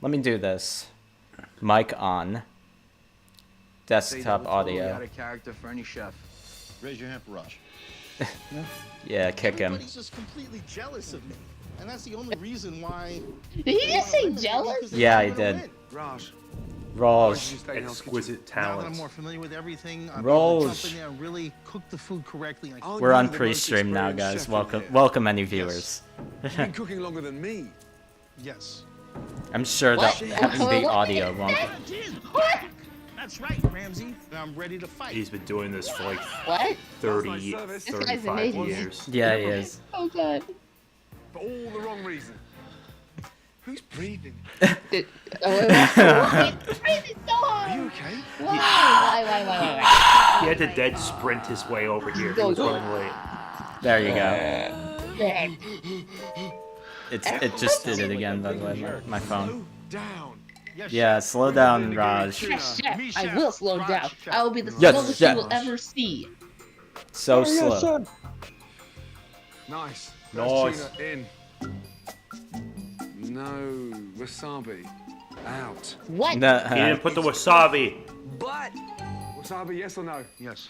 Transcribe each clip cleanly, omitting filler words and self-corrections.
Let me do this. Mic on. Desktop audio. Out of character for any chef. Raise your hand for Raj. Yeah, kick him. Everybody's just completely jealous of me, and that's the only reason why. Did he just say jealous? Yeah, he did. Raj. Raj. Exquisite Now that I'm talent. more familiar with everything, I'm Raj. able to jump in there and really cook the food correctly. Like, We're on pre-stream now, guys. Welcome any viewers. You've been cooking longer than me. yes. I'm sure that having the audio won't. That's right, Ramsey. And I'm ready to fight. He's been doing this for like What? 30, This guy's 35 amazing. years. Yeah, he is. Oh god. For all the wrong reason. Who's breathing? Wait, why? Breathing so hard. Are you okay? Why? He had to dead sprint his way over here. He was running late. There you go. It just did it again, by the way. My phone. Down. Yeah, slow down, Raj. Yes, chef, I will slow down. I will be the Yes, slowest chef. you will ever see. So slow. Nice. Nice. Tuna in. No wasabi. Out. What? He didn't put the wasabi. But wasabi, yes or no? Yes.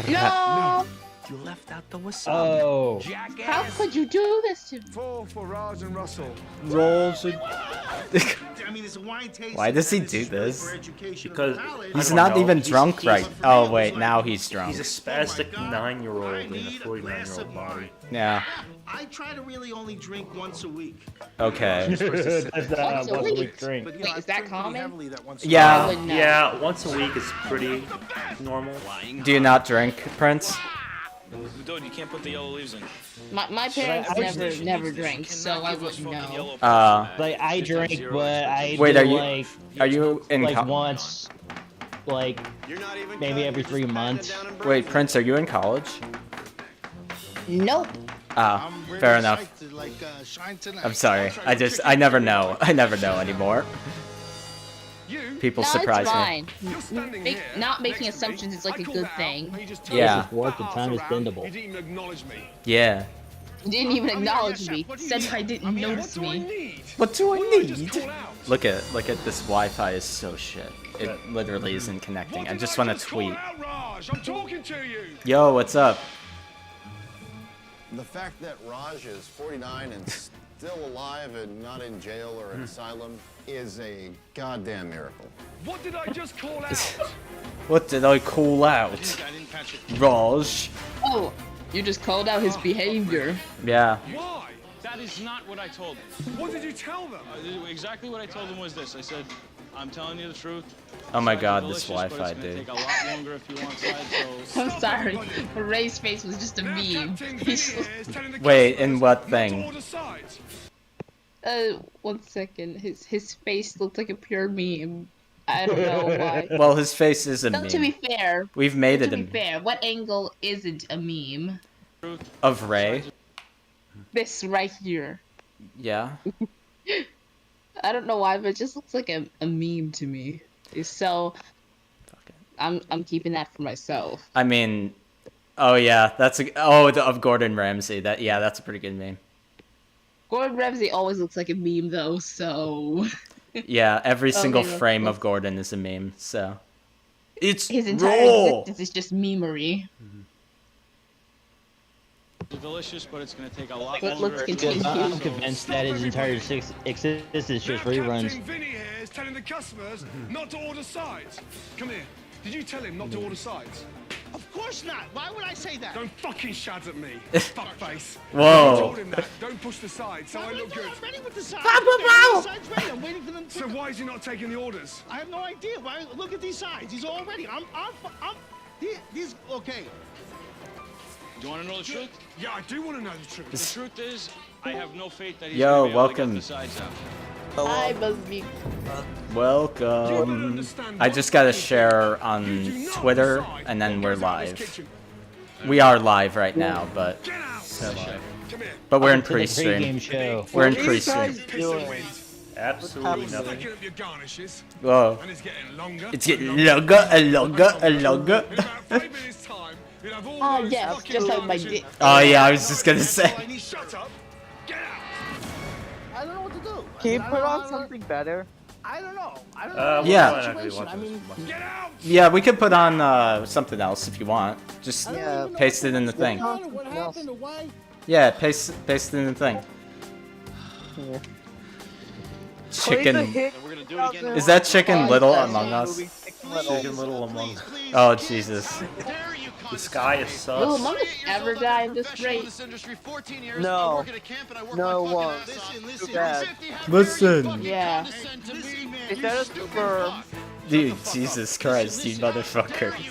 No! You left out the wasabi. Oh. Jackass. How could you do this to me? 4 for Raj and Russell. Rolls. I mean, it's a wine tasting. Why does he and it's do ready this? for education Because and college. He's I don't not know. even He's- drunk, right? Oh wait, now he's He's drunk. a spastic 9-year-old in a 49-year-old body. Yeah. I try to really only drink once a week. Okay. That's Once a once a week. week drink. But, you Wait, know, is I that drink pretty common? heavily that once a I Yeah. would know. Yeah, once a week is pretty normal. Do you not drink, Prince? Dude, you can't put the yellow leaves in. My parents I- never drank, so I wouldn't know. Like I drink, but I Wait, do, are you- like Are you in like co- once, like maybe every 3 months. Wait, Prince, are you in college? Nope. Ah, I'm really fair enough. psyched to, like, shine tonight. I'm sorry. I'll try to I never know. I never know anymore. You? People No, surprise it's me. fine. You're standing here. Not making next to me. assumptions is like I a called good out, thing. and you just turned Yeah. It's worth the your time is around. bendable. You didn't even acknowledge me. Yeah. You didn't even I mean, acknowledge yeah, me. chef, what do you Said need? I didn't I mean, notice What do I me. need? What do I What did need? just call out? Look at this Wi-Fi is so shit. It literally isn't connecting. What I did just want to just call tweet. out, Raj? I'm talking to you. Yo, what's up? The fact that Raj is 49 and still alive and not in jail or an asylum is a goddamn miracle. What did I just call out? What did I call out? I didn't catch it. Raj. Oh, you just called out his behavior. Yeah. Why? That is not what I told them. What did you tell them? Exactly what I told them was this. I said, I'm telling you the truth. Oh my Sides are god, this delicious, but Wi-Fi, it's gonna dude. take a lot longer if you want sides, so... I'm sorry. Ray's face was just a Now meme. Captain He's Vinny here is telling the Wait, customers in what not to thing? order sides. 1 second. His face looked like a pure meme. I don't know why. Well, his face is a No, to be meme. fair, We've made it to a be fair, what angle isn't a meme? of Ray. This right here. Yeah. I don't know why, but it just looks like a meme to me. So Fuck it. I'm keeping that for myself. I mean, oh yeah, of Gordon Ramsay. That's a pretty good meme. Gordon Ramsay always looks like a meme though, so Yeah, every single yeah, frame yeah. of Gordon is a meme. So it's his entire raw. existence is just memery. It's delicious, but it's gonna take a lot Let's longer. continue. I'm convinced that his entire existence is just Now reruns. Captain Vinny here is telling the customers not to order sides. Come here. Did you tell him not to order sides? Of course not. Why would I say that? Don't fucking shout at me, fuckface. Whoa. I told him that. Don't push the sides, so I look good. I'm ready with the sides. Bow, bow, The bow. sides ready. I'm waiting for them to So why is he not taking the orders? I have no idea. Why? Look at these sides. He's all ready. I'm these okay. Do you want to know the truth? Yeah, I do want to know the truth. The truth is, I have no faith that he's Yo, gonna be able to welcome. get the sides out. I must be. Welcome. I just gotta share on Twitter, and then we're live. We are live right now, but Get out! so live. Come here. But we're in To the pregame pre-stream. show. We're in pre-stream. Piss and wind. Absolutely nothing. Stacking up your garnishes, Whoa. and it's getting longer. It's getting longer and longer and longer. In about 5 minutes' time, you'll have all Oh those yes, fucking just like my garnishes. dick. Oh yeah, I was just gonna say. Shut up! Get out! I don't know what to do. Can you put on something better? I don't know. Yeah. Situation. I mean, Get out! Yeah, we could put on something else if you want. Just I don't even know paste it in the thing. What happened or why? Yeah, paste it in the thing. Chicken. And we're gonna do it again. Is that Chicken Little Among Us? Chicken Little Among Us. Oh Jesus. The sky is sus. Will Among Us ever die at this rate? No. No, it won't. Too bad. Listen. Yeah. Is that a super? Dude, Jesus Christ, you motherfucker. Hey,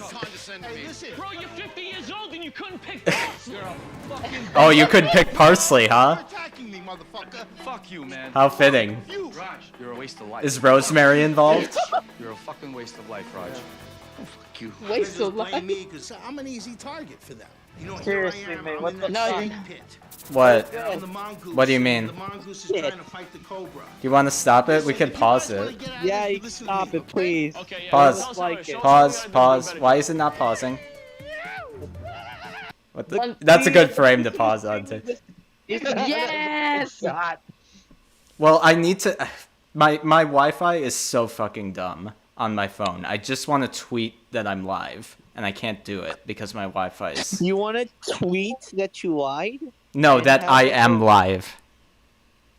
listen, bro, you're 50 years old and you couldn't pick You're a fucking. Oh, you couldn't pick parsley, huh? Attacking me, motherfucker. Fuck you, man. How fitting. You, Raj, you're a waste of life. Is rosemary involved? You're a fucking waste of life, Raj. Fuck you. Waste of life. me because I'm an easy target for them. You know, Seriously, here I am. man, I'm what in the the No, shark you're not. pit. What? And I'm the mongoose. What do you mean? The mongoose is trying to fight the cobra. You want to stop it? We can pause it. Yeah, you can stop it, please. Okay, yeah. Pause. Tell us how to- Like show it. us Pause, how to pause. do better. Why is it not pausing? What the? That's a good frame to pause on too. Yes. Well, I need to. My Wi-Fi is so fucking dumb on my phone. I just want to tweet that I'm live, and I can't do it because my Wi-Fi is. You want to tweet that you lied? No, And that have I it- am live.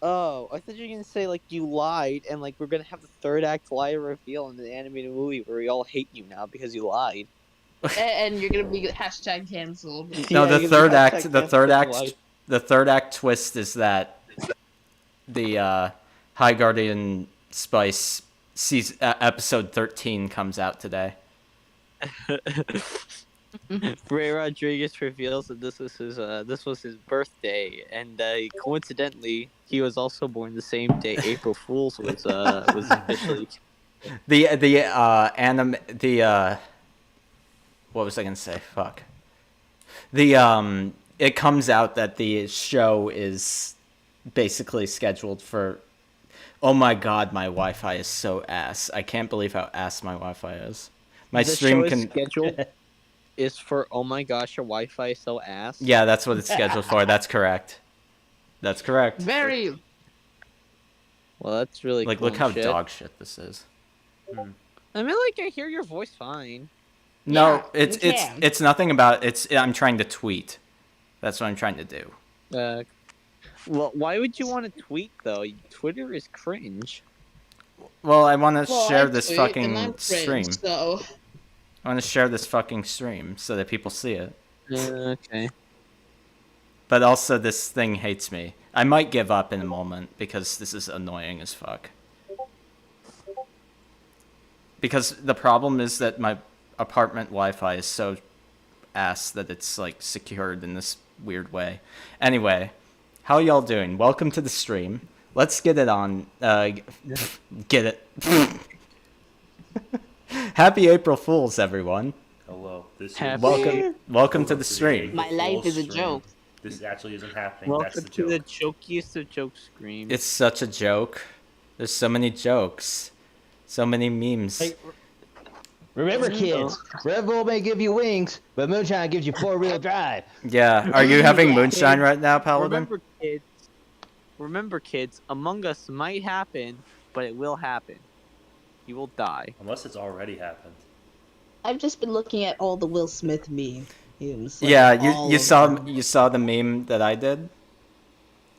Oh, I thought you were gonna say like you lied, and like we're gonna have the third act lie reveal in the animated movie where we all hate you now because you lied. And you're gonna be hashtag canceled. No, Yeah, the you're third gonna act. hashtag The third cancel act. life. The third act twist is that the High Guardian Spice season episode 13 comes out today. Ray Rodriguez reveals that this was his birthday, and coincidentally, he was also born the same day April Fool's was officially. What was I gonna say? Fuck. It comes out that the show is basically scheduled for. Oh my god, my Wi-Fi is so ass. I can't believe how ass my Wi-Fi is. My The stream show is can. scheduled is for oh my gosh, your Wi-Fi is so ass. Yeah, that's what it's scheduled for. That's correct. That's correct. Very. Well, that's really Like, cool look how and shit. dog shit this is. I mean, like, I hear your voice fine. No, Yeah, you can. it's nothing about it's. I'm trying to tweet. That's what I'm trying to do. Well, why would you want to tweet though? Twitter is cringe. Well, I want to Well, share I this tweet, fucking and I'm stream. cringe, so. I want to share this fucking stream so that people see it. Okay. But also, this thing hates me. I might give up in a moment because this is annoying as fuck. Because the problem is that my apartment Wi-Fi is so ass that it's like secured in this weird way. Anyway, how y'all doing? Welcome to the stream. Let's get it on. Get it. Happy April Fools, everyone. Hello. This Happy- Welcome to the stream. My life is a joke. This actually isn't happening. Welcome That's the to joke. the jokiest of joke screams. It's such a joke. There's so many jokes. So many memes. Hey, remember, kids, Red Bull may give you wings, but moonshine gives you four-wheel drive. Yeah, are you having moonshine right now, Paladin? Remember, kids, Among Us might happen, but it will happen. You will die. Unless it's already happened. I've just been looking at all the Will Smith memes. Like, Yeah, all you of saw them. you saw the meme that I did?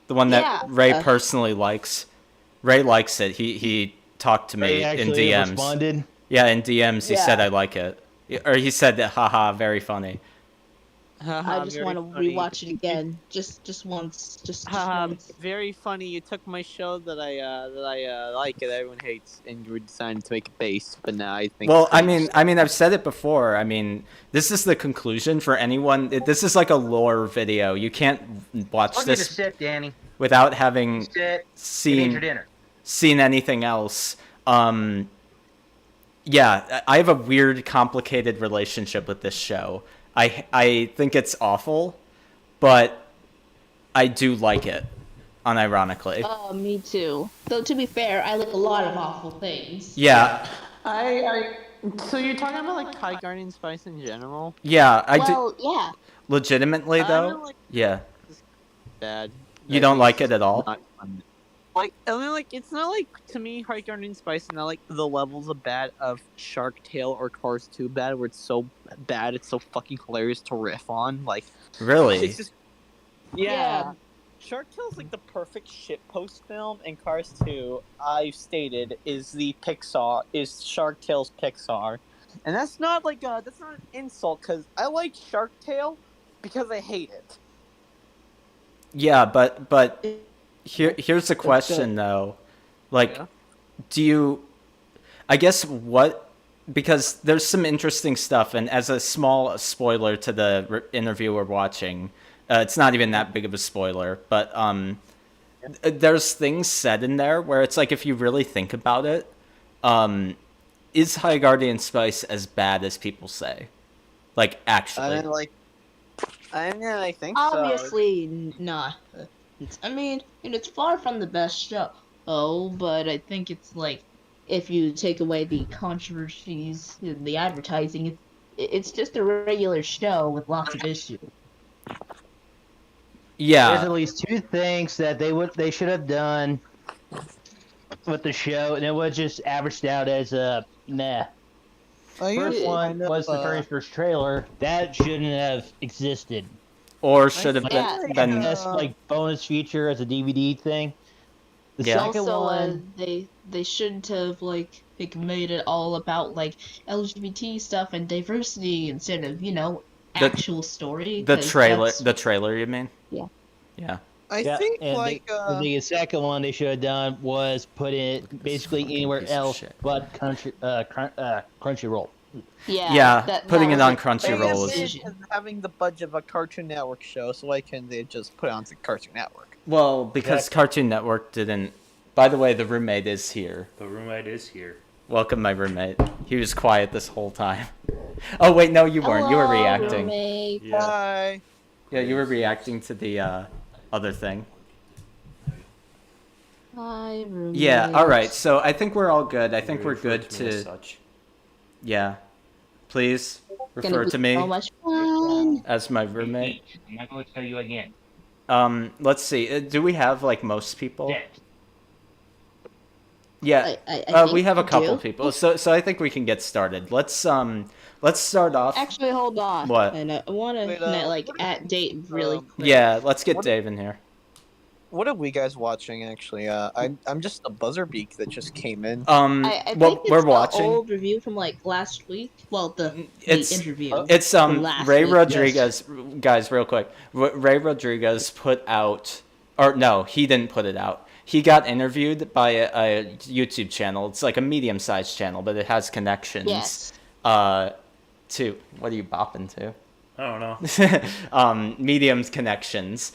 The one that Yeah. Ray personally likes. Ray likes it. He talked to me Ray in actually DMs. responded? Yeah, in DMs he said Yeah. I like it. Or he said that haha, very funny. I just want to rewatch it again, just once, just once. Very funny. You took my show that I like and everyone hates, and you decided to make it based. But now I think. Well, I mean, I've said it before. I mean, this is the conclusion for anyone. This is like a lore video. You can't watch I'll get a this sip, Danny. without having Sit. You need your seen dinner. anything else. Yeah, I have a weird, complicated relationship with this show. I think it's awful, but I do like it, unironically. Me too. Though to be fair, I like a lot of awful things. Yeah. So you're talking about like High Guardian Spice in general? Yeah, I do. Well, yeah. Legitimately, I though? don't like Yeah. Bad. You don't like it at all? Not fun. Like, and then, like, it's not like, to me, High Garden Spice is not like the levels of bad of Shark Tale or Cars 2 bad, where it's so bad, it's so fucking hilarious to riff on. Like, Really? it's just, yeah. Yeah. Shark Tale's like the perfect shitpost film, and Cars 2, I've stated, is Shark Tale's Pixar. And that's not like, that's not an insult, because I like Shark Tale because I hate it. Yeah, but here's the question though, like, Yeah. do you? I guess because there's some interesting stuff, and as a small spoiler to the interview we're watching, it's not even that big of a spoiler, but there's things said in there where it's like, if you really think about it, is High Guardian Spice as bad as people say? Like, actually. I think so. Obviously not. It's far from the best show. Oh, but I think it's like, if you take away the controversies in the advertising, it's just a regular show with lots of issues. Yeah. There's at least two things that they should have done with the show, and it was just averaged out as a meh. First one was the very first trailer. That shouldn't have existed. Or should have been That's like bonus feature as a DVD thing. The second Also, one, they shouldn't have like made it all about like LGBT stuff and diversity instead of actual story. the 'cause trailer. that's- The trailer, you mean? Yeah. Yeah. I think and like the second one they should have done was put it basically anywhere Piece of else shit. but Crunchyroll. Yeah, putting that it on was Crunchyroll a is- decision. having the budget of a Cartoon Network show, so why can't they just put it onto Cartoon Network? Well, because Cartoon Network didn't. By the way, the roommate is here. The roommate is here. Welcome, my roommate. He was quiet this whole time. Oh wait, no, you weren't. You were Hello, reacting. roommate. Yeah. Hi. Yeah, you were reacting to the other thing. Hi, roommate. Yeah. All right. So I think we're all good. I think we're Refer good to me as to. such. Yeah. Please Gonna refer be to me so much fun. as my roommate. I'm not going to tell you again. Let's see. Do we have like most people? Yes. Yeah. I We think have a we couple do. people. So I think we can get started. Let's start off. Actually, hold on. What? And I want to Wait, at date really quick. Yeah. Let's get What- Dave in here. What are we guys watching? Actually, I'm just a buzzer beak that just came in. I think What it's we're the watching. old review from like last week. Well, the It's interview. It's from last Ray week. Rodriguez, guys, real quick. Ray Rodriguez put out, or no, he didn't put it out. He got interviewed by a YouTube channel. It's like a medium-sized channel, but it has connections. Yes. To what are you bopping to? I don't know. Medium's connections.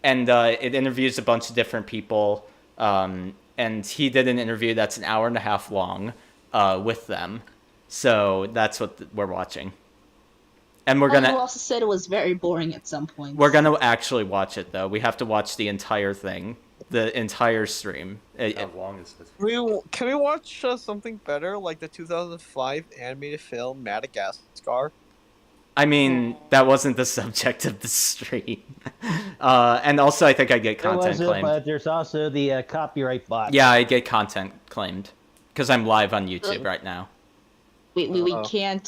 And it interviews a bunch of different people. And he did an interview that's an hour and a half long with them. So that's what we're watching. And we're You gonna also said it was very boring at some point. we're gonna actually watch it though. We have to watch the entire thing, the entire stream. How long is this? Can we watch something better, like the 2005 animated film Madagascar? I mean, that wasn't the subject of the stream. And also, I think I get There content was it, claimed. but there's also the copyright box. Yeah, I get content claimed because I'm live on YouTube right now. We can't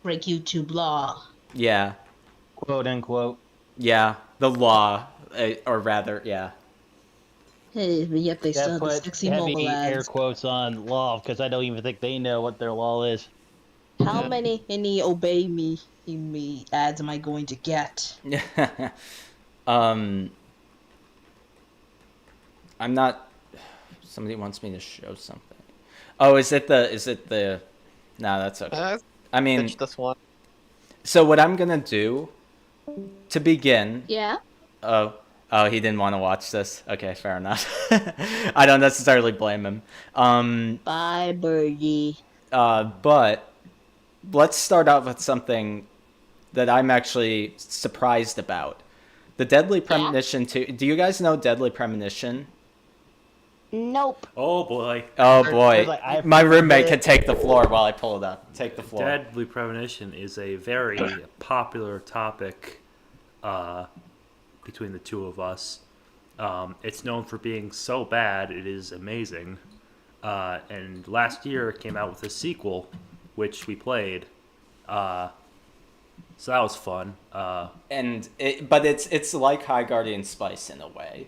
break YouTube law. Yeah, Quote unquote. yeah, the law, or rather, yeah. Hey, but yet they still have the Put sexy heavy mobile air ads. quotes on law because I don't even think they know what their law is. How many obey me ads am I going to get? I'm not. Somebody wants me to show something. Oh, is it the? No, that's okay. I mean, Pitch this one. so what I'm gonna do to begin. Yeah. Oh, he didn't want to watch this. Okay, fair enough. I don't necessarily blame him. Bye, birdie. But let's start off with something that I'm actually surprised about. The Deadly Premonition 2. Do you guys know Deadly Premonition? Nope. Oh boy. Oh boy. Like, My roommate can take the floor while I pull it up. Take the floor. Deadly Premonition is a very popular topic between the two of us. It's known for being so bad it is amazing. And last year it came out with a sequel, which we played. So that was fun. But it's like High Guardian Spice in a way.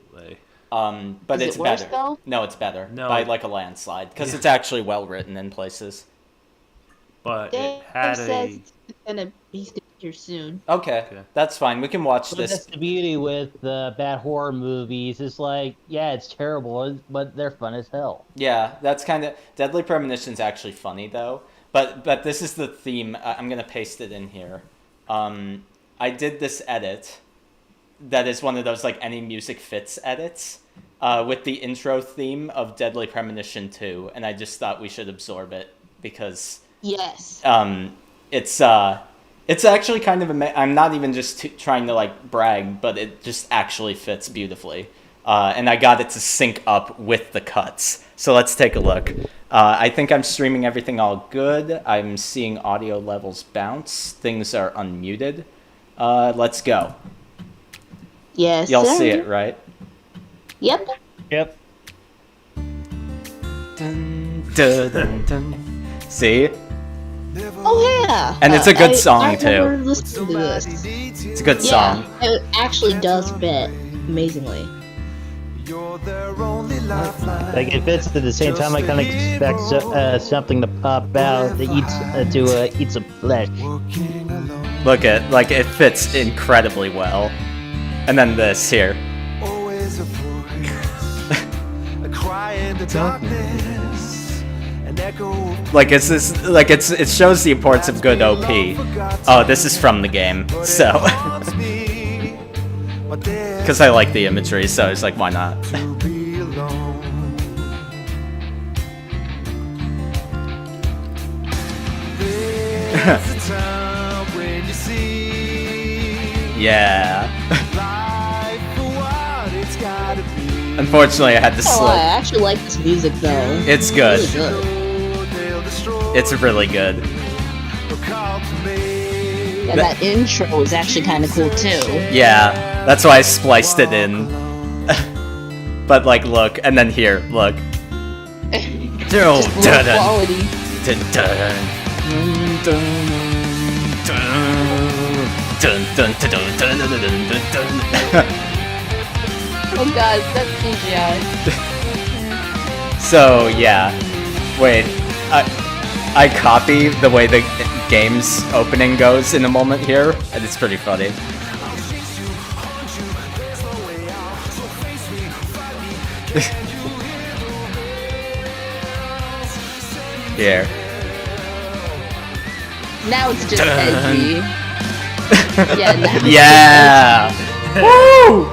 But Is it's it worse, better. though? No, it's better No. by like a landslide because it's actually well written in places. But Dave it had says a... he's gonna be here soon. Okay, that's fine. We can watch But this. that's the beauty with bad horror movies. It's like, yeah, it's terrible, but they're fun as hell. Yeah, that's kind of Deadly Premonition's actually funny though. But this is the theme. I'm gonna paste it in here. I did this edit. That is one of those like any music fits edits. With the intro theme of Deadly Premonition 2, and I just thought we should absorb it because Yes. it's actually kind of I'm not even just trying to like brag, but it just actually fits beautifully. And I got it to sync up with the cuts. So let's take a look. I think I'm streaming everything all good. I'm seeing audio levels bounce. Things are unmuted. Let's go. Yes. Y'all sir. see it, right? Yep. Yep. Dun, dun, dun, dun. See? Oh yeah. And it's a good song, I too. remember listening to this. It's a good song. Yeah, it actually does fit amazingly. Like it fits at the same time. I kind of expect something to pop out that eat some flesh. Look at like it fits incredibly well. And then this here. Like it's this like it shows the importance of good OP. Oh, this is from the game. So because I like the imagery, so it's like why not? Yeah. Unfortunately, I had to Oh, I slip. actually like this music though. It's good. Really good. It's really good. Yeah, that intro is actually kind of cool too. Yeah, that's why I spliced it in. But like, look, and then here, look. Just low quality. Dun, dun, dun, dun, dun, dun, dun, dun, dun, dun, dun, dun. Oh god, that's CGI. So yeah, wait, I copy the way the game's opening goes in a moment here, and it's pretty funny. Here. Now it's just edgy. Yeah, now it's Yeah! Woo!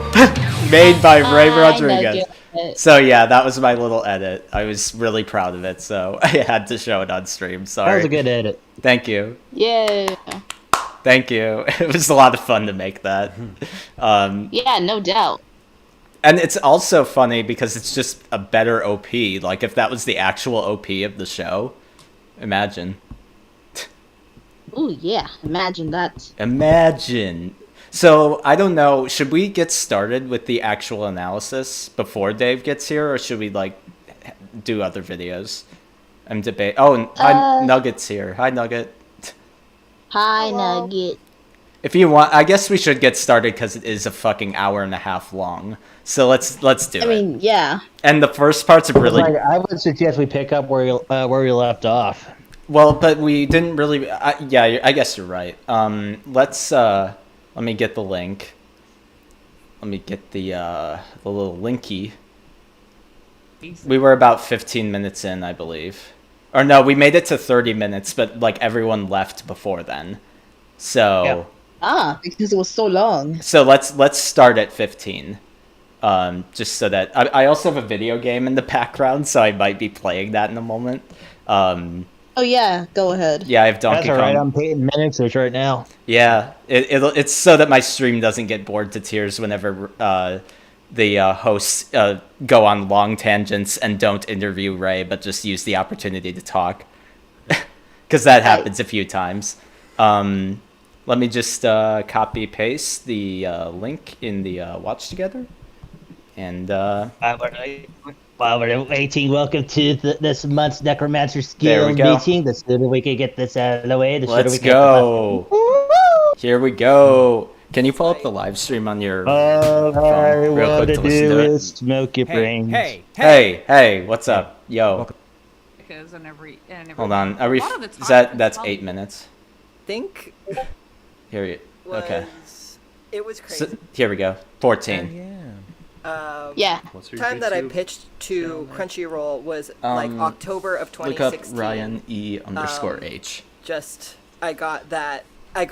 Made by Ray I know, Rodriguez. get it. So yeah, that was my little edit. I was really proud of it, so I had to show it on stream. Sorry. That was a good edit. Thank you. Yeah. Thank you. It was a lot of fun to make that. Yeah, no doubt. And it's also funny because it's just a better OP. Like if that was the actual OP of the show, imagine. Ooh, yeah. Imagine that. Imagine. So, I don't know, should we get started with the actual analysis before Dave gets here, or should we, like, do other videos? I'm debating. Oh, hi, Nugget's here. Hi, Nugget. Hi, Nugget. If you want, I guess we should get started because it is a fucking hour and a half long. So let's do it. I mean, yeah. And the first part's a really... Like, I would suggest we pick up where we left off. Well, but we didn't really... yeah, I guess you're right. Let me get the link. Let me get the little linky. We were about 15 minutes in, I believe. Or no, we made it to 30 minutes, but like everyone left before then. So Yeah. Ah, because it was so long. so let's start at 15. Just so that I also have a video game in the background, so I might be playing that in a moment. Oh yeah, go ahead. Yeah, I have Donkey That's Kong. alright, I'm painting miniatures right now. Yeah, it's so that my stream doesn't get bored to tears whenever the hosts go on long tangents and don't interview Ray, but just use the opportunity to talk. Because that happens a few times. Let me just copy paste the link in the watch together. And While we're waiting, welcome to this month's Necromancer's There we Guild go. meeting. The sooner we can get this out of the way, the sooner we let's can go. Here we go. Can you pull up the live stream on your All I phone real want quick to to listen do to it? is smoke your brains. Hey, what's up? Yo. Because in every Hold on. Are we? a lot of the Is time, that's it's 8 minutes? Think Here you. Okay. it was crazy. So, here we go. 14. Yeah. What's your Time that I YouTube? pitched to Crunchyroll was like October of Look up 2016. Ryan E_H. Just I got that. Pitch,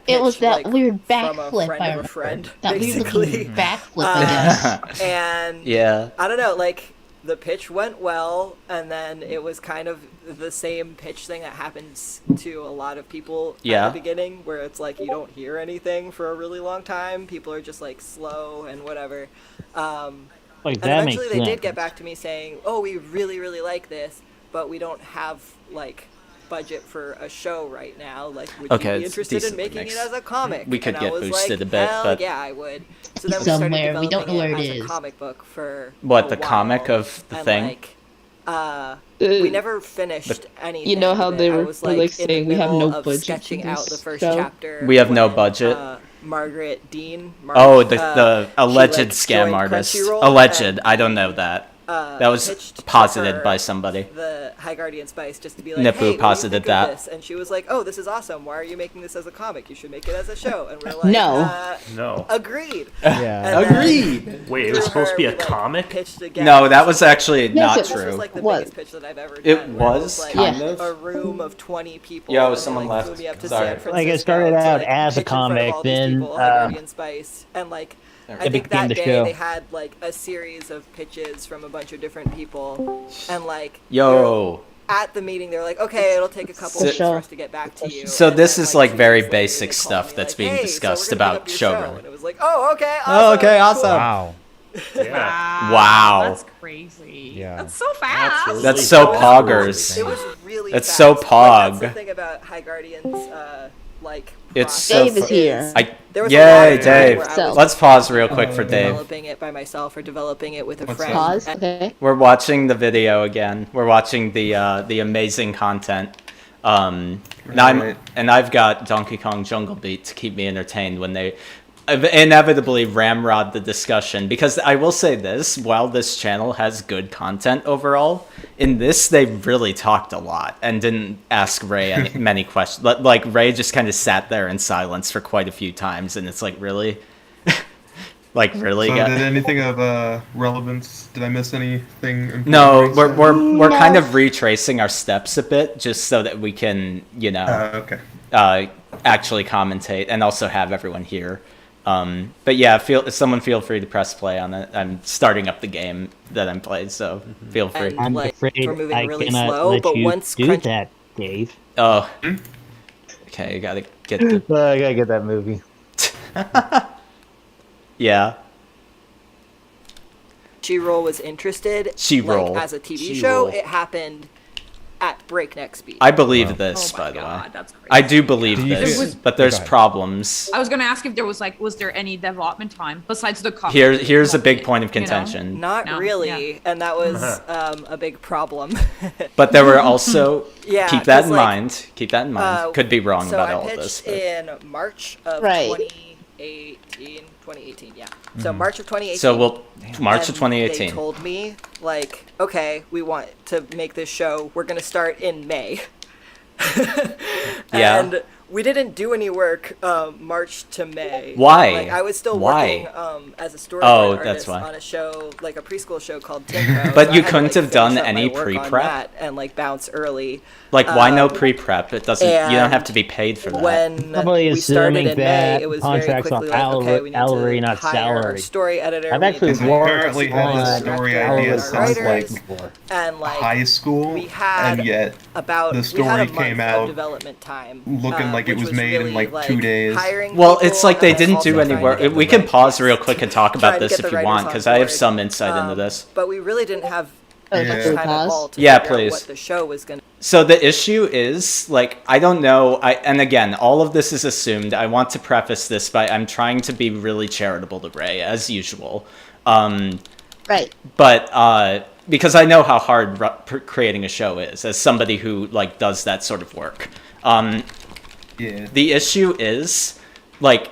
It was that like, weird from a backflip, friend I of a remember. friend, That weird basically. looking backflip, I guess. And Yeah. I don't know, like the pitch went well, and then it was kind of the same pitch thing that happens to a lot of people Yeah. at the beginning, where it's like you don't hear anything for a really long time. People are just like slow and whatever. Like, And that eventually makes they sense. did get back to me saying, "Oh, we really, really like this, but we don't have like budget for a show right now. Like, would Okay, you be it's interested in decently making mixed. it as a comic?" We could And get I was boosted like, a bit, Hell but- yeah, I would. So then we started Somewhere, we don't know where it developing is. as a comic book for What, a the comic while, of the and, thing? Like, we never finished anything. You know how with they it. I were was, like in the saying we have no middle of budget sketching for out the this first show? chapter. We have no when, budget. Margaret Dean. Oh, Mark, the she, alleged like, scam joined artist. Crunchyroll Alleged. and, I don't know that. That was pitched to posited her by somebody. the High Guardian Spice just to be like, Nippu hey, what do you posited think that. of this? And she was like, oh, this is awesome. Why are you making this as a comic? You should make it as a show. And we're like, No. No. Agreed. Yeah. And then Agreed. Wait, it was through supposed to be her, a we, like, comic? pitched again. No, that was actually not it- This was true. like the What? biggest pitch that I've ever done. It where was like kind Yeah. of. a room of 20 people. Yo, and they, someone like, left. flew me up to Sorry. San Francisco Like, it started to, out like, as a pitch in front of comic, all these then, people, High Guardian Spice, and like I It think became that the day show. they had like a series of pitches from a bunch of different people, and like Yo. at the meeting they were like, okay, it'll take a couple So- weeks for us to get back to you. So And this then, is like 2 very days later, they basic called stuff me, that's like, being hey, so discussed we're gonna about pick up your show. showrunner. And it was like, oh, okay, awesome. Oh, okay, awesome. Wow. Yeah. Wow. That's crazy. Yeah. That's so fast. That's That's so really poggers. It was really That's fast. so Like, pog. that's the thing about High Guardians, like It's process so Dave is fu- here. There was a lot Yay, of time Dave. where I was Let's pause real quick for Dave. developing it by myself or developing it with a friend. Pause. And Okay. We're watching the video again. We're watching the amazing content. And I've got Donkey Kong Jungle Beat to keep me entertained when they inevitably ramrod the discussion. Because I will say this, while this channel has good content overall, in this they really talked a lot and didn't ask Ray many questions. Like Ray just kind of sat there in silence for quite a few times, and it's like, really? Like, really? So guy- did anything of relevance? Did I miss anything important? No, Ray said? we're kind of retracing our steps a bit, just so that we can, you know, okay. actually commentate and also have everyone here. But yeah, someone feel free to press play on it. I'm starting up the game that I'm playing, so feel free. And, I'm like, afraid we're moving I really cannot slow, let but you once do Crunch- that, Dave. Oh, okay, I gotta get the I gotta get that movie. yeah. Crunchyroll was interested, Crunchyroll. like as a TV show, Crunchyroll. it happened at breakneck speed. I believe this, Oh my by the God, way. that's crazy. I do believe Do you this, think- but there's Go ahead. problems. I was gonna ask if there was was there any development time besides the comic? Here's a big development, point of you know? contention. Not No, really, yeah. and that was a big problem. But there were also Yeah, keep that 'cause, in like, mind. Keep that in mind. Could be wrong so about I all of pitched this. But... in March of Right. 2018, yeah. So March of 2018. So March of and 2018. They told me, like, okay, we want to make this show. We're going to start in May. Yeah. And we didn't do any work March to May. Why? Like, I was still Why? working as a storyboard Oh, artist that's why. on a show, like a preschool show called Tinko. But so you I had to, couldn't like, have done finish up any my work on pre-prep? that and like bounce early. Like, why no Um, pre-prep? It doesn't. You don't have and to be paid for that. When Probably we started assuming in May, that it was very contracts quickly on like, okay, we need salary, to not hire salary. our story editor. I've we actually need to worked hire apparently had on this assistant story director, idea our since writers, like and like high school, we had and yet about the we story had a month came of out development time, looking like it which was made in, really, like, 2 days. hiring Well, people it's like they and then didn't do also any trying to work. get the We can right pause cast, real quick and talk trying about to this get if the you writers want, on because I have board. some insight into this. But we really didn't have Oh, much should we time at pause? all to Yeah, figure out please. what the show was going to. So the issue is, like, I don't know. And again, all of this is assumed. I want to preface this by I'm trying to be really charitable to Ray, as usual. Right. But because I know how hard creating a show is, as somebody who like does that sort of work. The issue is, like,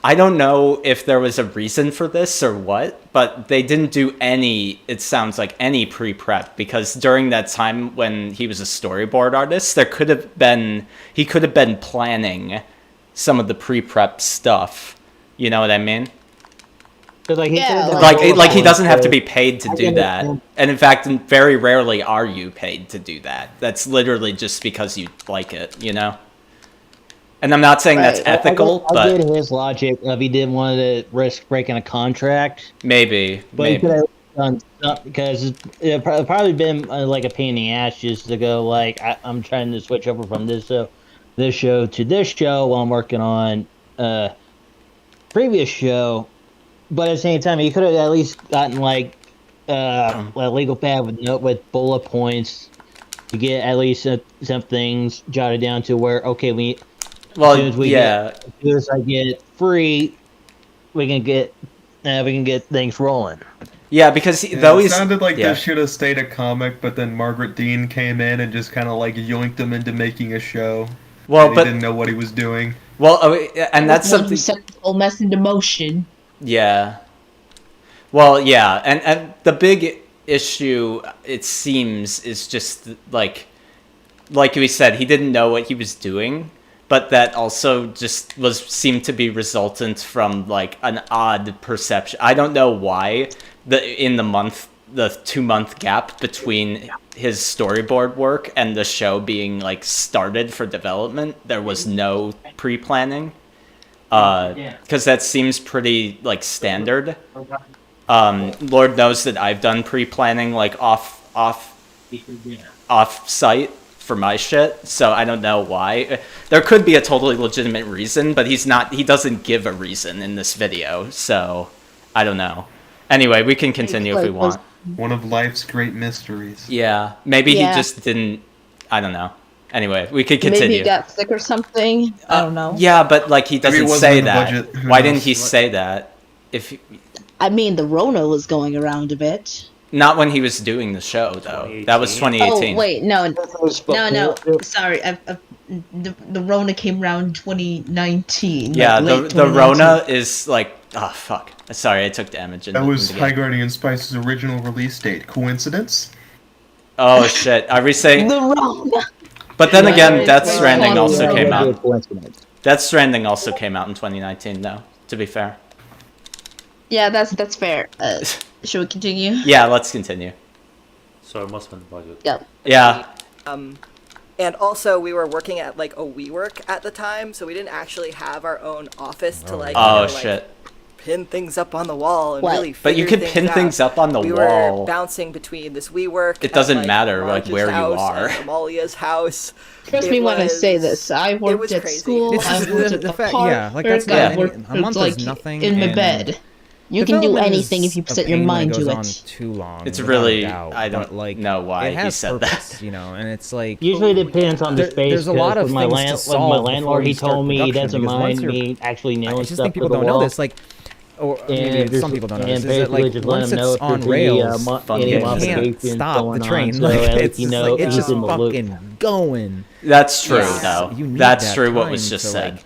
I don't know if there was a reason for this or what, but they didn't do any, it sounds like, any pre-prep, because during that time when he was a storyboard artist, he could have been planning some of the pre-prep stuff. You know what I mean? Like, he doesn't have to be paid to do that. And in fact, very rarely are you paid to do that. That's literally just because you like it, you know? And I'm not saying that's ethical, but... I get his logic of he didn't want to risk breaking a contract. Maybe. He could have done stuff, because it probably been like a pain in the ass just to go, like, I'm trying to switch over from this show to this show while I'm working on previous show. But at the same time, he could have at least gotten, like, a legal pad with bullet points to get at least some things jotted down to where, okay, as soon as I get it free, we can get things rolling. Yeah, because it sounded like this should have stayed a comic, but then Margaret Dean came in and just kind of like yoinked him into making a show. Well, he didn't know what he was doing. Well, and that's something. Set the whole mess into motion. Yeah. Well, yeah, and the big issue, it seems, is just like we said, he didn't know what he was doing. But that also just seemed to be resultant from like an odd perception. I don't know why the 2-month gap between his storyboard work and the show being like started for development, there was no pre-planning. Because that seems pretty like standard. Lord knows that I've done pre-planning like off site for my shit, so I don't know why. There could be a totally legitimate reason, but he doesn't give a reason in this video, so I don't know. Anyway, we can continue if we want. One of life's great mysteries. Yeah, maybe he just didn't, I don't know. Anyway, we could continue. Maybe he got sick or something. I don't know. Yeah, but like he doesn't say that. Why didn't he say that? I mean, the Rona was going around a bit. Not when he was doing the show, though. That was 2018. Oh, wait, no. Sorry. The Rona came around 2019. Yeah, like the Rona is like... Oh, fuck. Sorry, I took damage. That was High Guardian Spice's original release date. Coincidence? Oh, shit. Are we saying... The Rona! But then again, Death Stranding also came out. Death Stranding also came out in 2019, though, to be fair. Yeah, that's fair. Should we continue? Yeah, let's continue. So it must have been budget. Yep. Yeah. And also, we were working at like a WeWork at the time, so we didn't actually have our own office to like. Oh shit. Pin things up on the wall and really. But you could pin things up on the wall. We were bouncing between this WeWork. It doesn't matter like where you are. Amalia's house. Trust me when I say this. I worked at school. I worked at the park. Yeah, like that's I worked a month like is nothing. in my bed. You can do anything if you set your mind to it. Too long. It's really I don't know why he said that. You know, and it's like usually it depends on the space. There's a lot of my things to solve. My landlord, he told me he doesn't because mind me actually nailing I just stuff think people to the don't wall. know this. Like, or maybe some people don't know this. Is that like just once let him it's know on if rails, any you can't stop the train. So Like it's it's just fucking going. That's true, though. That's true. What was just said.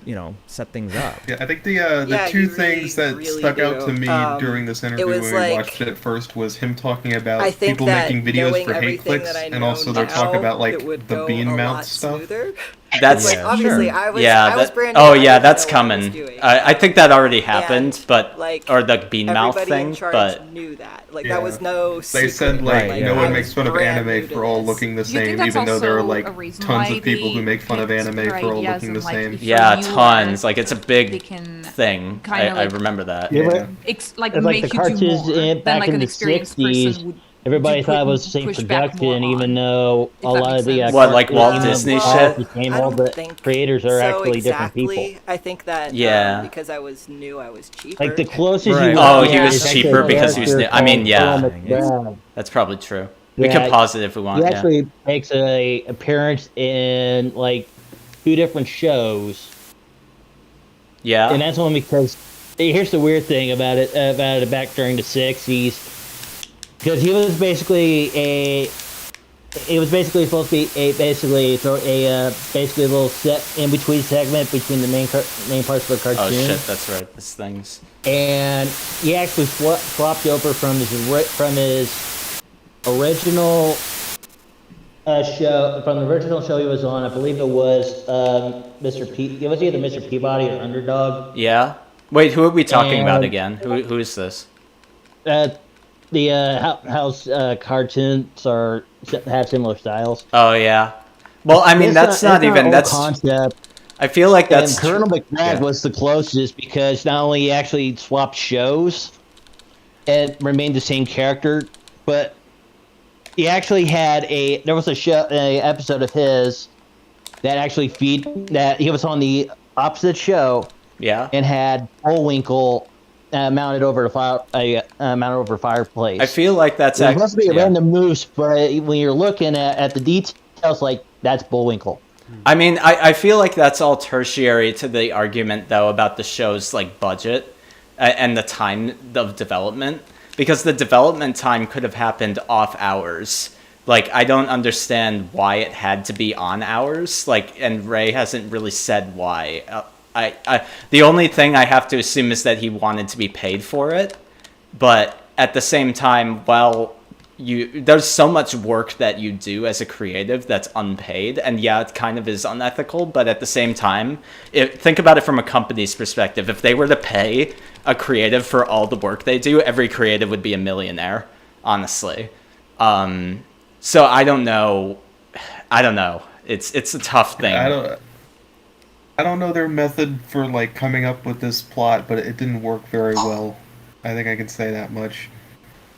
You know, set things up. Yeah, I think the two things that stuck out to me during this interview when we watched it first was him talking about people making videos for hate clicks, and also their talk about like the bean mount stuff. That's like, obviously I was brand new. Oh yeah, that's coming. I think that already happened, but like, or the bean mouth thing, but knew that. Like that was no secret. They said like no one makes fun of anime for all looking the same, even though there are like tons of people who make fun of anime for all looking the same. Yeah, tons. Like it's a big thing. I remember that. Yeah. Like the make you cartoons do more than back like in an the experienced 60s. person would. Everybody thought it was the same production, even though a lot of the what, like Walt Disney shit? All the creators are actually different people. I think that because I was new, I was cheaper. Like the closest you oh, he was cheaper because he was new. I mean, yeah, that's probably true. We can pause it if we want. He actually makes a appearance in like 2 different shows. Yeah, and that's only because here's the weird thing about it back during the 60s, because he was basically supposed to be basically a little set in between segment between the main parts of the cartoon. Oh shit, that's right. This thing's. And he actually swapped over from his original show, from the original show he was on. I believe it was Mr. P. It was either Mr. Peabody or Underdog. Yeah. Wait, who are we talking about again? Who is this? The house cartoons have similar styles. Oh yeah. Well, I mean that's not even that's concept. I feel like that's and Colonel McBride was the closest because not only he actually swapped shows and remained the same character, but he actually had there was a episode of his that actually that he was on the opposite show. Yeah. And had Bullwinkle mounted over a fireplace. I feel like that's actually must be a random moose, but when you're looking at the details, like that's Bullwinkle. I mean, I feel like that's all tertiary to the argument, though, about the show's like budget and the time of development, because the development time could have happened off hours. Like, I don't understand why it had to be on hours. Like, and Ray hasn't really said why. The only thing I have to assume is that he wanted to be paid for it, but at the same time, there's so much work that you do as a creative that's unpaid, and yeah, it kind of is unethical, but at the same time, think about it from a company's perspective. If they were to pay a creative for all the work they do, every creative would be a millionaire, honestly. So I don't know. It's a tough thing. I don't know their method for like coming up with this plot, but it didn't work very well. I think I can say that much.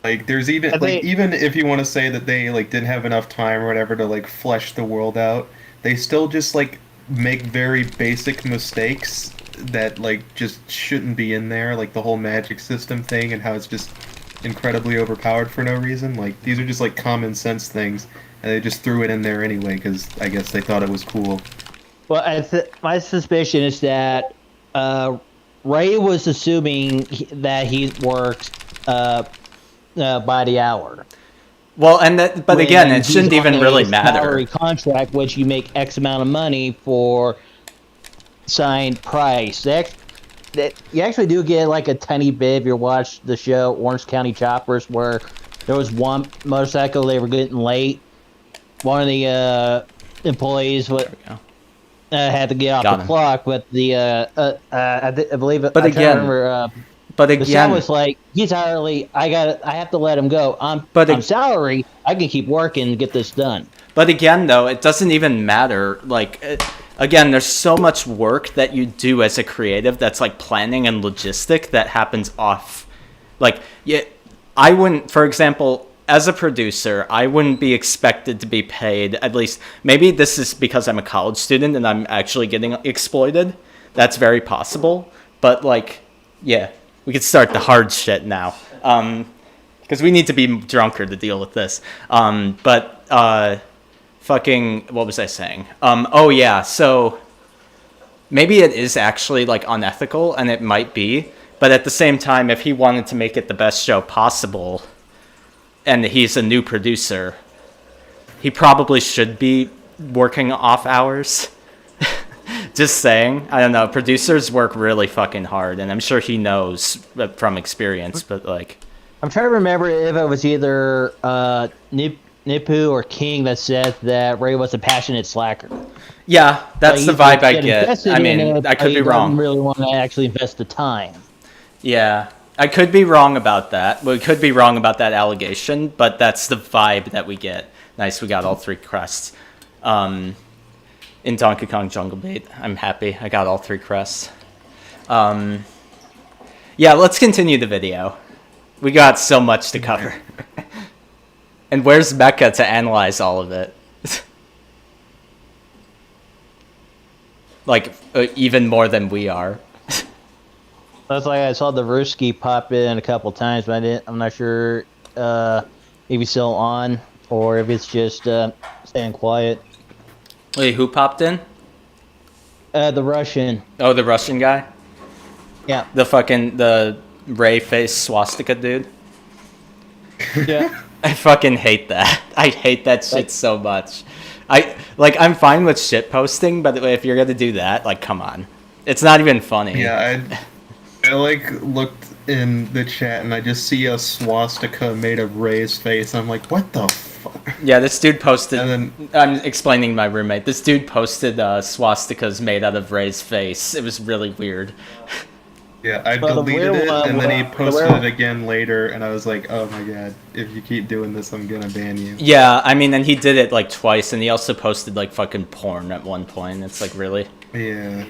Like, there's even even if you want to say that they like didn't have enough time or whatever to like flesh the world out, they still just like make very basic mistakes that like just shouldn't be in there, like the whole magic system thing and how it's just incredibly overpowered for no reason. Like, these are just like common sense things, and they just threw it in there anyway because I guess they thought it was cool. Well, my suspicion is that Ray was assuming that he worked by the hour. Well, but again, it shouldn't even really matter. Salary contract, which you make X amount of money for signed price. You actually do get like a tiny bit if you watch the show Orange County Choppers, where there was one motorcycle they were getting late. One of the employees had to get off the clock, but I believe it. But again, the son was like, he's hourly. I have to let him go. I'm salary. I can keep working and get this done. But again, though, it doesn't even matter. Like, again, there's so much work that you do as a creative that's like planning and logistic that happens off. Like, I wouldn't, for example, as a producer, I wouldn't be expected to be paid, at least, maybe this is because I'm a college student and I'm actually getting exploited. That's very possible. But, like, yeah, we could start the hard shit now. Because we need to be drunker to deal with this. Fucking, what was I saying? Oh, yeah, so maybe it is actually, like, unethical, and it might be. But at the same time, if he wanted to make it the best show possible, and he's a new producer, he probably should be working off hours. Just saying. I don't know. Producers work really fucking hard, and I'm sure he knows from experience, but like... I'm trying to remember if it was either Nipu or King that said that Ray was a passionate slacker. Yeah, that's the vibe I get. I mean, I could be wrong. He really want to actually invest the time. Yeah. I could be wrong about that. We could be wrong about that allegation, but that's the vibe that we get. Nice, we got all 3 crests. In Donkey Kong Jungle Beat, I'm happy. I got all 3 crests. Yeah, let's continue the video. We got so much to cover. And where's Mecca to analyze all of it? Like, even more than we are. That's like I saw the Ruski pop in a couple times, but I'm not sure if he's still on or if it's just staying quiet. Wait, who popped in? The Russian. Oh, the Russian guy? Yeah. The Ray face swastika dude. Yeah. I fucking hate that. I hate that shit so much. I'm fine with shit posting, but if you're gonna do that, like, come on. It's not even funny. Yeah, I looked in the chat and I just see a swastika made of Ray's face. I'm like, what the fuck? Yeah, this dude posted. And then, I'm explaining to my roommate. This dude posted swastikas made out of Ray's face. It was really weird. Yeah, I deleted it, and then he posted it again later, and I was like, oh my god, if you keep doing this, I'm gonna ban you. Yeah, I mean, and he did it, like, twice, and he also posted, like, fucking porn at one point. It's like, really? Yeah.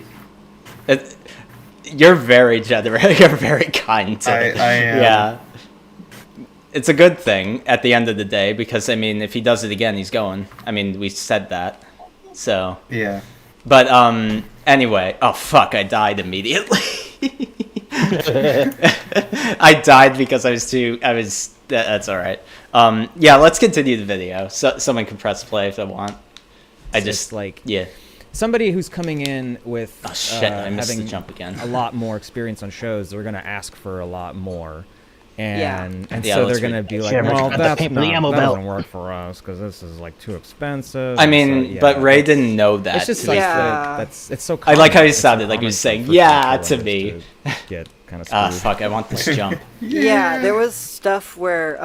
You're very generous. You're very kind to it. I am. Yeah. It's a good thing at the end of the day, because, I mean, if he does it again, he's going. I mean, we said that. So. Yeah. But, anyway. Oh, fuck, I died immediately. I died because that's alright. Yeah, let's continue the video. So someone can press play if they want. Yeah. Somebody who's coming in with I missed having the jump again. a lot more experience on shows, they're gonna ask for a lot more. And Yeah, so they're gonna be like, well, that doesn't work for us because this is like too expensive. I mean, but Ray didn't know that. It's just like it's so. I like how he sounded like he was saying "yeah" to me. Get kind of fuck! I want this jump. Yeah, there was stuff where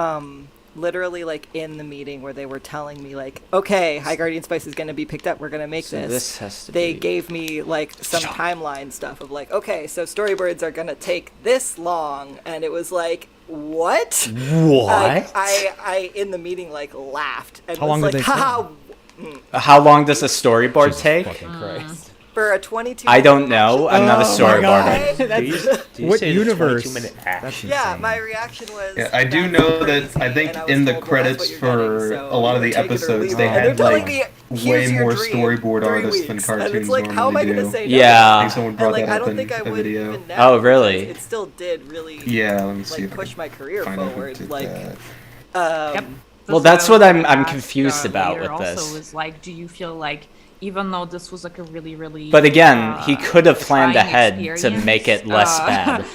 literally like in the meeting where they were telling me like, okay, High Guardian Spice is going to be picked up, we're going to make this. This has to they gave me like some timeline stuff of like, okay, so storyboards are going to take this long, and it was like, what? I in the meeting like laughed and How was long like, did they haha. How long does a storyboard take? For a 22. I don't know. I'm not a storyboarder. What universe? Yeah, my reaction was. Yeah, I do know that I think in the credits for a lot of the episodes they had like way more storyboard artists than cartoons normally do. Yeah. I think someone brought that I up don't in think I a would video. even now. Oh, really? It still did really. Yeah, let me see. Like push my career Find out who forward. did Like. that. Well, that's what I'm confused about with also this. was like, do you feel like, even though this was like a really But again, he could have planned trying ahead to experience, make it less bad.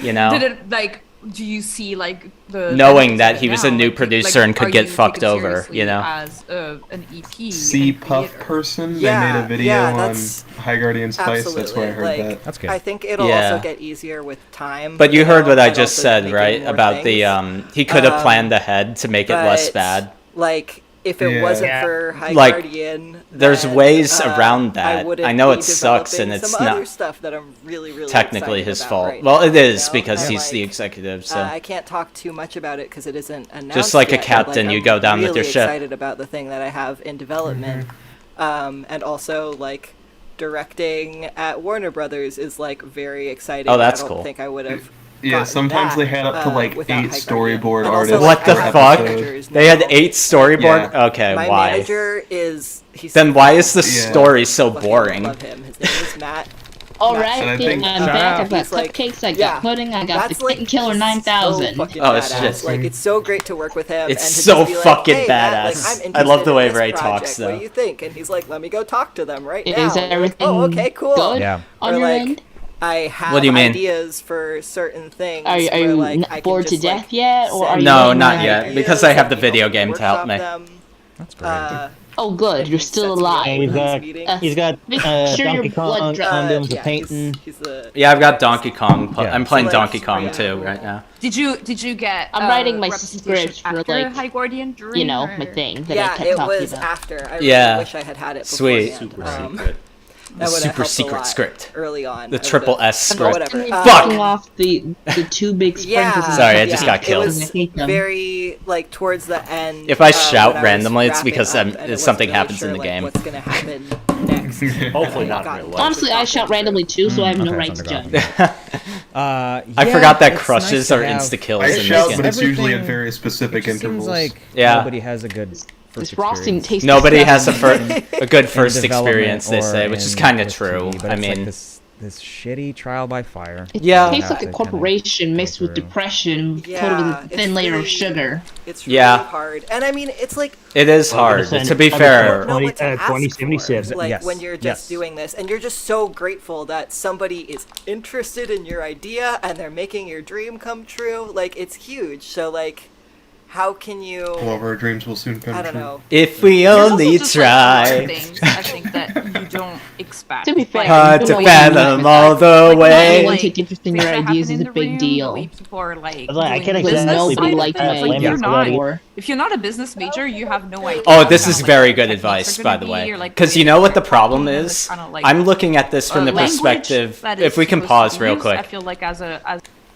You know? Did it like? Do you see like the knowing that he was a now, new like, producer and could are get you fucked taken over, seriously you know? As an EP. C Puff person, they made a video on High Guardian Spice. That's where I heard that. That's good. I think it'll also get easier with time. But you heard what I just also said, making right? more About things. he could have planned ahead to make it less but, bad. Like, if it wasn't for High Like, Guardian, there's then, ways around that. wouldn't I know be it sucks and developing it's some not other stuff that I'm really technically excited his about fault. right Well, now, it is you know? because And, he's the like, executive. So I can't talk too much about it because it isn't announced. Just like a yet, but, captain, like, you I'm go down with really your ship. excited about the thing that I have in development, and also like directing at Warner Brothers is like very exciting. Oh, that's I don't cool. think I would have. Yeah, sometimes they had up to like 8 storyboard artists. What the per fuck? episode. They had 8 storyboard? Yeah. Okay, My why? manager is. Then why is the story so boring? Love him. His name is Matt. Alright, And I I'm think- back. I've got He's like- cupcakes, I got yeah, pudding, I got the that's, like, Kitten Killer 9000. So fucking Oh, it's badass. just- Like, it's so great to work with him. It's and to so just be like, fucking hey, Matt, like, badass. I'm I love the interested way in this Ray project. talks, What though. do you think? And he's like, let me go talk to them right now. Is And I'm like, everything oh, okay, cool. good Yeah. on Or, your like, end? I have What do you mean? ideas for certain things. Are where, you like, n- I can bored to just, like, death yet? Or are you No, waiting not on yet, ideas? because I have the and video help game to help me. workshop them. That's great. Oh, good, you're still alive. He's got Make sure your Donkey blood Kong drops. doing some Yeah, painting. he's a, Yeah, I've got Donkey Kong. Yeah. I'm playing So, like, Donkey Kong yeah. too right now. Did you get? I'm writing my representation script for, after like, High Guardian during, You know, or- my thing that I yeah, kept it talking was about. after. I really Yeah. wish I had had it Sweet. beforehand. Super secret. That would've Super helped a secret lot script. early on. The I triple would've- S script. Whatever. Fuck off the two big Yeah. sprinkles. Sorry, I just got killed. It was very like towards the end. If I shout when was randomly, it's wrapping because up, and it something wasn't really happens sure, in the like, game. What's gonna happen next? Hopefully And not in got real life. into Honestly, I shout randomly too, so I have no Okay, right to sounds judge. I Yeah, forgot that it's crushes nice to are have- insta kills I in shout, this but game. it's usually at Everything- very specific It just intervals. seems like Yeah. nobody has a good first This frosting experience tastes Nobody has disgusting. a good in first development experience, they or say, which is in kind of with true. TV, but I it's like mean, this this shitty trial by fire. It Yeah. tastes like a corporation mixed with depression, coated with a thin layer of sugar. It's really Yeah. hard. And I mean, it's like It is hard. To be fair, 2077. like when you're just doing this and you're just so grateful that somebody is interested in your idea and they're making your dream come true. Like, it's huge. So like, how can you All of our dreams will soon come I don't true. know. if we There's only also just, like, try. things I think that you don't expect. To be fair, Hard you to don't fathom all the Not way. everyone take interest in your ideas is a big deal. People are like, I can't doing exactly business nobody side of liked things. my Like, idea you're not. before. If you're not a business major, you have no idea. Oh, this is how, very like, good techniques advice, are by gonna the be, way. or, like, Because the you know what the way problem it's is? kinda, like, I'm looking at this from the language perspective. that is If we can supposed pause to be real used, quick. I feel like as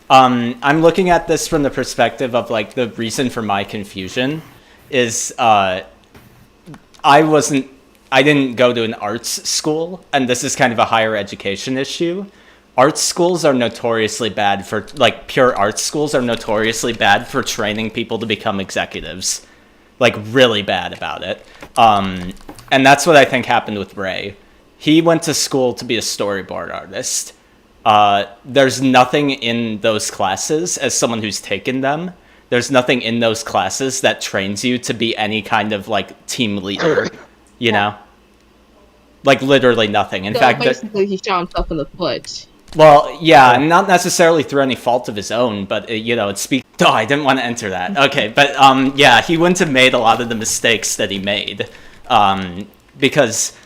I'm looking at this from the perspective of like the reason for my confusion is I didn't go to an arts school, and this is kind of a higher education issue. Arts schools are notoriously bad for, like, pure arts schools are notoriously bad for training people to become executives. Like, really bad about it. And that's what I think happened with Ray. He went to school to be a storyboard artist. There's nothing in those classes, as someone who's taken them, there's nothing in those classes that trains you to be any kind of, like, team leader, you know? Like, literally nothing. In So fact, basically, he shot himself in the foot. well, yeah, not necessarily through any fault of his own, but, it speaks... Oh, I didn't want to enter that. Okay, but, yeah, he wouldn't have made a lot of the mistakes that he made. Because,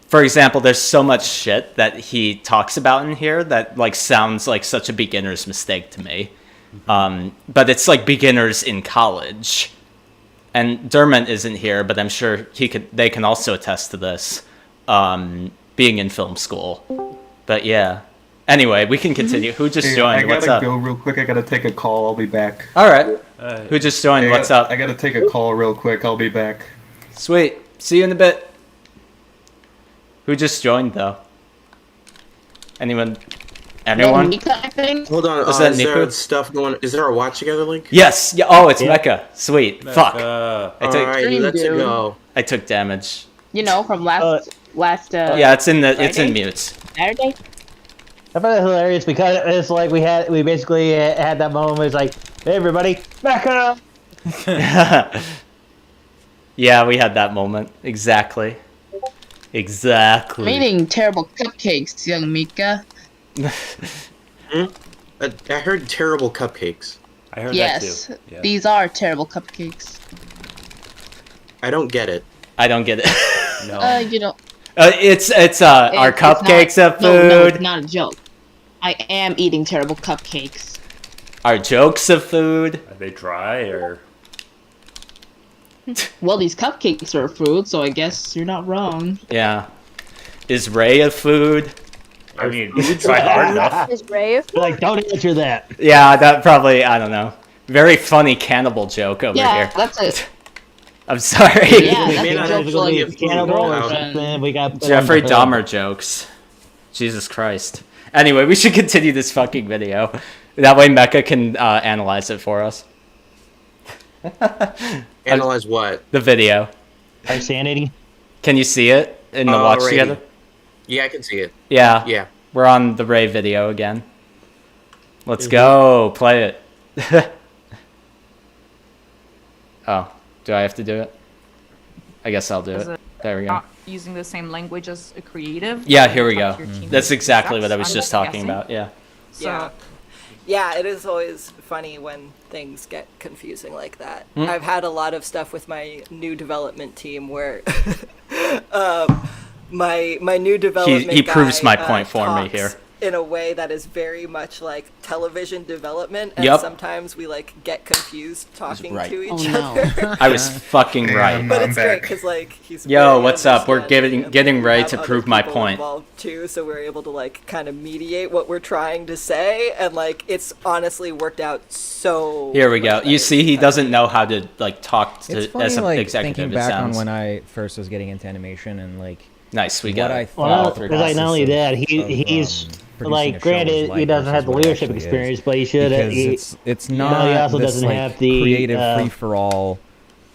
for example, there's so much shit that he talks about in here that, like, sounds like such a beginner's mistake to me. But it's, like, beginners in college. And Dermot isn't here, but I'm sure they can also attest to this, being in film school. But, yeah. Anyway, we can continue. Who just joined? What's up? I gotta go real quick. I gotta take a call. I'll be back. All right. Who just joined? What's up? I gotta take a call real quick. I'll be back. Sweet. See you in a bit. Who just joined, though? Anyone? Anyone? Hold on. Is that is there Nico? stuff going? Is there a watch together link? Yes. Yeah. Oh, it's Mecca. Sweet. Fuck. Alright, let's go. I took damage. You know, from last. Yeah, it's in mute. Saturday. I found it hilarious because it's like we basically had that moment where it's like, hey everybody, back up. Yeah, we had that moment. Exactly. I'm eating terrible cupcakes, young Mika. I heard terrible cupcakes. I heard Yes, that too. Yeah. these are terrible cupcakes. I don't get it. I don't get it. No. You know. It's our cupcakes of food. No, it's not a joke. I am eating terrible cupcakes. Our jokes of food. Are they dry or? Well, these cupcakes are food, so I guess you're not wrong. Yeah. Is Ray a food? I mean, you try hard enough. Is Ray a food? Like, don't answer that. Yeah, that probably, I don't know. Very funny cannibal joke over Yeah, here. that's it. I'm sorry. Yeah, that's a joke for like cannibal or something. We got Jeffrey Dahmer jokes. Jesus Christ. Anyway, we should continue this fucking video. That way Mecca can analyze it for us. Analyze what? The video. Our sanity. Can you see it in the watch together? Yeah, I can see it. Yeah. Yeah. We're on the Ray video again. Let's go. Play it. Oh, do I have to do it? I guess I'll do Is it. it There we go. Not using the same language as a creative. Yeah, here we go. Talk to your team That's exactly steps, what I was I'm just talking guessing. about. Yeah. So, Yeah, it is always funny when things get confusing like that. Hmm. I've had a lot of stuff with my new development team where my new development He proves guy, my point for me talks here. in a way that is very much like television development, and Yep. sometimes we like get confused talking right. to each Oh, no. other. I was fucking right. But it's great because like he's Yo, very what's up? We're understanding, and getting we Ray have to other prove my people point. involved too, so we're able to like kind of mediate what we're trying to say, and like it's honestly worked out so. Here we go. You see, he doesn't know how to like talk to It's funny, as an like, executive. thinking It back on sounds when I first was getting into animation and like. Nice, we what got I it. thought Well, through because like not only that, he's producing a like show granted was he like doesn't have the versus what it leadership actually is. experience, but he should. Because it's he not also this, doesn't like, have the creative free for all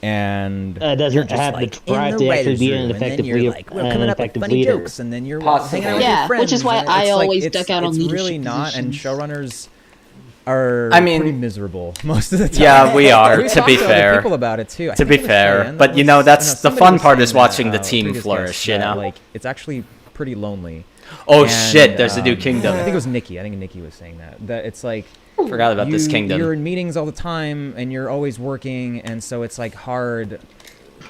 and It doesn't you're just have like the drive in to the actually writers' be room, an and then effective you're leader. like, we're coming up with funny jokes, and then you're hanging out with your Yeah, friends. which is why and I it's like, always it's- duck out on it's leadership really not, and positions. showrunners are I mean- pretty miserable most of the time. Yeah, we are, We to talked be to other fair. people about it too. I To think be it was fair, Cheyenne but that you know, was- that's the somebody fun was part is saying watching the that, team previous flourish, guest, you that, know? like it's actually pretty lonely. Oh, And, shit, there's a new kingdom. I think it was Nikki. I think Nikki was saying that it's like Forgot about this kingdom. You're in meetings all the time, and you're always working, and so it's like hard.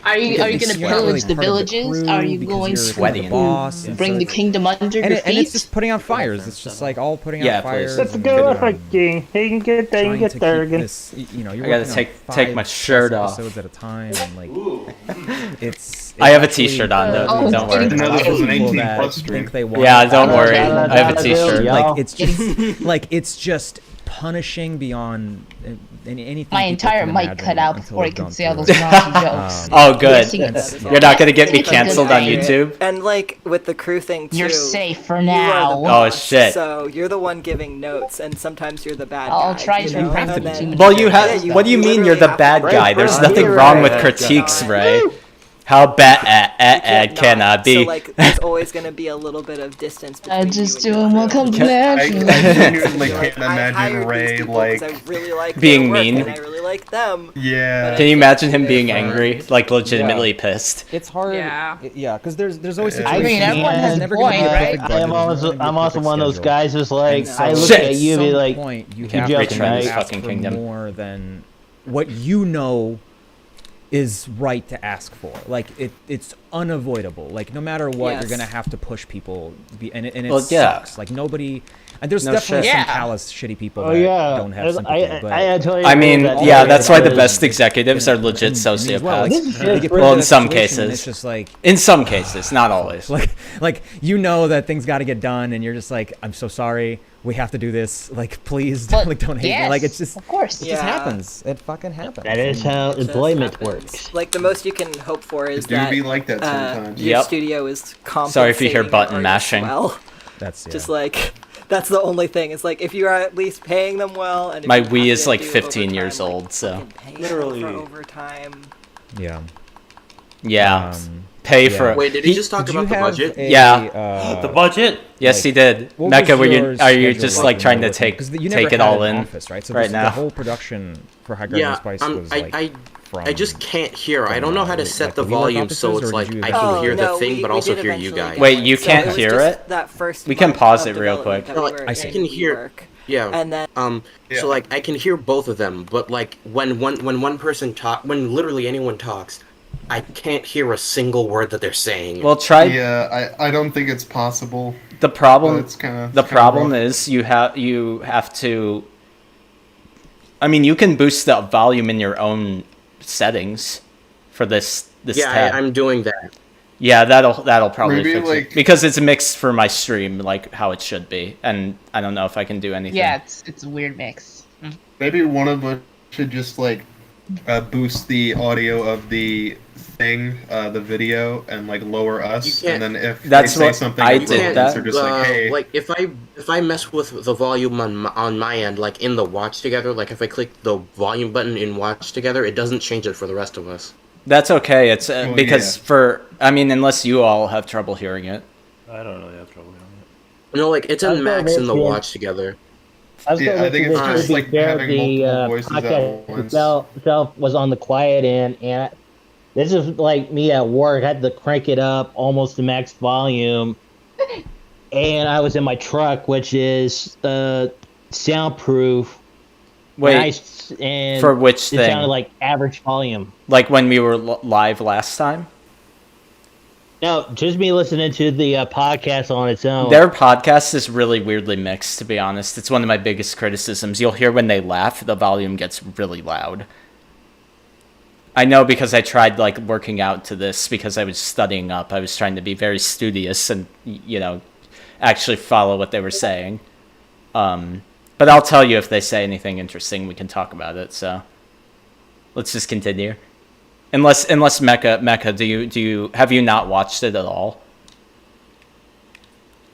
Are you because going to you're not really pillage the part of villages? crew Are you because going you're sweaty the and- boss, to and bring so the it's- kingdom under and, your and it's feet? just putting out fires. It's just like all putting Yeah, out please. fires. Let's and, go, King. He can get there, trying get to there keep again. this, you know, you're I gotta working take on my 5+ shirt off. episodes at a time, and like it's. I have a actually- T-shirt on, though. Oh, Don't worry. No, this was an people 18 that plus stream. think they want Yeah, it. don't worry. I have a T-shirt. Like it's just like it's just punishing beyond anything. My people entire can mic imagine cut out until before they've I could gone say all through those it. naughty jokes. Oh, good. Guessing it's- You're not gonna get me it's a good canceled on thing. YouTube? And like with the crew thing too. You're safe for you are now. the Oh, boss, shit. So you're the one giving notes, and sometimes you're the bad I'll guy. try you to know? have And to then- be Well, you have. Yeah, What do you mean you're literally the have bad to- guy? There's Right, nothing right, wrong right. with critiques, Ray. How bad can I be? So like, there's always gonna be a little bit of distance between I you just and do your them what crew. comes I naturally. genuinely Like, can't I imagine hired Ray these people 'cause like. I really like being their work mean. and I really like them. Yeah. Can you imagine him being angry, like legitimately pissed? It's hard. Yeah. Yeah, because there's always I situations. mean, everyone where has it's a never gonna be point, a right? perfect budget, I'm there's also, never gonna be I'm a also perfect one of those schedule. guys who's like, And so I look Shit. at you and be some like, point, you "You have to joking, retread right?" this ask fucking for kingdom. more than what you know is right to ask for. Like it's unavoidable. Like no matter what, Yes. you're gonna have to push people. And it Well, yeah. sucks. Like nobody. And there's No definitely shit. some Yeah. callous, shitty people Oh that yeah, don't have sympathy. but I totally I agree mean, with that. yeah, totally, that's why the because- best executives are legit and me as well. Like, sociopaths. they get put Well, into in some that situation and cases. it's just like In some cases, not always. like you know that things got to get done, and you're just like, I'm so sorry, we have to do this. Like, please, But like, don't hate me. yes, Like, it's just, of course. it just Yeah. happens. It fucking happens. That is how It just employment happens. works. Like the most you can hope for is It do that be like that sometimes. your Yep. studio is compensating. Sorry if you hear your button artists mashing. Well. That's yeah. Just like that's the only thing. It's like if you are at least paying them well, and if My you have Wii is to like do 15 overtime, years like, old, so fucking pay them Literally. for overtime. yeah. yeah. Um, Pay yeah. for it. Wait, did he just talk Did you about the have budget? a, Yeah. The budget? Yes, like, he did. what Mecca, was are you your just schedule like when trying you to were take working? 'Cause you never it had all an in office, right? So right this, now? the whole production for High Garden Yeah, Spice was I, like I from. I just can't hear. I don't know how to like set the the WeWork volume so offices, it's or like did you I eventually- can hear the no, thing, we- but we also did hear you eventually guys. get Wait, one. you So can't it was hear just it? That first We can month pause of it real development quick. that we Like, were I in can hear. WeWork. Yeah. And then So like I can hear both of them, but like when one person when literally anyone talks, I can't hear a single word that they're saying. Well, try. Yeah, I don't think it's possible. The problem. It's kinda, the kinda problem rough. is you have to. I mean, you can boost the volume in your own settings for this yeah, tab. I'm doing that. Yeah, that'll probably Maybe, fix like- it because it's mixed for my stream like how it should be, and I don't know if I can do anything. Yeah, it's a weird mix. Maybe one of us should just like boost the audio of the thing, the video, and like lower us, You and can't- then if That's they say what something I important, did that. they're just like, hey, Like if I mess with the volume on my end, like in the watch together, like if I click the volume button in watch together, it doesn't change it for the rest of us. That's okay. It's Well, because unless you all have trouble hearing it. I don't really have trouble hearing No, like it's I on was max in the gonna watch together. I was Yeah, going I think to it's this just to like be fair, having the multiple voices at podcast once. itself was on the quiet end, and this is like me at work. I had to crank it up almost to max volume, and I was in my truck, which is soundproof. Wait, and for which it thing? sounded like average volume. Like when we were live last time? No, just me listening to the podcast on its own. Their podcast is really weirdly mixed, to be honest. It's one of my biggest criticisms. You'll hear when they laugh, the volume gets really loud. I know because I tried like working out to this because I was studying up. I was trying to be very studious and, actually follow what they were saying. But I'll tell you if they say anything interesting, we can talk about it. So let's just continue. Unless Mecca, have you not watched it at all?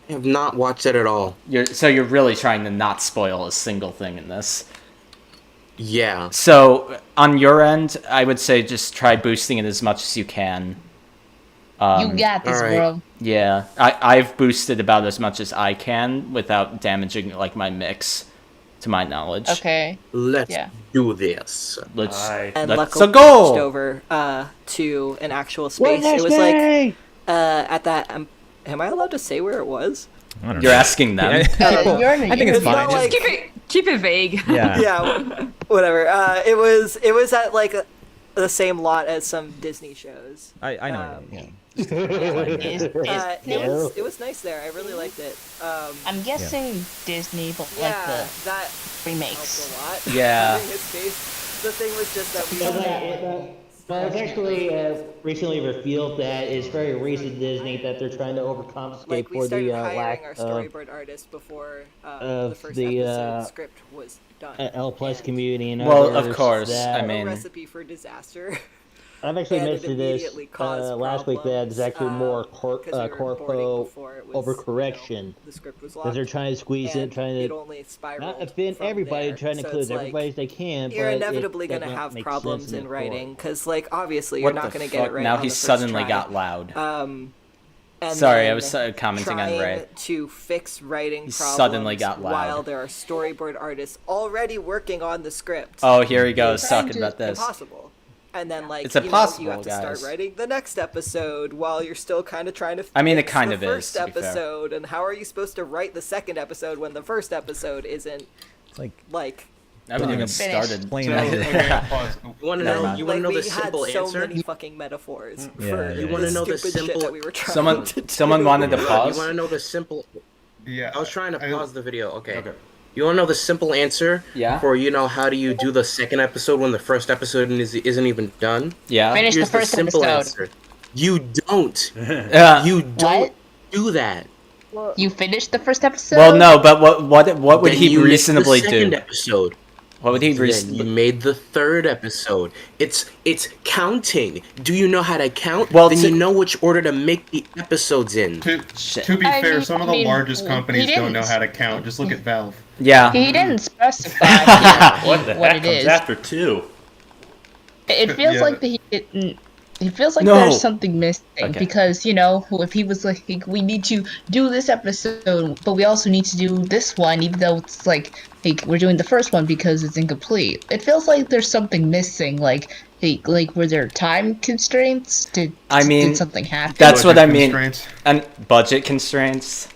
I have not watched it at all. So you're really trying to not spoil a single thing in this. Yeah. So on your end, I would say just try boosting it as much as you can. You got this, bro. Yeah, I've boosted about as much as I can without damaging like my mix, to my knowledge. Okay. Let's do this. Let's luckily go. switched over to an actual space. It was like at that. Am I allowed to say where it was? You're asking them. I think it's fine. Like, Just keep it vague. Yeah. Yeah, whatever. It was at like the same lot as some Disney shows. I know. Yeah. It was nice there. I really liked it. I'm guessing Disney, but like that remakes. helped a lot. Yeah. Having his face. The thing was just that we. Well, it's actually recently revealed that it's very recent Disney that they're trying to overcompensate Like we for started the hiring lack our of storyboard artist before the first episode script was done. L plus community. And Well, others of course. that- I mean, A recipe for disaster. I've actually and it mentioned this immediately caused last week that there's actually more because we were boarding corpo before it was, overcorrection. the script was Because they're locked, trying to squeeze it, and trying it to only spiraled not offend from everybody, there. trying to So include it's like, everybody as they can. You're but inevitably it does going to not have make problems sense in the writing story. because, like, obviously what you're not the going to get it fuck? right. Now on he the first suddenly try. got loud. And Sorry, I then was commenting on trying Ray. to fix writing He problems suddenly got loud. while there are storyboard artists already working on the script. Oh, here he goes It's talking about this. Impossible. And then, like, It's you know, impossible, you have to guys. start writing the next episode while you're still kind of trying to I mean, it fix kind the of is, first to be fair. episode. And how are you supposed to write the second episode when the first episode isn't, like I haven't even finished. started. Playing So, okay, pause. You want to Never know? mind. You want to know we the simple had so answer? many fucking metaphors Yeah, for yeah, You want to know the stupid simple? shit that we were trying to do. Someone wanted to You pause. want to know the simple? Yeah. I was trying to pause the video. Okay. You want to know the simple answer? Yeah. For how do you do the second episode when the first episode isn't even done? Yeah. Finish Here's the first simple episode. answer. You don't. Yeah. You don't do that. You finished the first episode? Well, no, but what would Then he you make the reasonably second do? episode. What would he Then you reasonably? made the third episode. It's counting. Do you know how to count? Well, then you know which order to make the episodes in. To be fair, some of the largest companies don't know how to count. Just look at Valve. Yeah. He didn't specify What the what heck it comes is. after 2? It feels Yeah. like he didn't. It feels like No. there's something missing Okay. because, you know, if he was like, we need to do this episode, but we also need to do this one, even though it's like we're doing the first one because it's incomplete. It feels like there's something missing. Like were there time constraints? Did something happen? That's what I mean. Constraints. And budget constraints.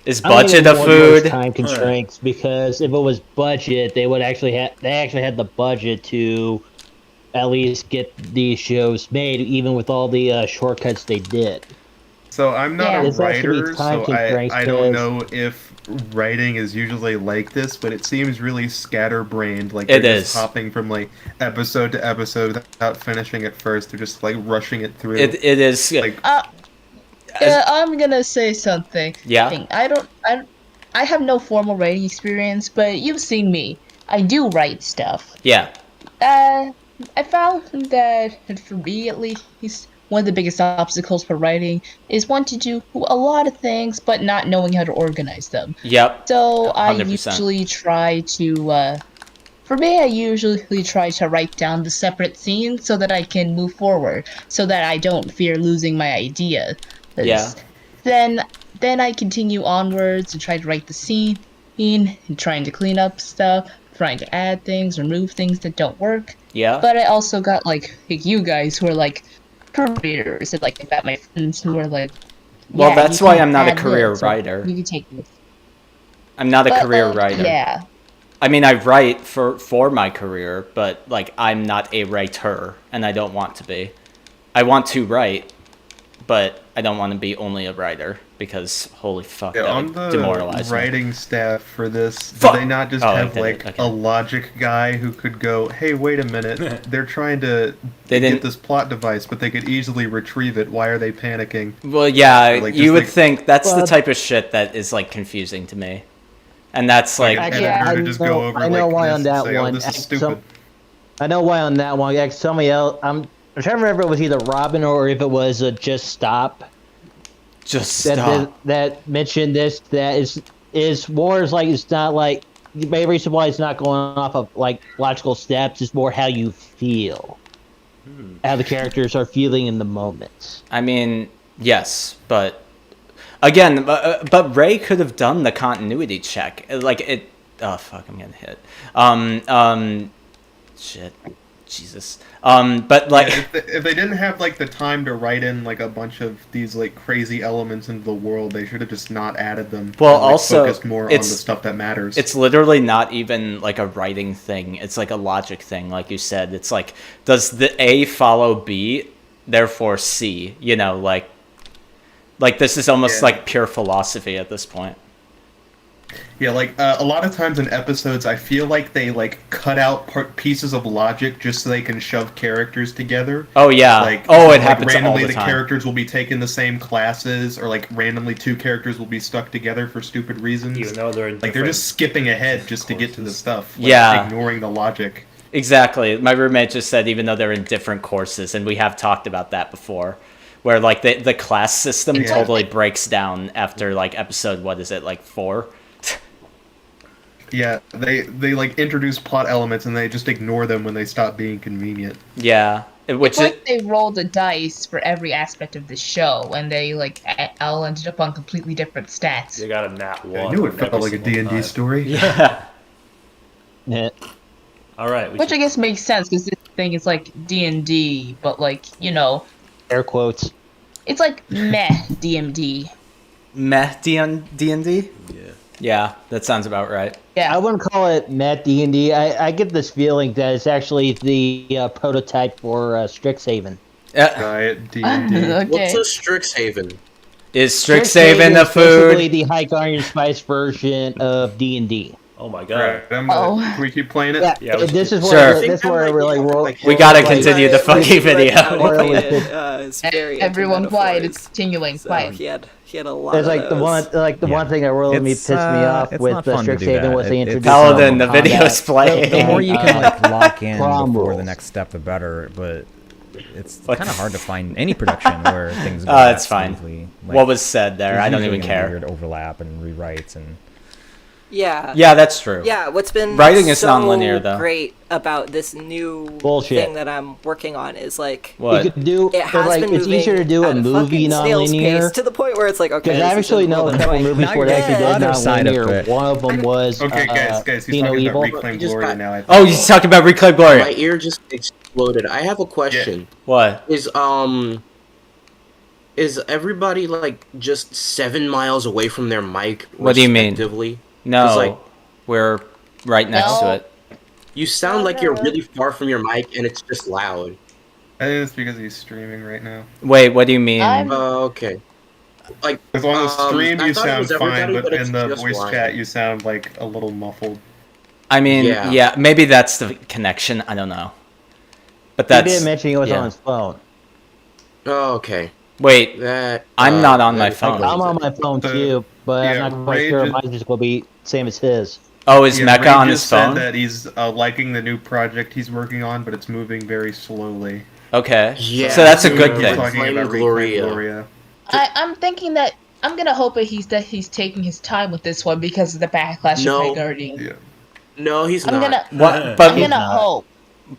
Is I think budget it of was more towards food? time constraints because if it was budget, they actually had the budget to at least get these shows made, even with all the shortcuts they did. So I'm not This a has to be writer, time so constraints I don't 'cause- know if writing is usually like this, but it seems really scatterbrained. Like It they're is. just hopping from like episode to episode without finishing it first. They're just like rushing it through. It is. Like I'm gonna say something. Yeah? I have no formal writing experience, but you've seen me. I do write stuff. Yeah. I found that, for me at least, one of the biggest obstacles for writing is one to do a lot of things, but not knowing how to organize them. Yep. So I 100%. usually try to, for me, I usually try to write down the separate scenes so that I can move forward, so that I don't fear losing my idea. 'Cause Yeah. Then I continue onwards and try to write the scene, and trying to clean up stuff, trying to add things, remove things that don't work. Yeah. But I also got like you guys who are like careers, and like I got my friends who are like. Well, yeah, that's you why can I'm not a add career this, or writer. You can take this. I'm not a But, career writer. Yeah. I mean, I write for my career, but like I'm not a writer, and I don't want to be. I want to write, but I don't want to be only a writer because holy fuck, yeah, that on would the demoralize me. writing staff for this, Fuck! do they not just Oh, I have did like it, okay. a logic guy who could go, "Hey, wait a minute, they're trying to They get didn't- this plot device, but they could easily retrieve it. Why are they panicking?" Well, yeah, Like, you just, would like- think that's the Well- type of shit that is like confusing to me, and that's like Like, Actually, editor I to just know, go over I know like why this on and that say, "Oh, one. this is Some- stupid." I know why on that one. Like somebody else, I'm trying to remember if it was either Robin or if it was Just Stop. just stop. That mentioned this. That is war is like it's not like the main reason why it's not going off of like logical steps is more how you feel, how the characters are feeling in the moment. I mean, yes, but again, but Ray could have done the continuity check. Like it. Oh fuck! I'm getting hit. Shit. Jesus. But like, if they didn't have like the time to write in like a bunch of these like crazy elements into the world, they should have just not added them. Well, and, like, also, focused more on the stuff that matters. It's literally not even like a writing thing. It's like a logic thing, like you said. It's like, does the A follow B, therefore C? You know, like this is almost like pure philosophy at this point. Yeah, like a lot of times in episodes, I feel like they like cut out pieces of logic just so they can shove characters together. Oh yeah. Like it happens randomly all the time. Characters will be taking the same classes, or like randomly two characters will be stuck together for stupid reasons. Even though they're in like they're just skipping ahead just to get to the stuff. Like, Yeah. ignoring the logic. Exactly. My roommate just said even though they're in different courses, and we have talked about that before, where like the class system totally breaks down after like episode, what is it, like 4? Yeah, they like introduce plot elements and they just ignore them when they stop being convenient. Yeah, it's like they rolled a dice for every aspect of the show, and they like all ended up on completely different stats. They got a nat 1. I knew it felt like a D&D story. Yeah. Yeah. All right. Which I guess makes sense because this thing is like D&D, but like, you know, air quotes. It's like meh DMD. Meh D&D? Yeah, that sounds about right. Yeah, I wouldn't call it Matt D&D. I get this feeling that it's actually the prototype for Strixhaven. Right, D&D. Okay. What's a Strixhaven? Is Strixhaven a food? Basically the high iron spice version of D&D. Oh my god. Right, can we keep playing it? Yeah, this is where I really we gotta continue the fucking video. Everyone quiet. It's continuing. Quiet. He had a lot. It's like the one thing that really pissed me off with Strixhaven was they introduced Paladin. The video's playing. The more you can like lock in before the next step, the better. But it's kind of hard to find any production where things go it's fine. smoothly. What was said there? I don't even care. Weird overlap and rewrites and. Yeah, that's true. Yeah, what's been writing is so non-linear though. Great about this new Bullshit thing that I'm working on is like what you could do. It has like, been it's easier to do a movie non-linear to the point where it's like okay. Because I actually know a couple movies where they actually did non-linear. One of them was okay, guys, he's talking about Reclaim Gloria now. Oh, he's talking about Reclaim Gloria. My ear just exploded. I have a question. Yeah. What is everybody like just 7 miles away from their mic? What do you mean? No, like, we're right next to it. You sound like you're really far from your mic and it's just loud. I think it's because he's streaming right now. Wait, what do you mean? Okay. Like, because on the stream you sound fine, but in the just voice chat you sound like a little muffled. I mean, yeah, maybe that's the connection. I don't know. But that's. He didn't mention he was on his phone. Oh, okay. Wait, I'm not on my phone. I'm on my phone too, but I'm not quite sure mine's just going to be same as his. Oh, is Mecca on his phone? Said that he's liking the new project he's working on, but it's moving very slowly. Okay. Yeah. So that's a good thing. Talking about Gloria. I'm thinking that I'm gonna hope that he's taking his time with this one because of the backlash of regarding. Yeah. No, he's not. I'm gonna hope.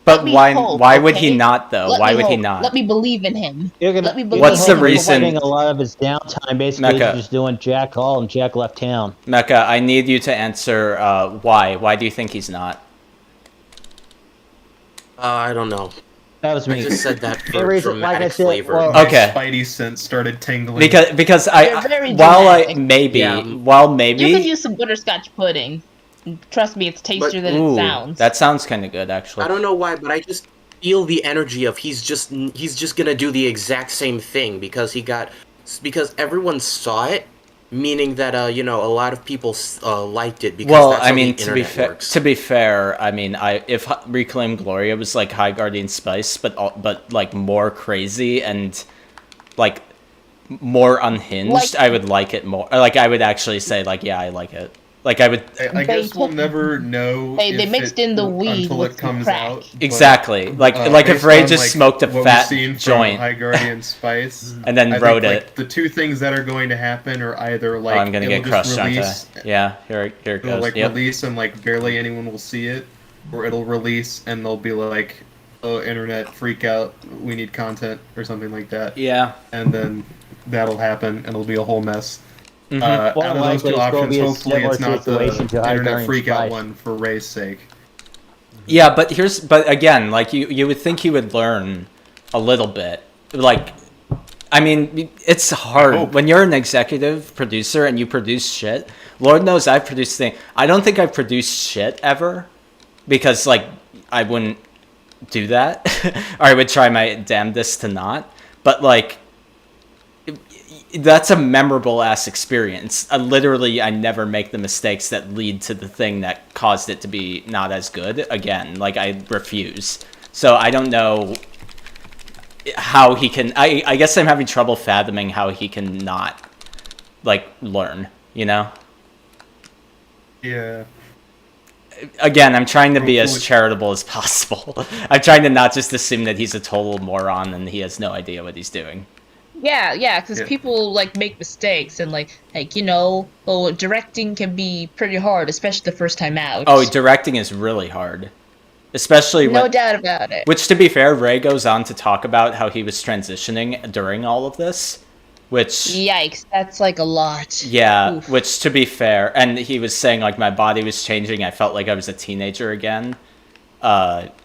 But why would he not though? Why would he not? Let me believe in him. What's the reason? A lot of his downtime basically Mecca. just doing Jack all, and Jack left town. Mecca, I need you to answer why. Why do you think he's not? I don't know. That was me. I just said that for dramatic flavor. Okay. My Spidey sense started tingling. Because You're very dramatic. while maybe You could use some butterscotch pudding. Trust me, it's tastier than it sounds. That sounds kind of good, actually. I don't know why, but I just feel the energy of he's just gonna do the exact same thing because everyone saw it, meaning that a lot of people liked it because that's how the internet works. To be fair, I mean, if Reclaim Gloria was like High Guardian Spice, but like more crazy and like more unhinged, I would like it more. Like I would actually say like, yeah, I like it. Like I would. I guess we'll never know. They mixed in the weed until with it comes crack. out. Exactly. Like if Ray just smoked a fat joint, High Guardian Spice, and then wrote it. Like, the two things that are going to happen are either like I'm gonna get crushed, aren't I? Yeah, here it goes. Like release and like barely anyone will see it, or it'll release and they'll be like, "Oh, internet freak out! We need content" or something like that. Yeah. And then that'll happen and it'll be a whole mess. Well, out of those two options, hopefully it's not the internet Guardian freak out Spice. one for Ray's sake. Yeah, but again, like you would think he would learn a little bit. Like, I mean, it's hard when you're an executive producer and you produce shit. Lord knows I've produced things. I don't think I've produced shit ever, because like I wouldn't do that, or I would try my damnedest to not. But like, that's a memorable ass experience. Literally, I never make the mistakes that lead to the thing that caused it to be not as good again. Like, I refuse. So I don't know how he can. I guess I'm having trouble fathoming how he can not like learn. You know? Yeah. Again, I'm trying to be as charitable as possible. I'm trying to not just assume that he's a total moron and he has no idea what he's doing. Yeah, because people like make mistakes and like directing can be pretty hard, especially the first time out. Oh, directing is really hard, especially no doubt about it. Which, to be fair, Ray goes on to talk about how he was transitioning during all of this, which yikes, that's like a lot. Yeah, Oof. which, to be fair, and he was saying like my body was changing. I felt like I was a teenager again.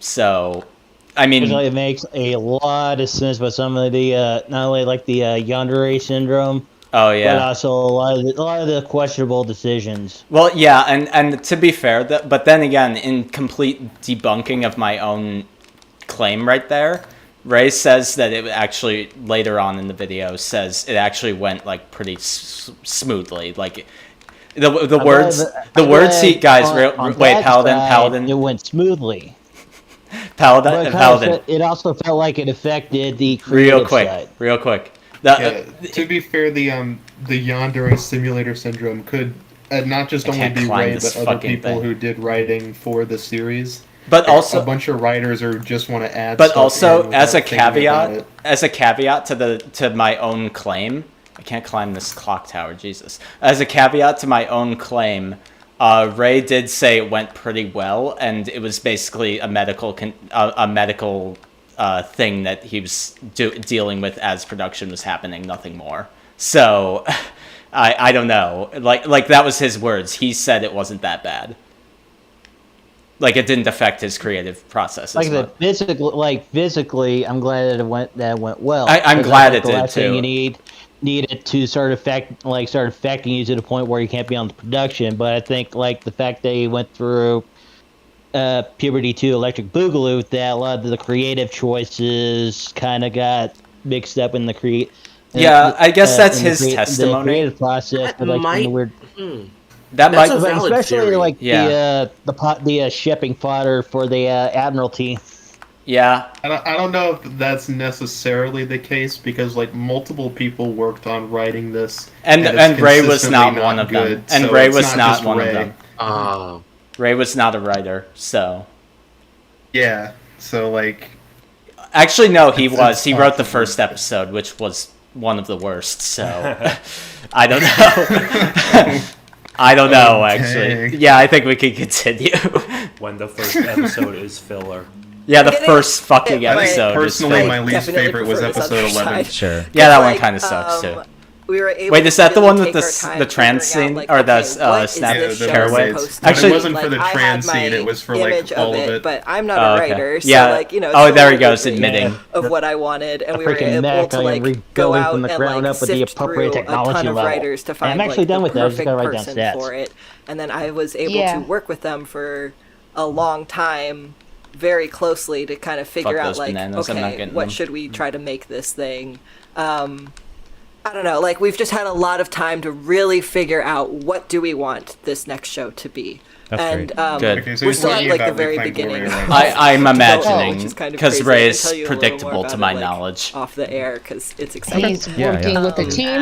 So. I mean, it makes a lot of sense, but some of the not only like the yandere syndrome. Oh yeah, but also a lot of the questionable decisions. Well, yeah, and to be fair, but then again, in complete debunking of my own claim right there, Ray says that it actually later on in the video says it actually went like pretty smoothly, like. The words he guys wait Paladin it went smoothly. Paladin. It also felt like it affected the creative side. Real quick. To be fair, the Yandere simulator syndrome could not just only be Ray, but other people who did writing for the series. But also a bunch of writers who just want to add. But also, as a caveat to my own claim, I can't climb this clock tower. Jesus. As a caveat to my own claim. Ray did say it went pretty well, and it was basically a medical thing that he was dealing with as production was happening, nothing more. So, I don't know. Like that was his words. He said it wasn't that bad. Like it didn't affect his creative process. Physically, I'm glad that it went well. I'm glad it did too. You needed to start affecting you to the point where you can't be on the production. But I think like the fact that he went through Puberty 2 Electric Boogaloo, that a lot of the creative choices kind of got mixed up in the I guess that's his testimony. The creative process, but like in the weird. Especially like the shipping fodder for the Admiralty. Yeah. I don't know if that's necessarily the case, because like multiple people worked on writing this, and Ray was not one of them. And Ray was not one of them. Ray was not a writer, so. Yeah. So like. Actually, no, he was. He wrote the first episode, which was one of the worst. So, I don't know. I don't know, actually. Yeah, I think we can continue. When the first episode is filler. Yeah, the first fucking episode. Personally, my least favorite was episode 11. Sure. Yeah, that one kind of sucks too. We were able Wait, is that the really one with the trans scene or the snap tearaway? Actually, it wasn't for the trans scene. It was for like all of it. But I'm not a writer, so like Oh, there he goes, admitting of what I wanted, and we were able to like go out and like sift through a ton of writers to find like the perfect person for it, and then I was able to work with them for a long time, very closely, to kind of figure out like, okay, what should we try to make this thing. I don't know, like we've just had a lot of time to really figure out what do we want this next show to be. That's Good. Okay, so we're still at like the very beginning. I'm imagining, because because Ray is predictable to my knowledge. Off the air, because it's exciting. He's working with a team.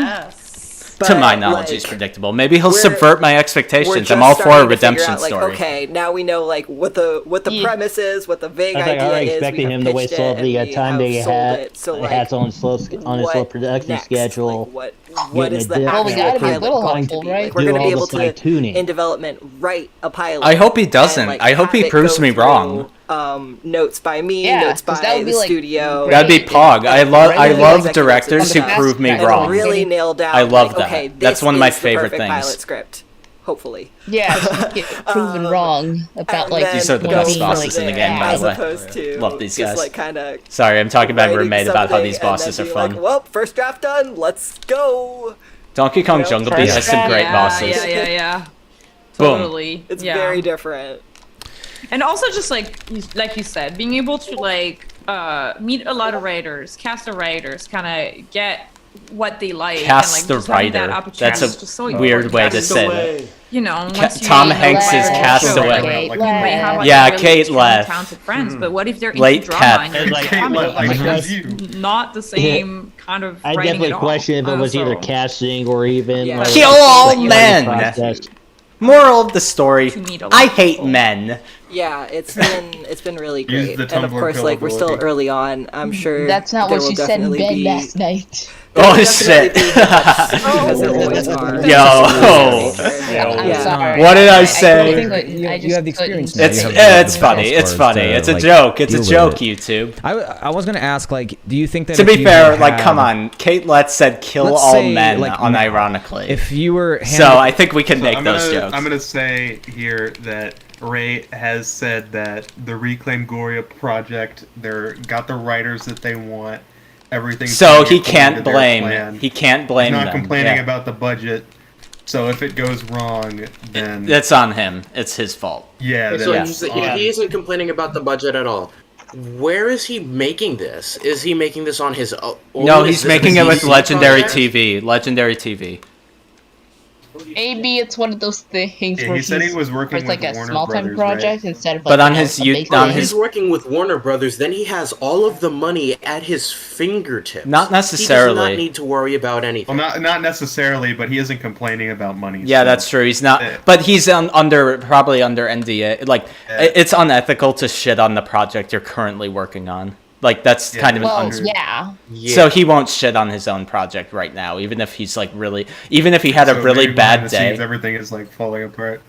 to my knowledge, he's predictable. Maybe he'll subvert my expectations. We're I'm all just for a starting to figure redemption out, like, story. Okay, now we know like what the premise is, what the vague I think I idea already is. expected We him have to wait pitched slow it, the and we time have they sold had. it. So It like, had on his slow production next? schedule. Like, what is the getting it actual done. gotta be a pilot little going to helpful, be? right? Like, we're Do going to be all able the fine-tuning. to, in development, write a pilot. I hope he doesn't. and, like, I hope he have it proves go me wrong. through, notes by me, Yeah, notes 'cause by that would the be, like, studio. That'd be Pog. I love Executives directors who and prove me and wrong. really nail down. I love like, that. Okay, That's this one of my is the favorite perfect things. Pilot script, hopefully. Yeah, just get proven wrong about like These are the being, best bosses like, in the game, by as the way. opposed to Love these just guys. like kind of Sorry, I'm talking about writing roommate about how something these and then bosses are being fun. Like, well, first draft done. Let's go. Donkey Kong You know, Jungle Beat has some great bosses. Yeah. Boom. Totally. It's yeah. very different. And also just like you said, being able to like meet a lot of writers, cast the writers, kind of get what they like, Cast and the like just having that writer. opportunity That's is just a so weird important. way to Cast say away. that. You know, once you Tom meet a Hanks is writer, cast show, away. you may have like Yeah, a really Kate strong, left. talented friends, but what if they're into Late drama Cat. and you're Like, into comedy? like, That's not the same kind of I writing definitely at all. question if it was either So- casting or even like, Kill all the men! process. Moral of the story: meet a lot I of hate people. men. Yeah, it's been really Use great. the And of Tumblr course, like we're still ability. early on. I'm sure That's not there what will she said in definitely bed be- last night. Oh There'll shit! definitely be hiccups, because there always are. Yo. I'm sorry. What did I I say? couldn't- I You have the just experience couldn't- now. It's You have it's the funny. It's scores funny. to, It's a like, joke. It's a deal with joke. it. YouTube. I was gonna ask, like, do you think that To if be you fair, had- like, come on. Kate Letts said "kill Let's all say, men" like, unironically. if you were So I think we can So make I'm those gonna, jokes. I'm gonna say here that Ray has said that the Reclaim Gloria project, they're got the writers that they want. Everything's So going he according can't to their blame. plan. He can't blame He's not them. complaining Yeah. about the budget. So if it goes wrong, then It's on him. It's his fault. yeah, So then he isn't complaining about the budget at all. Where is he making this? Is he making this on his own? No, Is he's this making a it with DC Legendary project? TV. Legendary TV. Maybe it's one of those things Yeah, where he said he he's- was where working it's like with a Warner small time Brothers, project right? instead of like But on you know, his a you- big on thing. his- He's working with Warner Brothers, then he has all of the money at his fingertips. Not necessarily. He does not need to worry about anything. Well, not necessarily, but he isn't complaining about money. Yeah, so- that's true. He's not, but he's probably under NDA. Like, it's unethical to shit on the project you're currently working on. Like, that's kind of well, an yeah. So he won't shit on his own project right now, even if he's like even if he had a So really maybe behind bad the day. scenes, everything is like falling apart.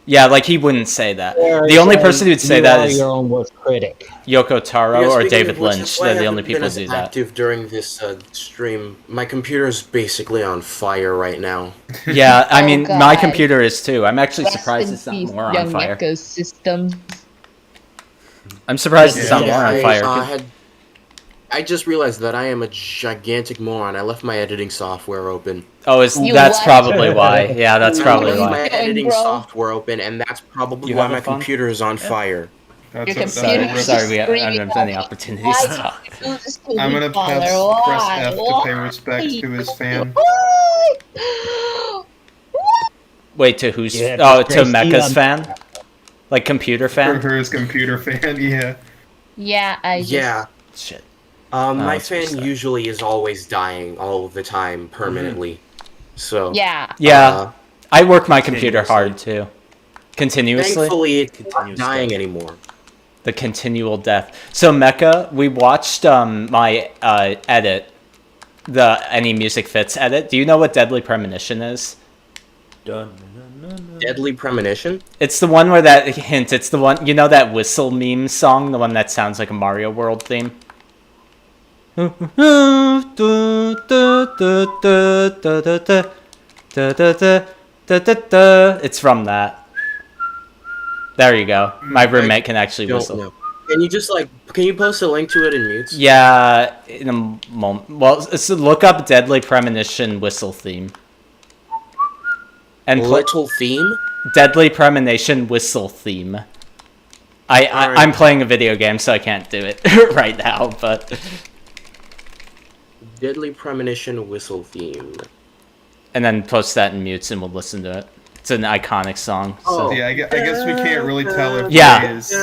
Yeah, like he wouldn't say that. Or The only say person who'd say you that are is your own worst critic. Yoko Taro Yeah, or speaking David of which, Lynch. that's why They're I the only haven't been people as who do that. active during this stream. My computer's basically on fire right now. Yeah, I Oh, mean, my God. computer is too. I'm actually Rest surprised in it's not peace, more on young fire. Mecha's system. I'm surprised it's not more on I fire. I just realized that I am a gigantic moron. I left my editing software open. Oh, You that's what? probably why. Yeah, that's probably I left my why. editing bro? software open, and that's probably You why having my fun? computer is on fire. That's Your a, Sorry, computer's sorry, we haven't screaming had any out, opportunities "Why to did talk. you do this to I'm me, gonna father? press Why? F to pay Why? respects to his fan. Why? Wait, to who's? Yeah, Oh, just to Grace Mecha's Elon. fan? Like computer For fan? his computer fan, yeah. Yeah, I just... Yeah. Shit. My that's what's fan that. usually is always dying all of the time, permanently. So Yeah. Yeah, I work my computer hard too. Continuously? thankfully, it's not dying anymore. The continual death. So Mecha, we watched my edit, the Any Music Fits edit. Do you know what Deadly Premonition is? Deadly Premonition? It's the one where that hint. It's the one, you know, that whistle meme song, the one that sounds like a Mario World theme. It's from that. There you go. My roommate can actually Don't whistle. know. Can you just can you post a link to it in mutes? Yeah, in a moment. Well, so look up Deadly Premonition whistle theme. And Little theme? Deadly Premonition whistle theme. I'm playing a video game, so I can't do it right now, but... Deadly Premonition whistle theme. And then post that in mutes and we'll listen to it. It's an iconic song. So. Yeah, I guess we can't really tell if Yeah. he is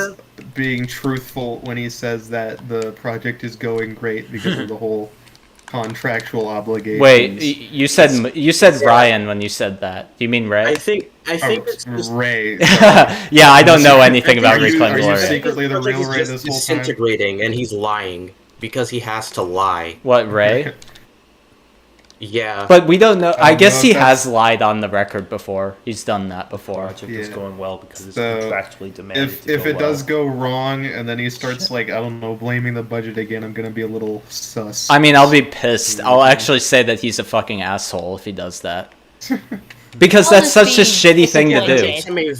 being truthful when he says that the project is going great because of the whole contractual obligations. Wait, you said Ryan when you said that. Do you mean Ray? I think it's just... Ray. Yeah, I don't know anything about Reclaim Glory. Are you secretly the real Ray He's this just whole time? disintegrating, and he's lying because he has to lie. What, Ray? Yeah. But we don't know. I guess he has lied on the record before. He's done that before. The project is going well because it's So, contractually demanded. If it does go wrong, and then he starts like, I don't know, blaming the budget again, I'm gonna be a little sus. I mean, I'll be pissed. I'll actually say that he's a fucking asshole if he does that. Because that's such a shitty thing to do. Makes him a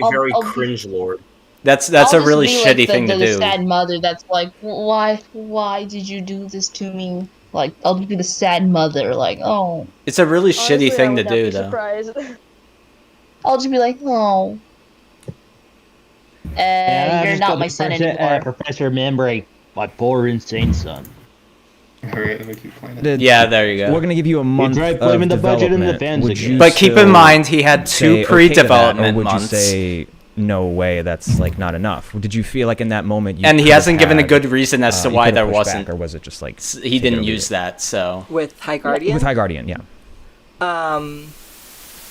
very cringe lord. That's a really shitty thing to do. The sad mother that's like, why did you do this to me? Like, I'll be the sad mother, like, oh. It's a really shitty thing to do, though. I'll just be like, oh. You're not my son anymore. Professor Membray, my poor insane son. Alright, let me keep playing it. Yeah, there you go. We're gonna give you a month tried of blaming the budget in the development. fans Would again. you But keep in still mind, he had 2 say okay to that, pre-development or would months. you say, no way, that's like not enough? Did you feel like in that moment you And he could have hasn't given a had, good reason as to you why could have there pushed wasn't. back, or was it just like He didn't use that, so. With High Guardian? With High Guardian, yeah.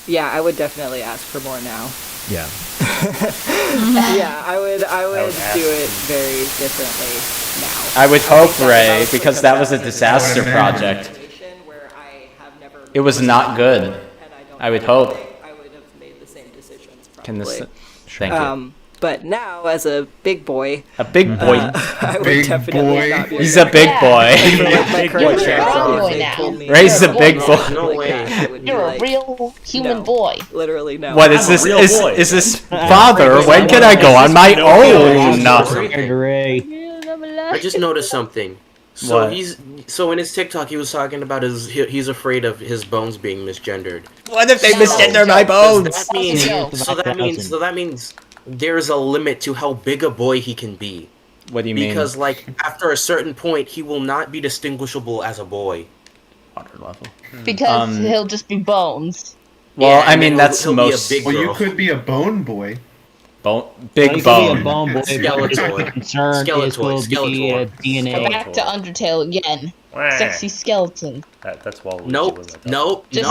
Yeah, I would definitely ask for more now. Yeah. Yeah, I would do it very differently now. I would hope, Ray, because that was a disaster project. It was not good. I would hope. I would have made the same decisions, Can probably. this? Thank you. But now, as a big boy... A big boy? I would definitely not be He's a big boy. Ray's a big boy. No way. You're a real human boy. Literally, no. What is this? Is this father? When can I go on my own? I just noticed something. So What? so in his TikTok he was talking about he's afraid of his bones being misgendered. What if they misgender my bones? So that means there's a limit to how big a boy he can be. What do you mean? Because like after a certain point he will not be distinguishable as a boy. Water level. Because he'll just be bones. Well, Yeah, I and mean then that's he'll be a most. big Well, you girl. could be a bone boy. Big bone. Skeletor. Concern is will be a DNA. Back to Undertale again. Sexy skeleton. That's Waluigi. Nope. Just-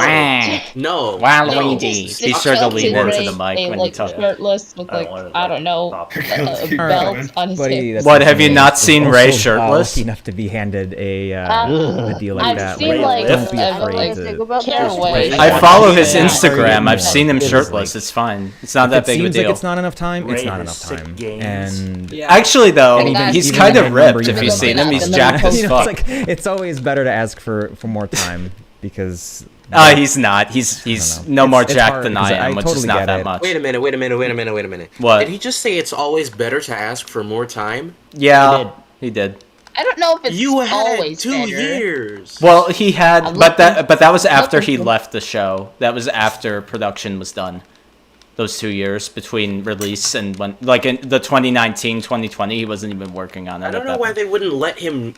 No. Waluigi. Be sure to lean into the mic when you talk. Shirtless with like, I don't know, a belt on his Buddy, hip. that's What, not have you me. not seen Also, Ray shirtless? lucky enough to be handed a deal like I've that. seen like don't be a afraid to. caraway. I follow his Yeah. Instagram. I've seen him shirtless. It's fine. It's not that If big it of a seems like deal. it's not enough time, it's Ray not is enough sick time. games. And Actually, though, And he's even kind if of I remember ripped. If you you've know, seen him, he's and jacked then as you know, fuck. it's like it's always better to ask for more time because. He's not. He's I don't know. no more It's jacked hard than I because am, I which is totally not get that it. much. Wait a minute. What? Did he just say it's always better to ask for more time? Yeah, he did. I don't know if it's You had always 2 better. years. Well, he had, I'm but that was looking after he for- left the show. That was after production was done. Those 2 years between release and when, like in the 2019, 2020, he wasn't even working on it. I don't at know that why point. they wouldn't let him,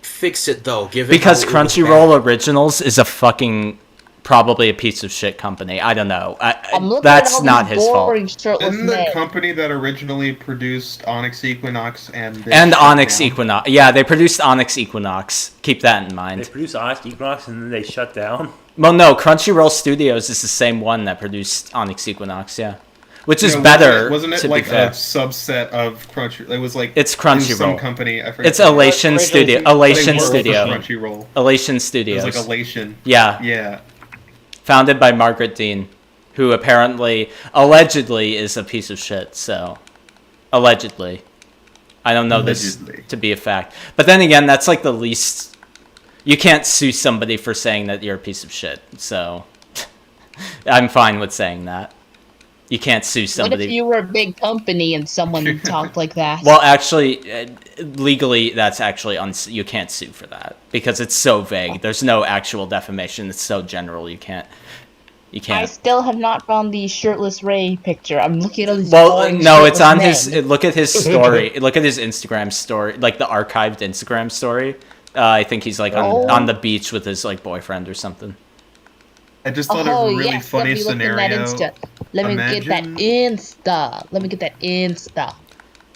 fix it though. Given Because how it was Crunchyroll Originals is a fucking probably a piece of shit company. I don't know. I'm looking at That's all not these his fault. boring shirtless Isn't the men. company that originally produced Onyx Equinox and this And shut Onyx down? Equinox. Yeah, they produced Onyx Equinox. Keep that in They mind. produced Onyx Equinox and then they shut down. Well, no, Crunchyroll Studios is the same one that produced Onyx Equinox. Yeah, which is Yeah, better. Wasn't it to like be fair. a subset of Crunchyroll? It was like It's it was some Crunchyroll. company. I forget. It's Elation Studio. They Elation worked for Studio. Crunchyroll. Elation It Studios. was like Elation. Yeah. Yeah. Founded by Margaret Dean, who allegedly is a piece of shit. So, allegedly, I don't know this to be a fact. But then again, that's like the least. You can't sue somebody for saying that you're a piece of shit. So, I'm fine with saying that. You can't sue What somebody. if you were a big company and someone talked like that? Well, actually, legally, that's actually you can't sue for that because it's so vague. There's no actual defamation. It's so general. You can't. I still have not found the shirtless Ray picture. I'm looking at all these Well, boring no, it's on shirtless his. men. Look at his story. Look at his Instagram story, like the archived Instagram story. I think he's like on the beach with his like boyfriend or something. I just thought of a really yes, funny let me look in that scenario. Insta. Let me get that Insta.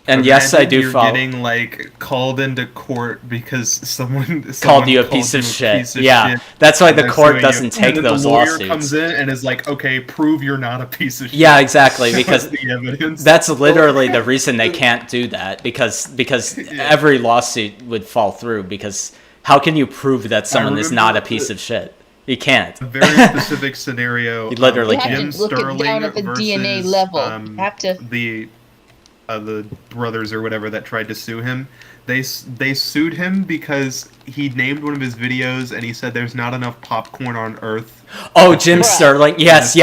And yes, I do you're follow. getting like called into court because someone Called you a piece of shit. Yeah, that's why the court doesn't take those lawsuits. The lawyer lawsuits. comes in and is like, "Okay, prove you're not a piece of shit." Yeah, exactly. Because the evidence. that's literally the reason they can't do that. Because every lawsuit would fall through. Because how can you prove that someone is not a piece of shit? You can't. A very specific scenario. You literally You have can't. to look it down at the DNA level. You have to. The brothers or whatever that tried to sue him, they sued him because he named one of his videos and he said there's not enough popcorn on Earth. Oh, Jim Sterling. Yes.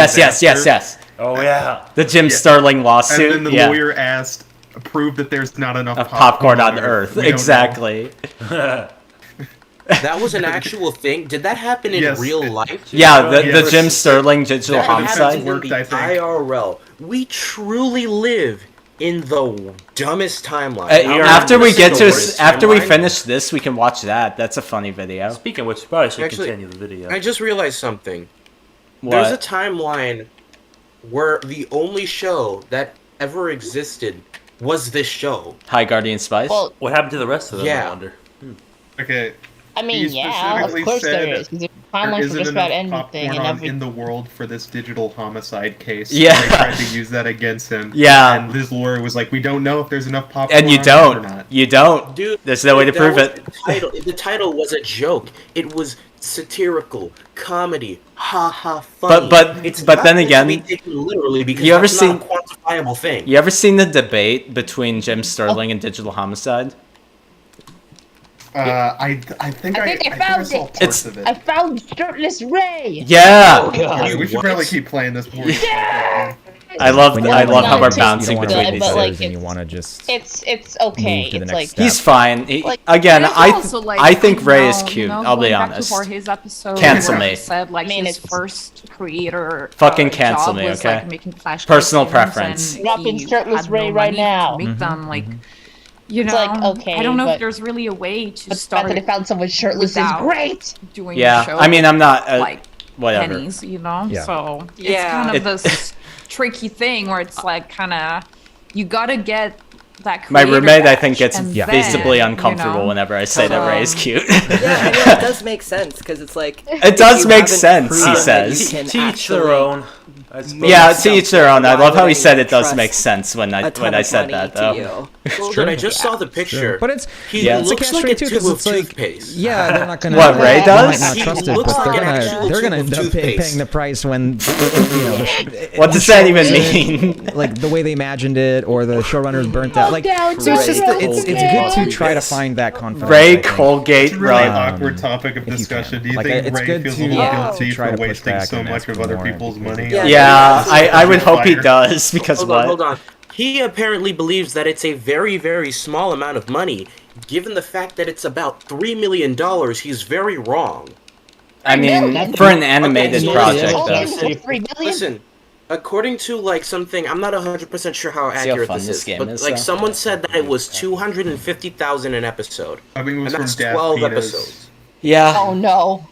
Oh yeah. The Jim Sterling lawsuit. And then the lawyer asked, prove that there's not enough popcorn on Earth. Exactly. That was an actual thing? Did that happen in real life? Yeah, the Jim Sterling digital homicide. IRL. We truly live in the dumbest timeline. After we finish this, we can watch that. That's a funny video. Speaking of which, we probably should continue the video. I just realized something. What? There's a timeline where the only show that ever existed was this show. High Guardian Spice? Well, what happened to the rest of them, I wonder? Okay. I mean, yeah, of course there is. There's a timeline for just about anything and everything. In the world for this digital homicide case. Yeah. They tried to use that against him. Yeah. And his lawyer was like, we don't know if there's enough popcorn And you on don't. Earth or not. You don't. Dude, there's no way to prove it. The title was a joke. It was satirical, comedy, funny. But then again, literally because you ever that's seen not a quantifiable thing. You ever seen the debate between Jim Sterling and digital homicide? I think I found saw it. parts of it. I found Shirtless Ray. Yeah. Oh, God. We should probably keep playing this more. I love how we're bouncing between these. But like, and you want to just it's okay. It's like he's fine. Like, Again, but it's also, like, I think Ray is know, cute. you know, I'll be going back honest. To Jorge's episode Cancel where me. he said like his first creator Fucking cancel job me, was, okay? like, making flash Personal games preference. and Dropping he Shirtless had Ray no right money now. to make them like. You It's know, like, okay, I don't know but- if there's really a way to the start. fact that I found someone shirtless is without great. Doing Yeah, a show I mean, I'm not like whatever. pennies, you know. Yeah. So it's Yeah. kind of this tricky thing where it's like kind of you gotta get that. My creator roommate, I badge, think, gets and visibly then, uncomfortable you know, whenever I say that Ray is cute. Yeah, I mean, it does make sense because it's like It does make sense, he says. Teach their own. Yeah, to each their own. I love how he said it does make sense when I said that though. But I just saw the picture. But it's he it's a looks like a catch-22 tube because of it's like toothpaste. yeah, they're not gonna. What, Ray they does? might not He trust it, looks but like an actual they're gonna tube end of up paying toothpaste. the price when What does that even mean? Like the way they imagined it, or the showrunners burnt that. Like so, it's just it's good to try to find that confidence. Ray I think. Colgate, It's a really bro. awkward topic of discussion. Do you Like, think it's Ray good feels to- a little yeah. guilty try for to push wasting back so and much ask of for other more. people's money? Yeah, I would hope he does because Hold what? on, hold on. He apparently believes that it's a very, very small amount of money. Given the fact that it's about $3 million, he's very wrong. I mean, for an animated project, though. Listen, according to like something, I'm not 100% sure how See how accurate fun this this is, game but is, like though? someone said that it was 250,000 an episode. I think it was and that's from Daft 12 Peanuts. episodes. Yeah. Oh no.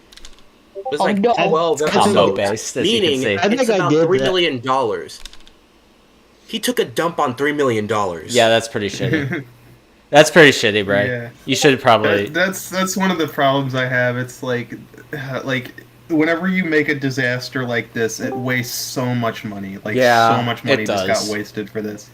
It was Oh, like no. 12 It's combo episodes, based, as you can meaning see. I think it's I about did $3 that. million. He took a dump on $3 million. Yeah, that's pretty shitty. That's pretty shitty, Ray. Yeah. You should probably. That's one of the problems I have. It's like whenever you make a disaster like this, it wastes so much money. Like Yeah, so much money it just does. got wasted for this.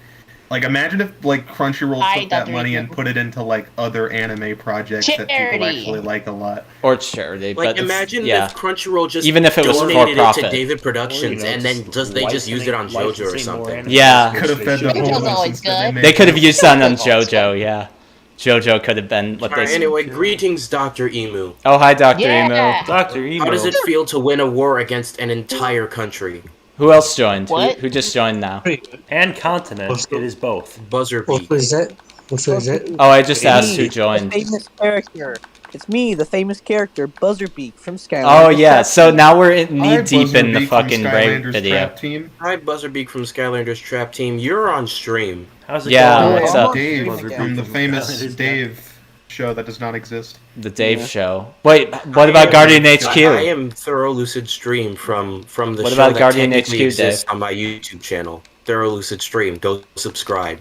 Like imagine if like Crunchyroll I took that don't money and agree. put it into like other anime projects that people Charity. actually like a lot. Or charity, Like but it's- imagine yeah. if Crunchyroll just Even if it was for donated it to profit. David Productions and then they just used it on JoJo or something. Yeah. Could have fed the JoJo's homeless always instead. good. made They could have it. used that on JoJo, yeah. JoJo could have been what Alright, they. anyway, greetings, Dr. Emu. Oh, hi, Dr. Yeah. Emo. Dr. Emo. How does it feel to win a war against an entire country? Who else joined? What? Who just joined now? And continent. It is both. Buzzer beat. that? What is it? Oh, I just asked who The joined. famous character. It's me, the famous character, Buzzerbeak from Skylanders. Oh yeah, so now we're knee Hi, deep in the Buzzerbeak from fucking Ray Skylanders video. Trap Team. Hi, Buzzerbeak from Skylanders Trap Team. You're on stream. How's it Yeah, going? what's up? Dave Buzzerbeak from the from famous Skylanders Dave show that does not exist. The Dave show. Wait, what about Guardian HQ? I am Thorough Lucid Stream from the What show about that Guardian technically HQ, exists Dave? on my YouTube channel. Thorough Lucid Stream. Go subscribe.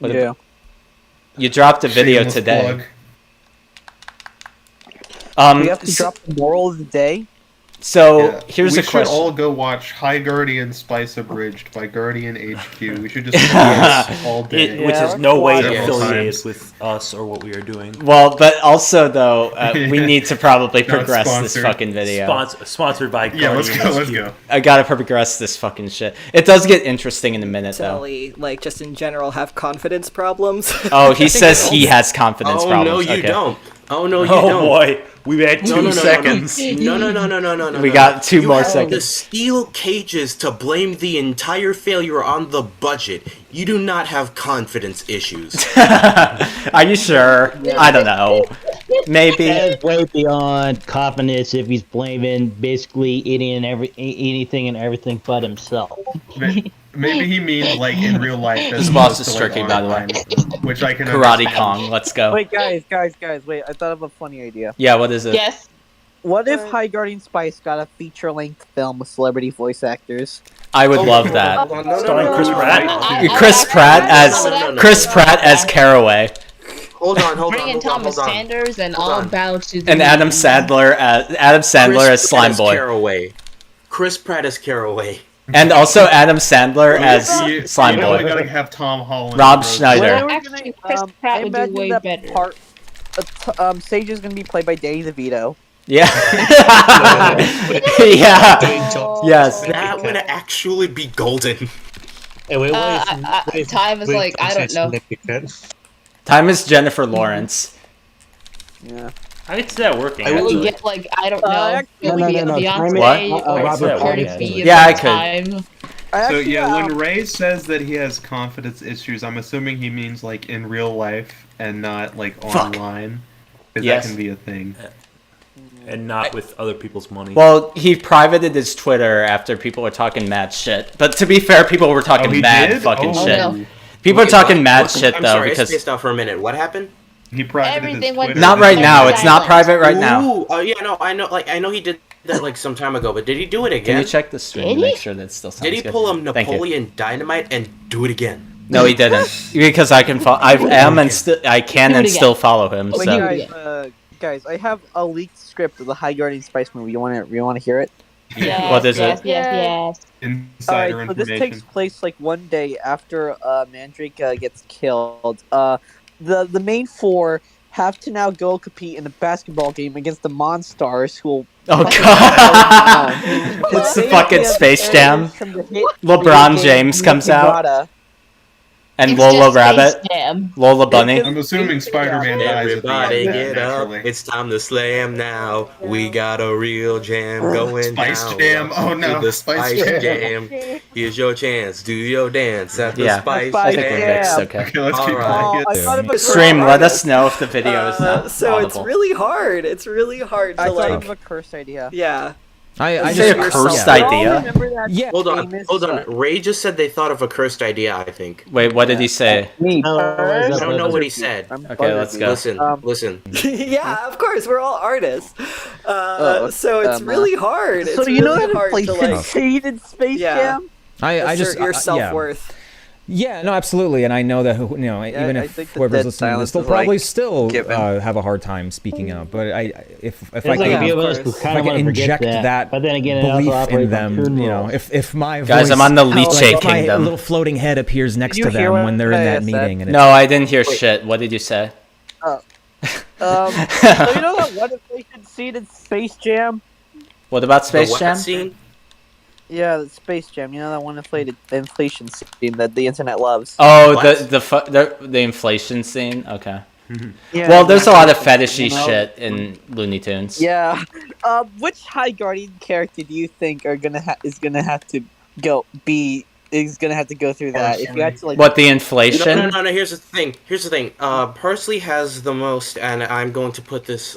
Yeah. You dropped a video Shameless today. plug. We have to drop the moral of the day. So here's we a question. should all go watch High Guardian Spice Abridged by Guardian HQ. We should just watch all day. Which is no way Several affiliated times. with us or what we are doing. Well, but also though, we need to probably No, it's progress this sponsored. fucking video. Sponsored by Yeah, let's Guardian go. Let's HQ. go. I gotta progress this fucking shit. It does get interesting in a minute though. Sally, like just in general, have confidence problems. Oh, he says he has confidence Oh problems. no, you Okay. don't. Oh no, you Oh don't. boy, we had 2 seconds. No. We got 2 You more have seconds. the steel cages to blame the entire failure on the budget. You do not have confidence issues. Are you sure? I don't know. Maybe. That's way beyond confidence if he's blaming basically anything and everything but himself. Maybe he means like in real life. This boss is tricky, by the way. Which I can Karate understand. Kong. Let's go. Wait, guys, wait! I thought of a funny idea. Yeah, what is it? Yes. What if High Guardian Spice got a feature-length film with celebrity voice actors? I would love that. Starring Chris Pratt. Chris Pratt as Caraway. Hold on. Bring in Thomas Sanders and all bow to the And Adam Sandler as Slime Boy. Caraway. Chris Pratt as Caraway. And also Adam Sandler as Slime You know, we Boy. gotta have Tom Holland. Rob Rose. Schneider. Actually, Chris Pratt I would do imagine way that better. Sage is gonna be played by Danny DeVito. Yeah. Yeah. Yes. That would actually be golden. Time is like, I don't know. Time is Jennifer Lawrence. Yeah. I could see that working. I would actually. get like, I don't know. No. Beyonce What? or Robert Cardi Pattinson. B at Yeah, I that could. time. So yeah, when Ray says that he has confidence issues, I'm assuming he means like in real life and not like online. Because Yes. that can be a thing. And not with other people's money. Well, he privated his Twitter after people were talking mad shit. But to be fair, people were talking he mad did? fucking Oh. shit. No. People are Wait, talking what? mad What? shit I'm though sorry, I because spaced out for a minute. What happened? He privated Everything his went Twitter. not right now. It's not private right now. Ooh, yeah, no, I know. Like, I know he did that like some time ago, but did he do it Can again? you check the stream to Did he? make sure that it still sounds Did he good? pull a Thank you. Napoleon Dynamite and do it again? No, he didn't. Because I can I am and still I can Do it and again. still follow him. Wait, So guys, I have a leaked script of the High Guardian Spice movie. You want to hear it? Yes, What is yes, it? Yes. Insider Alright, so this information. takes place like one day after Mandrake gets killed. The main 4 have to now go compete in a basketball game against the Monstars, who will. Oh god! It's the fucking Space Jam. LeBron James comes out. And It's Lola just Rabbit, Space Jam. Lola Bunny. I'm assuming Spider-Man dies at the Everybody end of that, get up! naturally. It's time to slam now. We got a real jam going Spice down. Jam? Oh, Welcome to no. the Spice Spice Jam. Jam. Here's your chance. Do your dance at the Yeah, Spice I Jam. think we're mixed. Okay. Okay, let's keep Alright. going. I thought of a Stream. curse Let us know if the video is not So it's audible. really hard. It's really hard to I thought like. of a cursed idea. Yeah. I Say a just cursed yeah. idea. Remember that Yeah. Hold on, famous, hold on. Ray just said they thought of a cursed idea, I think. Wait, what did he say? Me No, I it's don't know what he said. Okay, let's go. Listen, listen. Yeah, of course, we're all artists. So it's really hard. So It's you know really that hard to inflation like scene in Space Yeah. Jam? I just assert your yeah. self-worth. Yeah, no, absolutely, and I know that even I if think that whoever's that listening to silence this, they'll is, like, probably still given. have a hard time speaking up. But if I There's like can a few of us who if kind I of can want to forget inject that but then again, it also belief operates in them, on toon you know, rules. if my Guys, voice, I'm on the like, Liche if my Kingdom. little floating head appears next you to hear them what when they're in I that said? meeting, and No, I didn't hear shit. What did you say? So you know that one inflation scene in Space Jam? What about The Space what Jam? scene? Yeah, the Space Jam. You know that one inflation scene that the internet loves. Oh, What? the inflation scene. Okay. Yeah, Well, there's a lot of exactly. fetishy You know? shit in Looney Tunes. Yeah. Which High Guardian character do you think is gonna have to go through that? If you had to like. What, the inflation? No. Here's the thing. Parsley has the most, and I'm going to put this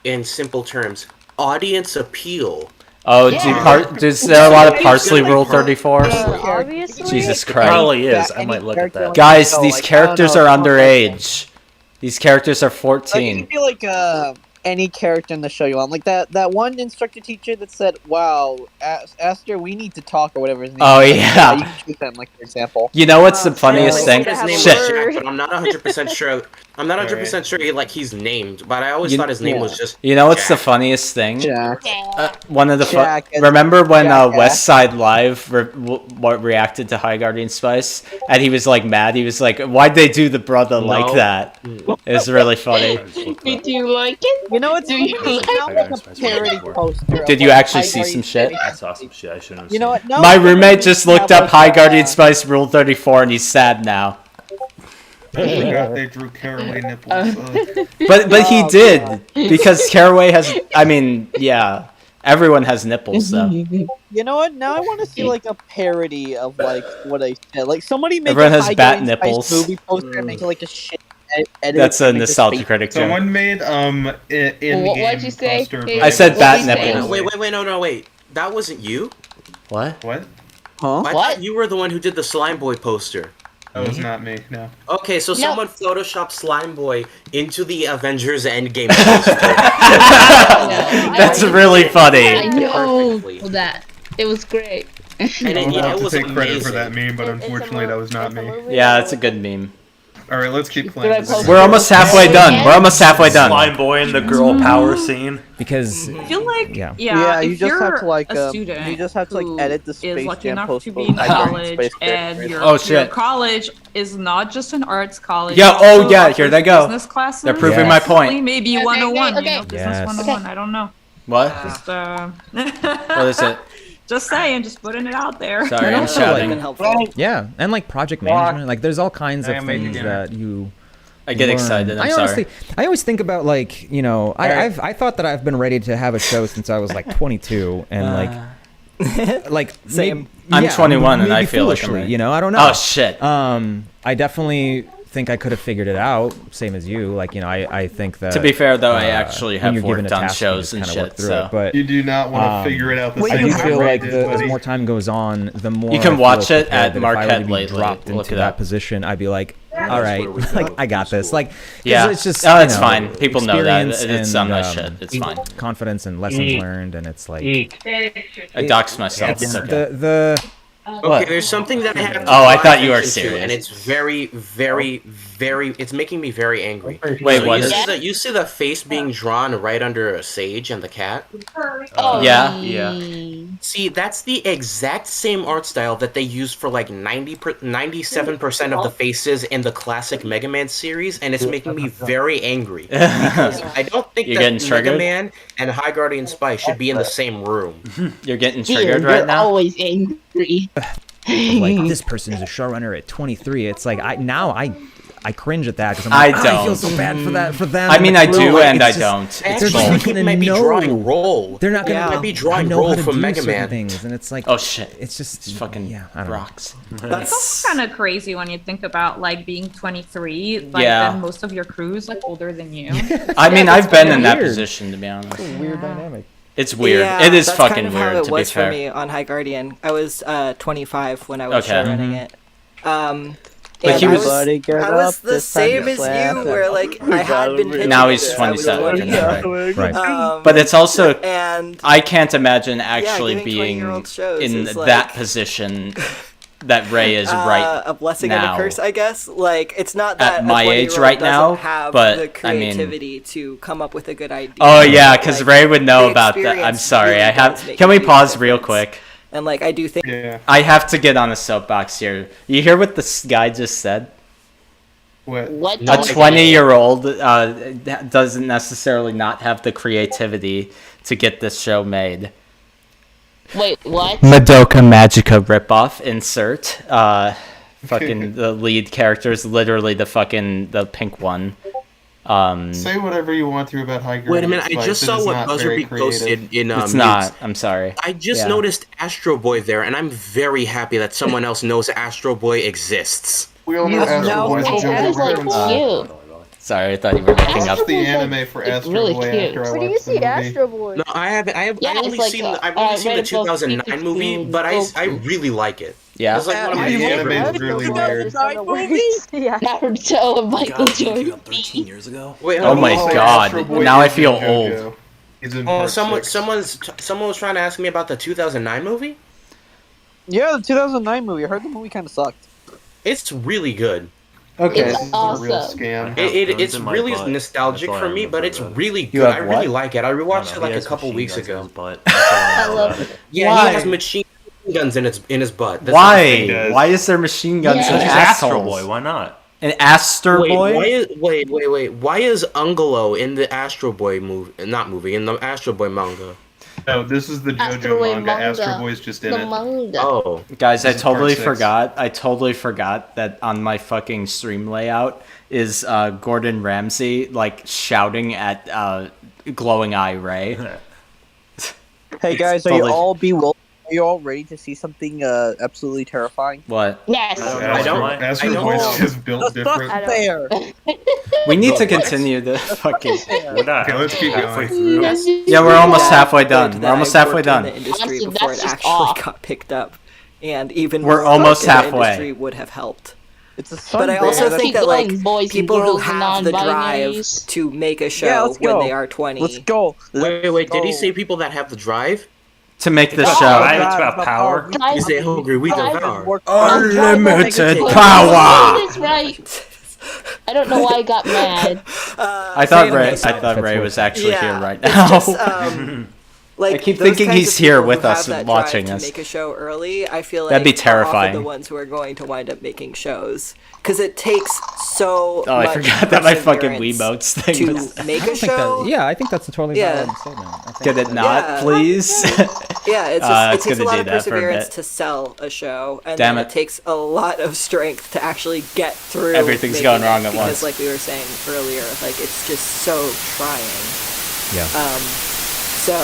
in simple terms. Audience appeal. Oh, Yeah. is there a lot of Parsley Rule 34? Obviously. Jesus It Christ. probably is. I might look at that. Guys, So, these like, I characters don't are know, underage. These characters are Like, 14. it'd be like any character in the show you want. Like that one instructor teacher that said, "Wow, Aster, we need to talk," or whatever his name. Oh is. yeah. You can choose them, like for example. You know what's the funniest thing? His name Shit. was Jack, but I'm not 100% sure. I'm not 100% sure he's named, but I always thought his name was just. You know what's Jack. the funniest thing? Jack. One of the remember when West Side Live reacted to High Guardian Spice, and he was like mad. He was like, "Why'd they do the brother like that?" It was really funny. Did you like it? You know what? Do you like a parody poster. Did you actually see some shit? I saw some shit I shouldn't have You know what? No, My roommate just looked up High Guardian Spice Rule 34, and he's sad now. I forgot they drew Caraway nipples. But he did, because Caraway has. I mean, yeah, everyone has nipples though. You know what? Now I want to see like a parody of like what I said. Like somebody make Everyone a has High bat Guardian Spice nipples. movie poster and make it like a shit edit. That's a and make nostalgia this critic joke. Someone made in-game what'd you say? poster. Hey, I said what bat did you say? nipples. Wait, no, wait. That wasn't you? What? What? Huh? I thought you were the one who did the Slime Boy poster. That was not me. No. Okay, so No. someone photoshopped Slime Boy into the Avengers Endgame poster. That's really I funny. know Perfectly. that. It was great. And I'll it have to was take credit for amazing. that meme, but unfortunately that was not me. Yeah, that's a good meme. Alright, let's keep playing. We're almost halfway done. We're almost halfway done. Slime Boy and the girl power scene. Because I feel like Yeah. yeah, you if just you're have to like a student you just have to who like edit the is Space lucky Jam enough poster. to be in High Guardian college Space and character. your, Oh, shit. your college is not just an arts college. Yeah, it oh, also yeah, offers here they go. Business classes. They're proving my point. Maybe Okay, 101, okay. you know, business Yes. 101. I don't know. What? Just What is it? just saying, just putting it out there. Sorry, I'm also, like, shouting. helpful. yeah, and like project management, like there's all kinds of I am making things dinner. that you. I get learn. excited. I'm I sorry. honestly, I always think about like I thought that I've been ready to have a show since I was like 22 and like Same. I'm 21 and maybe I feel like I'm foolishly, ready. you know, I don't know. Oh shit. I definitely think I could have figured it out, same as you. Like, you know, I think that. To be fair, though, I actually when have you're given worked a on task, you shows just and kinda work shit, through so- it, but You do not want to figure it out the I same do way feel I like did, as buddy. more time goes on, the more You can I feel watch it prepared at that if I were Marquette to be lately. dropped Look into it that up. position, I'd be like, all right, where we go like I got this. Like, 'cause Yeah. it's just Oh, it's you know, fine. People know that. experience It's on my and, shit. It's fine. Confidence and lessons learned, and it's like I doxed myself. It's okay. the Okay, What? there's something that I have to Oh, I draw thought you were attention to, serious. and it's very, it's making me very angry. Wait, So what you is- see you see the face being drawn right under a sage and the cat? Oh, Yeah. See, that's the exact same art style that they used for like 97% of the faces in the classic Mega Man series, and it's making me very angry. Because I don't think You're getting that Mega triggered? Man and High Guardian Spice should be in the same room. You're getting Dear, triggered you're right now? always angry. like this person's a showrunner at 23. It's like I cringe at that because I'm I like, I feel don't. so bad for them. I mean, I do Like, and it's I just- don't. I It's actually both. think it might be drawing roll. They're not gonna Might be drawing know roll how to from do Mega certain Man. things, and it's like, Oh shit. it's just Fucking I don't know. rocks. It's also kind of crazy when you think about like being 23, like Yeah. then most of your crew's like older than you. I mean, I've been in that weird. position, to be honest. Weird dynamic. It's weird. Yeah, It is that's fucking kind of weird, how it to be was for fair. me on High Guardian. I was 25 when I was Okay. showrunning it. But And he was- I was the same as you, where like I had been pitching Now it he's since I was 27. 20. Right. But it's also, and I can't imagine actually giving being 20-year-old shows in is, that like, position that Ray is right a blessing now. and a curse, I guess. Like it's not that At my a age 20-year-old right doesn't now, have but, the I mean- creativity to come up with a good idea. Oh yeah, because Like, Ray would know the about that. I'm experience sorry. really I have. does make Can a we huge pause real difference. quick? And like I do think I have to get on a soapbox here. You hear what this guy just said? What? A 20-year-old doesn't necessarily not have the creativity to get this show made. Wait, what? Madoka Magica ripoff insert. Fucking the lead character is literally the pink one. Say whatever you want to about High Guardian. Wait a minute, I Spice, just it saw is what not Buzzer very Beat posted creative. in It's Mutes. not. I'm sorry. I just Yeah. noticed Astro Boy there, and I'm very happy that someone else knows Astro Boy exists. We all know Astro Boy's a That is like JoJo cute. Sorry, I thought you were looking up. Watched the anime for It's Astro really Boy cute. after I Where do you watched the see movie. Astro Boy? No, I haven't. Yeah, I've only it's like, seen the Reddit 2009 goes movie, but I really like it. Yeah. It's like one of my The anime favorites. is really weird. Naruto and Michael Jordan. 13 years ago. Wait, Oh my Also, god! Astro Boy Now I is in feel JoJo. old. He's in Oh, part someone 6. was trying to ask me about the 2009 movie. Yeah, the 2009 movie. I heard the movie kind of sucked. It's really good. Okay, It's this is a real awesome. scam. It's really nostalgic for me, but it's really You good. have I really what? like it. I rewatched it He like a has couple machine weeks guns in ago. his butt. That's all I know about it. Yeah, Why? he has machine guns in his butt. That's Why? does. Why is there machine guns Yeah. in He's Astro assholes? Boy. Why not? An Aster Wait, Boy? why is Ungolo in the Astro Boy movie? Not movie, in the Astro Boy manga. No, this is the Astro JoJo Boy manga. manga. Astro Boy's just in The it. manga. Oh, Guys, I This is part totally 6. forgot. I totally forgot that on my fucking stream layout is Gordon Ramsay like shouting at Glowing Eye Ray. Hey guys, are you all ready to see something absolutely terrifying? What? Yes. Astro Boy's just built different. Fair. We need to continue the fucking. We're not Okay, let's keep halfway going. through. Yeah, we're almost halfway That done. We're almost I halfway worked in done. the industry Honestly, before that's it just actually off. got picked up, and even We're more almost work in the halfway. industry would have helped. It's a But I sunbather. also think Keep that like going, boys and people who girls and have the drive non-binaries. to make a Yeah, show let's when go. they are 20. Let's go. wait, did he go. say people that have the drive? To make the Oh, show. Drive, it's about power. You say hungry, we Drive. devour. Unlimited Oh, power. that's right. I don't know why I got mad. I thought Ray was actually Yeah, here right it's now. just, like I keep those thinking kinds he's of here people with who have us that and drive watching to us. make a show early, I feel like That'd be are often terrifying. the ones who are going to wind up making shows because it takes so Oh, I much forgot that my fucking perseverance Wiimotes thing was. to make I a don't think show. that. Yeah, I think that's a totally Yeah. valid statement. I think Could it not, Yeah. please? Yeah, it's just, It's it takes a gonna lot do of that for a perseverance bit. to sell a show, and Damn then it. it takes a lot of strength to actually get through. Everything's making going it, wrong at because, once. like we were saying earlier, like it's just so trying. Yeah. So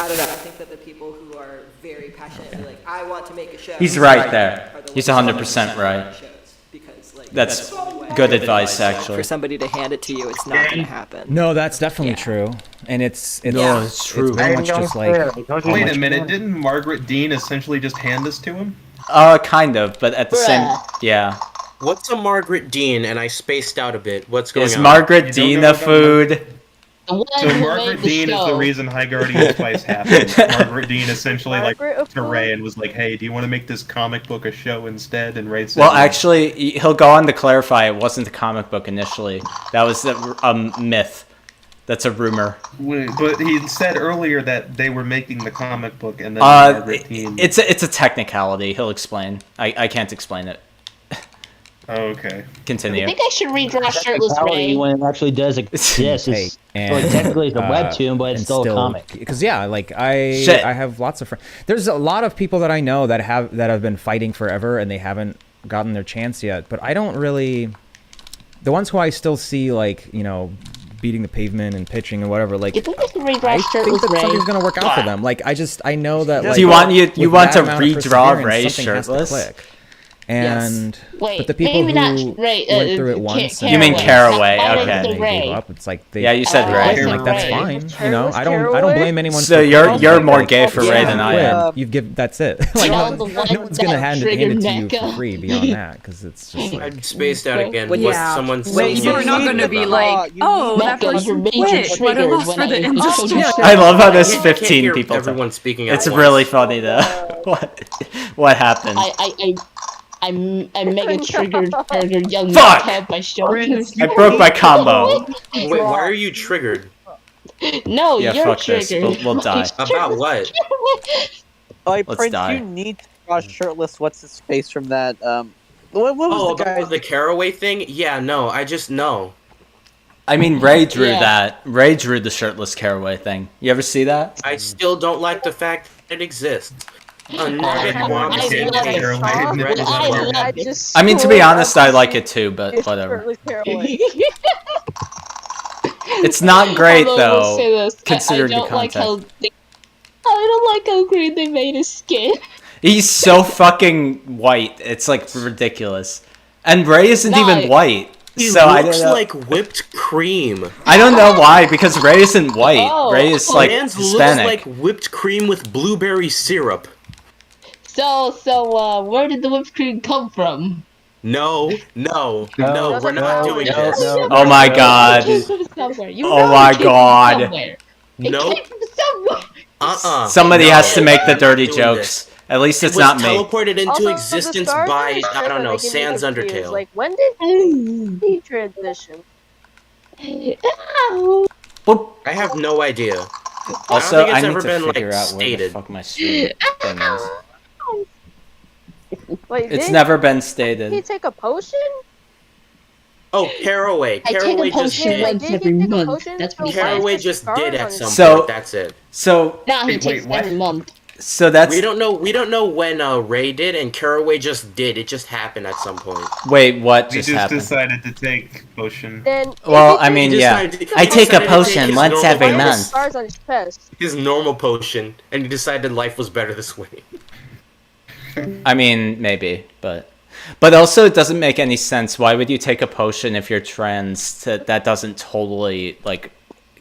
I don't know. I think that the people who are very passionately like, I want to make a show. He's right there. are the He's ones who 100% right. shows, because, like, That's the only way good advice, actually. for somebody to hand it to you. It's not going to happen. No, that's definitely true, and it's No, it's true. It's very much just like. Wait a minute, didn't Margaret Dean essentially just hand this to him? Kind of, but at the same, yeah. What's a Margaret Dean? And I spaced out a bit. What's going Is on? Margaret You don't Dean know a about food? The one So who Margaret made the Dean is the show. reason High Guardian Spice happened. Margaret Dean essentially like to Ray and was like, "Hey, do you want to make this comic book a show instead?" And Ray said, Well, "No." actually, he'll go on to clarify it wasn't a comic book initially. That was a myth. That's a rumor. But he said earlier that they were making the comic book, and then Margaret Dean. It's a technicality. He'll explain. I can't explain it. Oh, okay. Continue. I think I should redraw Shirtless Ray. When it actually does exist, it's and, like technically it's a uh, webtoon, but it's and still a comic. Because yeah, like I Shit. have lots of friends. There's a lot of people that I know that have been fighting forever and they haven't gotten their chance yet. But I don't really. The ones who I still see, like, you know, beating the pavement and pitching and whatever, like, You think I should I redraw think Shirtless that Ray? something's gonna work out for them. Like, I know that. Like, Do you want with want that to amount of redraw perseverance, Ray something has to shirtless? click. And Wait, but the people maybe who not Ray, went through it once, You mean Caraway? Not Okay. the they Ray. gave up. It's like they. Yeah, you said Ray. Like that's Ray. fine. You know, I don't blame anyone. So for you're quitting. more Like, gay for Ray than I am. You've given. That's it. Like know, no, the one no one's gonna that hand it triggered to you Mecca. for free beyond that because it's just I like. spaced out again. When Was you- someone Wait, saying you're not something gonna be about- like, oh, that Mecca, person your major quit. What a trigger loss when for the I industry. I love how there's I can't 15 hear people. everyone speaking at It's once. really funny though. What happened? I mega triggered young Fuck! Mecca by showing I broke my combo. Wait, why are you triggered? No, Yeah, you're fuck this. triggered. We'll die. About what? Like, Let's Prince, die. you need to draw Shirtless. What's his face from that? What was Oh, the guy? about the Caraway thing? Yeah, no, I just know. I mean, Ray drew Yeah. that. Ray drew the shirtless Caraway thing. You ever see that? I still don't like the fact that it exists. I love it. I mean, to be honest, I like it too, but whatever. It's not great Although, I will say though, this, considering I the don't like context. I don't like how green they made his skin. He's so fucking white. It's like ridiculous. And Ray isn't No, even white. He So I looks don't know. like whipped cream. I don't know why, because Ray isn't white. Oh. Ray is like Man's Hispanic. looks like whipped cream with blueberry syrup. So, where did the whipped cream come from? No, we're not doing this. Oh my god. It came from somewhere. You Oh know my it came god. From somewhere. It Nope. came from somewhere. Somebody has to make the we're dirty not doing jokes. At least It it's was not me. teleported into Also, existence the stars by, in the I don't show know, that give me Sans confused. Undertale. Like, when did he transition? I have no idea. Also, I don't think it's I ever need to been, figure like, out where the stated. fuck my stream thing is. Wait, It's did never been he stated. take a potion? Oh, Caraway. I take a Caraway just potion did. once every month. That's what he Caraway says. just did at some So- point. That's it. So Nah, he takes every month. So that's We don't know when Ray did, and Caraway just did. It just happened at some point. wait, what We just just happened? decided to take potion. Then Well, I mean, He yeah. decided- I he take a decided to potion his once normal every potion. month. Scars on his chest. His normal potion, and he decided life was better this way. I mean, maybe, but also it doesn't make any sense. Why would you take a potion if you're trans? That doesn't totally like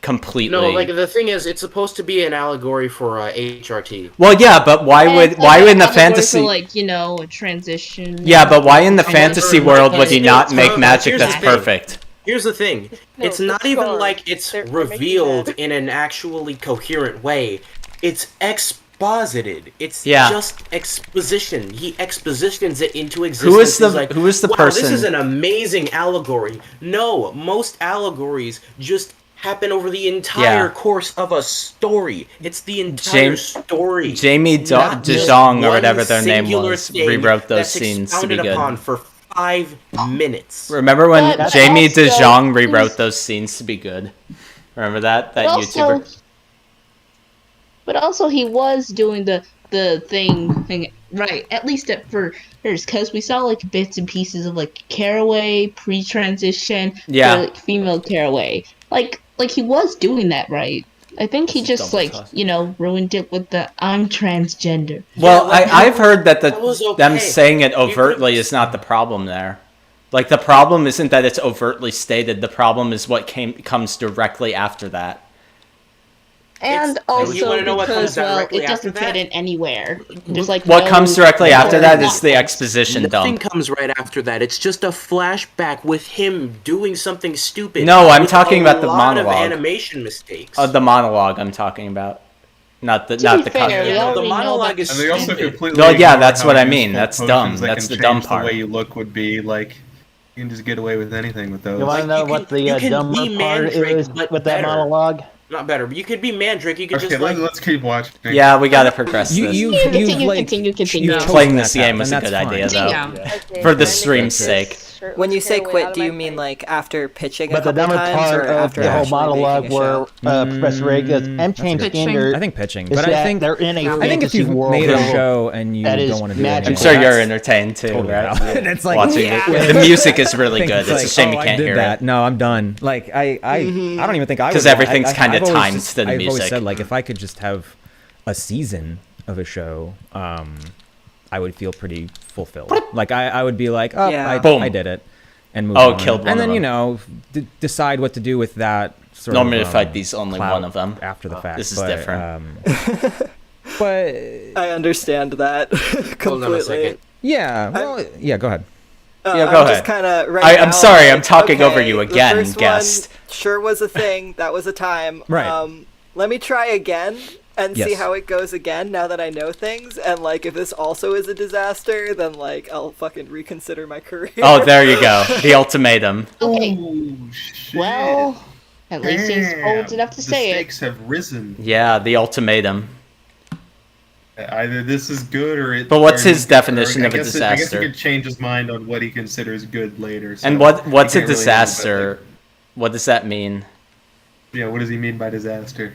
completely. No, like the thing is, it's supposed to be an allegory for HRT. Well, yeah, but why in the Allegory fantasy? for, like, you know, a transition. Yeah, but why in the However, fantasy like, world would you not it's- make magic here's the that's thing. perfect? Here's the thing. No, it's the not even scars. like it's They're making revealed that. in an actually coherent way. It's exposited. It's Yeah. just exposition. He expositions it into existence. Who is the He's like, who is the wow, person? This is an amazing allegory. No, most allegories just happen over the entire Yeah. course of a story. It's the entire story. Jamie not just DeJong or one whatever their name singular was thing rewrote those that's scenes to be expounded good. upon for 5 minutes. Remember when But Jamie also- DeJong rewrote those scenes to be good? Remember that But also, YouTuber? but also he was doing the thing right, at least at first, because we saw like bits and pieces of like Caraway pre-transition, Yeah. for, like, female Caraway, like he was doing that right. I think he just double like toss. ruined it with the I'm transgender. Well, like, I've heard that that was them okay. saying it overtly is not the problem there. Like, the problem isn't that it's overtly stated. The problem is what comes directly after that. And you also wanna know what comes because, well, directly it doesn't after fit that? in anywhere. There's like What no- comes directly after that is the Nothing. exposition Nothing dump. comes right after that. It's just a flashback with him doing something stupid. No, I'm with talking a about the lot of monologue. animation mistakes. The monologue I'm talking about. Not the To not be the fair, cut. we Yeah, no, already the know monologue that- is And they also stupid. completely. No, yeah, ignore that's how what I mean. useful That's potions dumb. that That's can the dumb change part. The way you look would be like, you can just get away with anything with those. You want to know what the you can dumber be part Mandrake, is but with that better. monologue? Not better, but you could be Mandrake. You could Okay, just like. let's keep watching. Yeah, we gotta progress this. Continue. Playing this that game path, was a and good that's idea, fine. though. Okay, For the can I stream's make sake. this shirt When you with say Caraway out quit, of do my you mean face? like after pitching a But the couple dumber times, part or of after the whole actually monologue making a where show? Professor Ray goes, I'm That's changed pitching. gender. I think pitching, is but I that think they're in a I think if fantasy you've world made a that- show and you that is don't want to do magical. I'm it, sure you're that's entertained too, totally right? valid. It's like Watching yeah. it. The music is really I think good. It's a like, shame you I can't did hear that. it. No, I'm done. Like I don't even think I would. 'Cause everything's I- kinda I've always timed just- to the I've always music. said like if I could just have a season of a show, I would feel pretty fulfilled. Like I would be like, oh, Yeah. Boom. I did it, and move Oh, on. killed one and of then them. decide what to do with that. Sort Normally of, to fight these only clout one of them. after the fact. This is but, different. But I understand that completely. Hold on a second. yeah, well, yeah. Go ahead. Yeah, go I'm ahead. just kind of right I'm now, sorry, like, I'm talking over okay, you the again, first guest. One sure was a thing. That was a time. Right. Let me try again and see Yes. how it goes again now that I know things. And like, if this also is a disaster, then like I'll fucking reconsider my career. Oh, there you go. The ultimatum. Okay. Oh, shit. Well, at least he's Damn, old enough to the say it. stakes have risen. Yeah, the ultimatum. Either this is good or it. But what's or his or definition I of a guess I guess disaster? he could change his mind on what he considers good later. So And what's I a can't really know, but, disaster? What does that mean? like, yeah, what does he mean by disaster?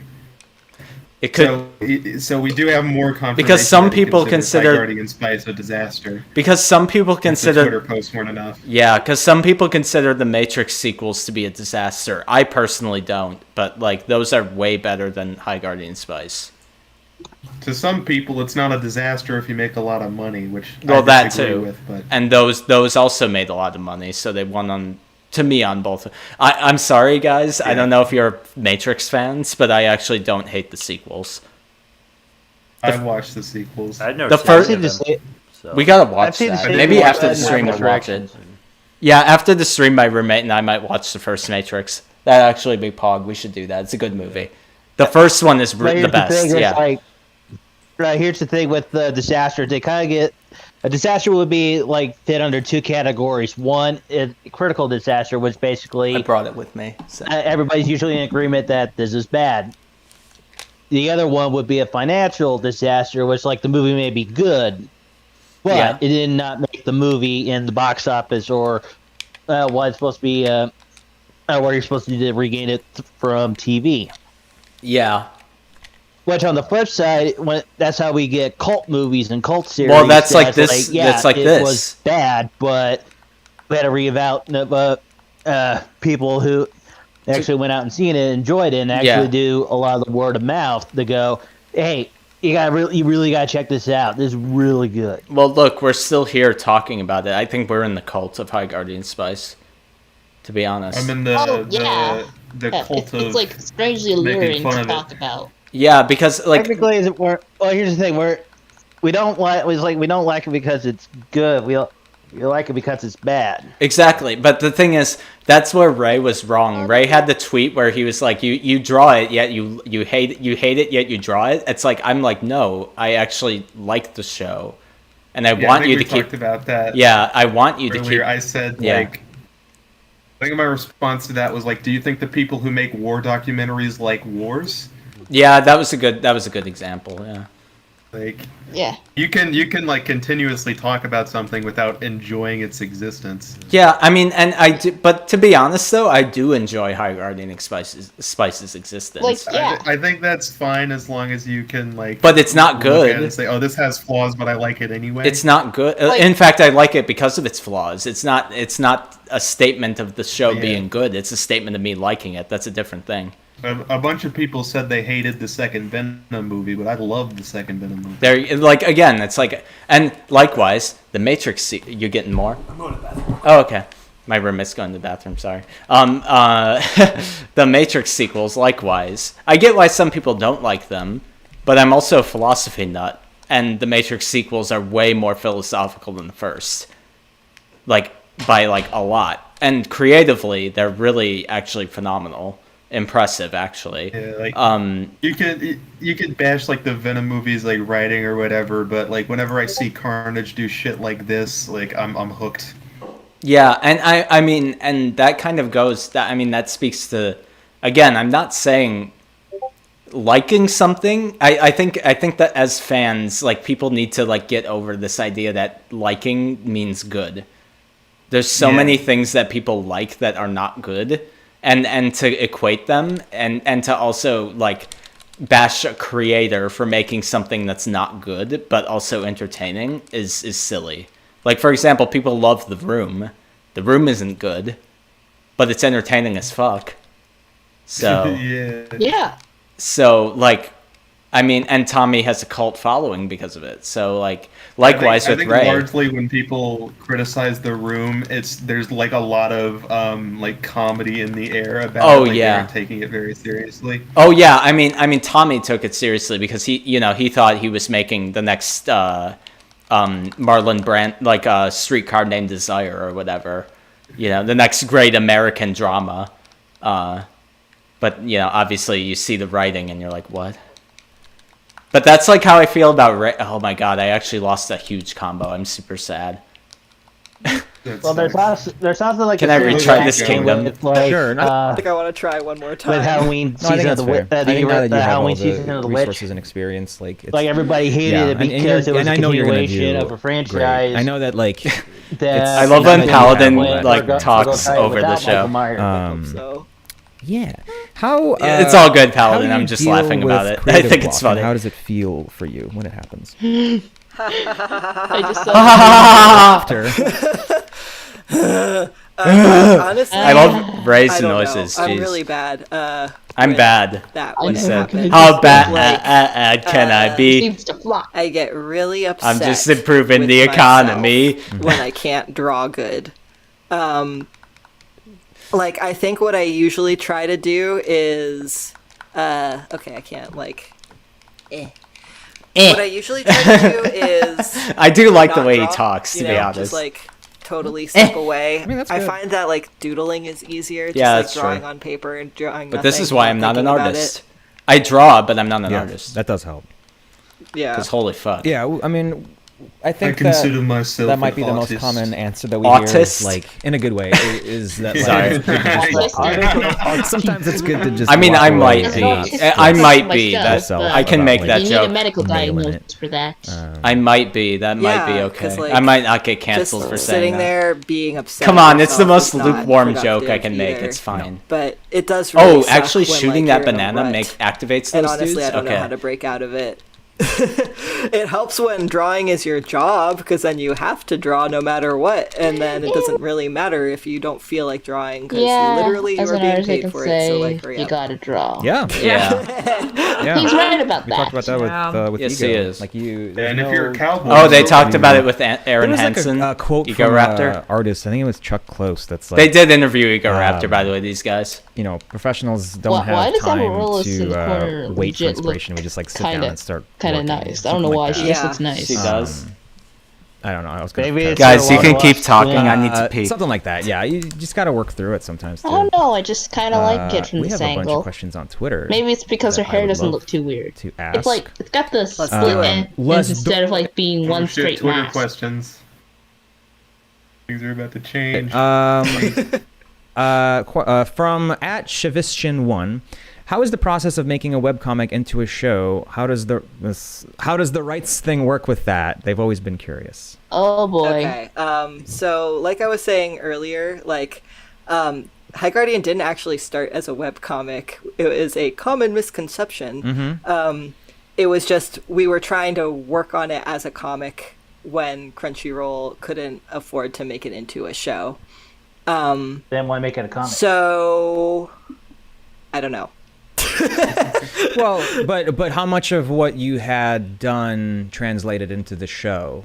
It could So we do have more confirmation because some that he people considers consider High Guardian Spice a disaster. because some people The consider Twitter posts weren't enough. yeah, because some people consider the Matrix sequels to be a disaster. I personally don't, but like those are way better than High Guardian Spice. To some people, it's not a disaster if you make a lot of money, which Well, I that disagree too, with, but and those also made a lot of money, so they won on. To me, on both. I'm sorry, guys. I don't know if you're Matrix fans, but I actually don't hate the sequels. I watched the sequels. I'd never The seen first- any of them, so. We gotta watch I've seen the that. sequels, Maybe after but the stream not we'll watch it. Yeah, after the stream, my roommate and I might watch the first Matrix. That'd actually be Pog. We should do that. It's a good movie. The first one is But the here's best. thing, it's Yeah. like, right, here's the thing with the disaster. They kind of get a disaster would be like fit under two categories. One, a critical disaster, which basically I brought it with me. So. Everybody's usually in agreement that this is bad. The other one would be a financial disaster, which like the movie may be good, but Yeah. it did not make the movie in the box office or what it's supposed to be. Where you're supposed to regain it from TV. Yeah. Which on the flip side, that's how we get cult movies and cult series. Well, that's like this. That's like it this. was bad, but we had to re-evaluate people who actually went out and seen it, enjoyed it, and actually do a lot of the word of mouth to go, hey, you really gotta check this out. This is really good. Well, look, we're still here talking about it. I think we're in the cult of High Guardian Spice. To be honest, I'm in the cult of it's like strangely alluring to talk about. Yeah, because like technically, well, here's the thing: we don't like it because it's good. We like it because it's bad. Exactly, but the thing is, that's where Ray was wrong. Ray had the tweet where he was like, "You draw it, yet you hate it, yet you draw it." It's like I'm like, no, I actually like the show, and I want you to keep. Talked about that. Yeah, I want you earlier. to keep. I said like. I think my response to that was like, do you think the people who make war documentaries like wars? Yeah, that was a good example. Yeah. Like. Yeah. You can like continuously talk about something without enjoying its existence. Yeah, I mean, and I do, but to be honest though, I do enjoy High Guardian Spice's existence. Like, yeah. I think that's fine as long as you can like. But it's not look good. at it and say, oh, this has flaws, but I like it anyway. It's not good. Like, in fact, I like it because of its flaws. It's not a statement of the show being good. It's a statement of me liking it. That's a different thing. A bunch of people said they hated the second Venom movie, but I loved the second Venom movie. There, like again, it's like, and likewise, the Matrix. You getting more? I'm going to the bathroom. Oh, okay. My roommate's going to the bathroom. Sorry. The Matrix sequels, likewise. I get why some people don't like them, but I'm also a philosophy nut, and the Matrix sequels are way more philosophical than the first, like by like a lot. And creatively, they're really actually phenomenal. Impressive, actually. Yeah, like you could bash like the Venom movies, like writing or whatever, but like whenever I see Carnage do shit like this, like I'm hooked. Yeah, and I mean, and that kind of goes. That I mean, that speaks to. Again, I'm not saying liking something. I think that as fans, like people need to like get over this idea that liking means good. There's so many things that people like that are not good. And to equate them and to also like bash a creator for making something that's not good but also entertaining is silly. Like for example, people love The Room. The Room isn't good, but it's entertaining as fuck. So yeah. So like, I mean, and Tommy has a cult following because of it. So like, likewise I with think Ray. largely when people criticize The Room, there's like a lot of like comedy in the air about it. Like, they aren't taking it very seriously. Oh yeah, I mean Tommy took it seriously because he thought he was making the next Marlon Brand, like Streetcar Named Desire or whatever, the next great American drama. But obviously you see the writing and you're like, what? But that's like how I feel about Ray. Oh my god, I actually lost a huge combo. I'm super sad. Well, there's also like. Can I retry this kingdom? Like, sure. I think I want to try one more time. With Halloween season of the Witch. The Halloween season of the Witch. Resources and experience, like it's, like everybody hated it because it was a continuation of a franchise. Great. I know that like. I love when Paladin like talks over the show. Yeah. How? It's all good, Paladin. I'm just laughing about it. I think it's funny. How does it feel for you when it happens? I just honestly, I love Ray's noises. I'm really bad. I'm bad. That he when said, happens. "How bad can I be?" I get really upset. I'm just improving with the economy when I can't draw good. Like, I think what I usually try to do is, okay, I can't, like, What I usually try to do is I do like the not way he draw, talks, to be honest. Just like totally step away. I mean, that's I good. find that like doodling is easier. Just Yeah, like that's drawing true. on paper and drawing. But this nothing, is why not I'm not an thinking about artist. it. I draw, but I'm not an artist. That does help. Yeah. Because holy fuck. Yeah, I mean, I think consider myself that might an be the most autist. common answer that we hear, Autist? like in a good way, is that Sorry. like, sometimes it's good to just. I mean, walk I away might and be. not I might stress be. That yourself I can about, make like, that You need joke. a medical nailing diagnosis for that. I might be. That might be Yeah, okay. 'cause, like, I might not get canceled just for sitting saying that. there being upset. Come on, it's the yourself most is not lukewarm joke I productive can make. either. It's fine. But it does. Really Oh, suck actually, when, shooting like, that you're in a banana rut. activates those And honestly, dudes. I don't Okay. know how to break out of it. It helps when drawing is your job, because then you have to draw no matter what, and then it doesn't really matter if you don't feel like drawing, because literally you as are an being artist, I paid can for say it. So like, hurry you up. gotta draw. Yeah. Yeah. He's right about We that. talked about that with Yes, Ego. he is. Like you. And if you're a cowboy, Oh, they so talked you- about it with Aaron There was Hansen. like a quote Ego from Raptor. artist. I think it was Chuck Close. That's like They did interview Ego Raptor, by the way. These guys. You know, professionals don't Why have does time Amaryllis in the corner to wait for legit inspiration. look We just like sit down and start. Kind of working, nice. I don't know something why like she that. just looks nice. She does. I don't know. I was gonna Maybe it's Guys, a you can lot keep less talking. I need to Uh, pee. something like that. Yeah, you just got to work through it sometimes. I don't know. I just kind of like it from we this have a bunch angle. of questions on Twitter. Maybe it's because her that I hair would doesn't love look too weird. to ask. It's like it's got the split do it. ends Let's instead of like being Oh, one shit, straight Twitter mask. questions. Things are about to change. From @Shavistian1, how is the process of making a webcomic into a show? How does the rights thing work with that? They've always been curious. Oh boy. Okay. So like I was saying earlier, like, High Guardian didn't actually start as a webcomic. It was a common misconception. It was just we were trying to work on it as a comic when Crunchyroll couldn't afford to make it into a show. Then why make it a comic? So I don't know. Well, but how much of what you had done translated into the show?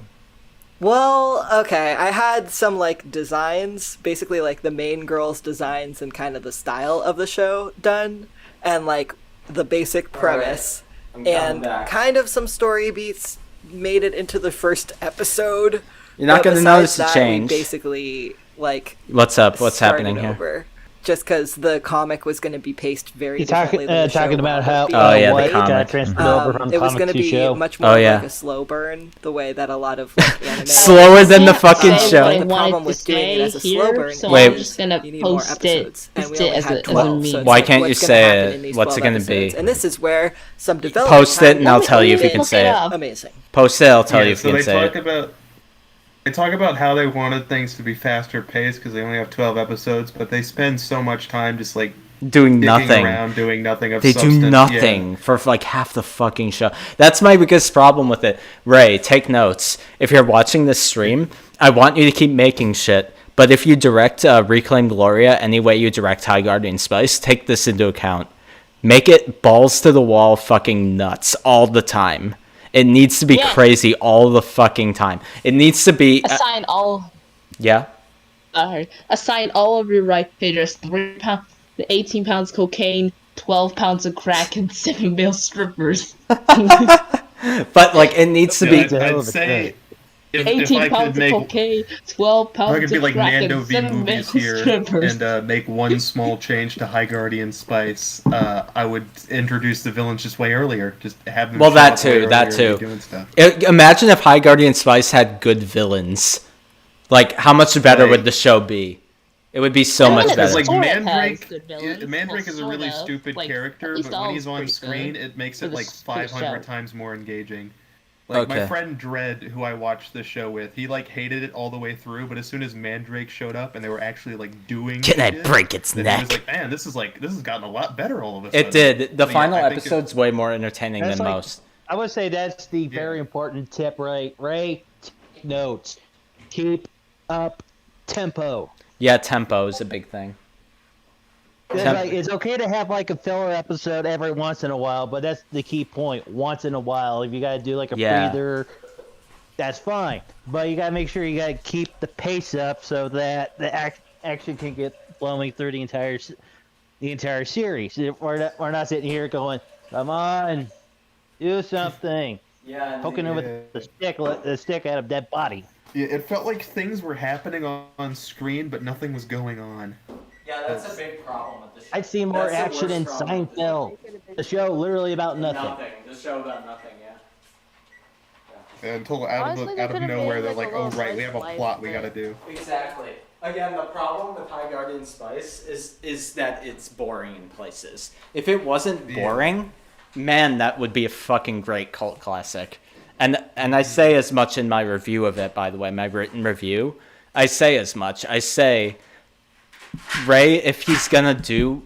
Well, okay, I had some like designs, basically like the main girl's designs and kind of the style of the show done, and like the basic premise, and kind of some story beats made it into the first episode. You're not But gonna besides notice the that, change. We basically like What's up? What's started happening here? over. Just because the comic was going to be paced very He's talking differently than the show talking about how Oh, yeah, the what comic. transferred over from it was comic going to to be show. much more Oh, yeah. like a slow burn, the way that a lot of like, anime. Slower than the fucking Say show. what I The wanted problem to with doing it say as a slow here, burn so Wait. I'm just gonna you need more post it, episodes, and we post it only as had a 12, meme. so it's Why like, can't you what's gonna say happen it? in these What's it 12 gonna be? episodes? And this is where some development Post it and I'll tell you if you Let can me say look it it. up. Amazing. Post it, I'll tell you if so you they can say talk it. about they talk about how they wanted things to be faster paced because they only have 12 episodes, but they spend so much time just like Doing dicking nothing. around, doing nothing of They substance. do nothing for like half the fucking show. That's my biggest problem with it. Ray, take notes. If you're watching this stream, I want you to keep making shit. But if you direct Reclaim Gloria any way you direct High Guardian Spice, take this into account. Make it balls to the wall fucking nuts all the time. It needs to be crazy all the fucking time. It needs to be... Assign all. Yeah? Assign all of your right pages 3 pounds, 18 pounds cocaine, 12 pounds of crack, and 7 male strippers. But like it needs to be... I'd say if 18 I pounds could make... of cocaine, 12 If pounds I could be of like crack, Mando and v 7 male movies here strippers. and make one small change to High Guardian Spice, I would introduce the villains just way earlier. Just have them. Well, show that up way too, that earlier and too. be doing stuff. Imagine if High Guardian Spice had good villains. Like, how much better would the show be? It would be so much better. Like Sort of has Mandrake, good villains. Mandrake Well, is a really sort of. stupid Like, character, at least but when all he's on pretty screen, good it makes for it the like show. 500 times more engaging. Like my Okay. friend Dredd, who I watched the show with, he like hated it all the way through, but as soon as Mandrake showed up and they were actually like doing, Can I shit, break its then he was neck? like, man, this has gotten a lot better all of a sudden. It did. The So, yeah, final I think episode's way more entertaining That's than like- most. I would say that's the very important tip, Ray. Ray, take notes. Keep up tempo. Yeah, tempo is a big thing. It's okay to have like a filler episode every once in a while, but that's the key point. Once in a while, if you gotta do like a Yeah. breather, that's fine. But you gotta make sure you gotta keep the pace up so that the action can get flowing through the entire series. We're not sitting here going, "Come on, do something." Yeah, poking him with the stick out of dead body. Yeah, it felt like things were happening on screen, but nothing was going on. Yeah, that's a big problem with the show. I'd see more action in Seinfeld. The show literally about nothing. The show about nothing, yeah. Until out of nowhere, they're like, oh right, we have a plot we gotta do. Exactly. Again, the problem with High Guardian Spice is that it's boring in places. If it wasn't boring, man, that would be a fucking great cult classic. And I say as much in my review of it, by the way, my written review. I say as much. I say, Ray, if he's gonna do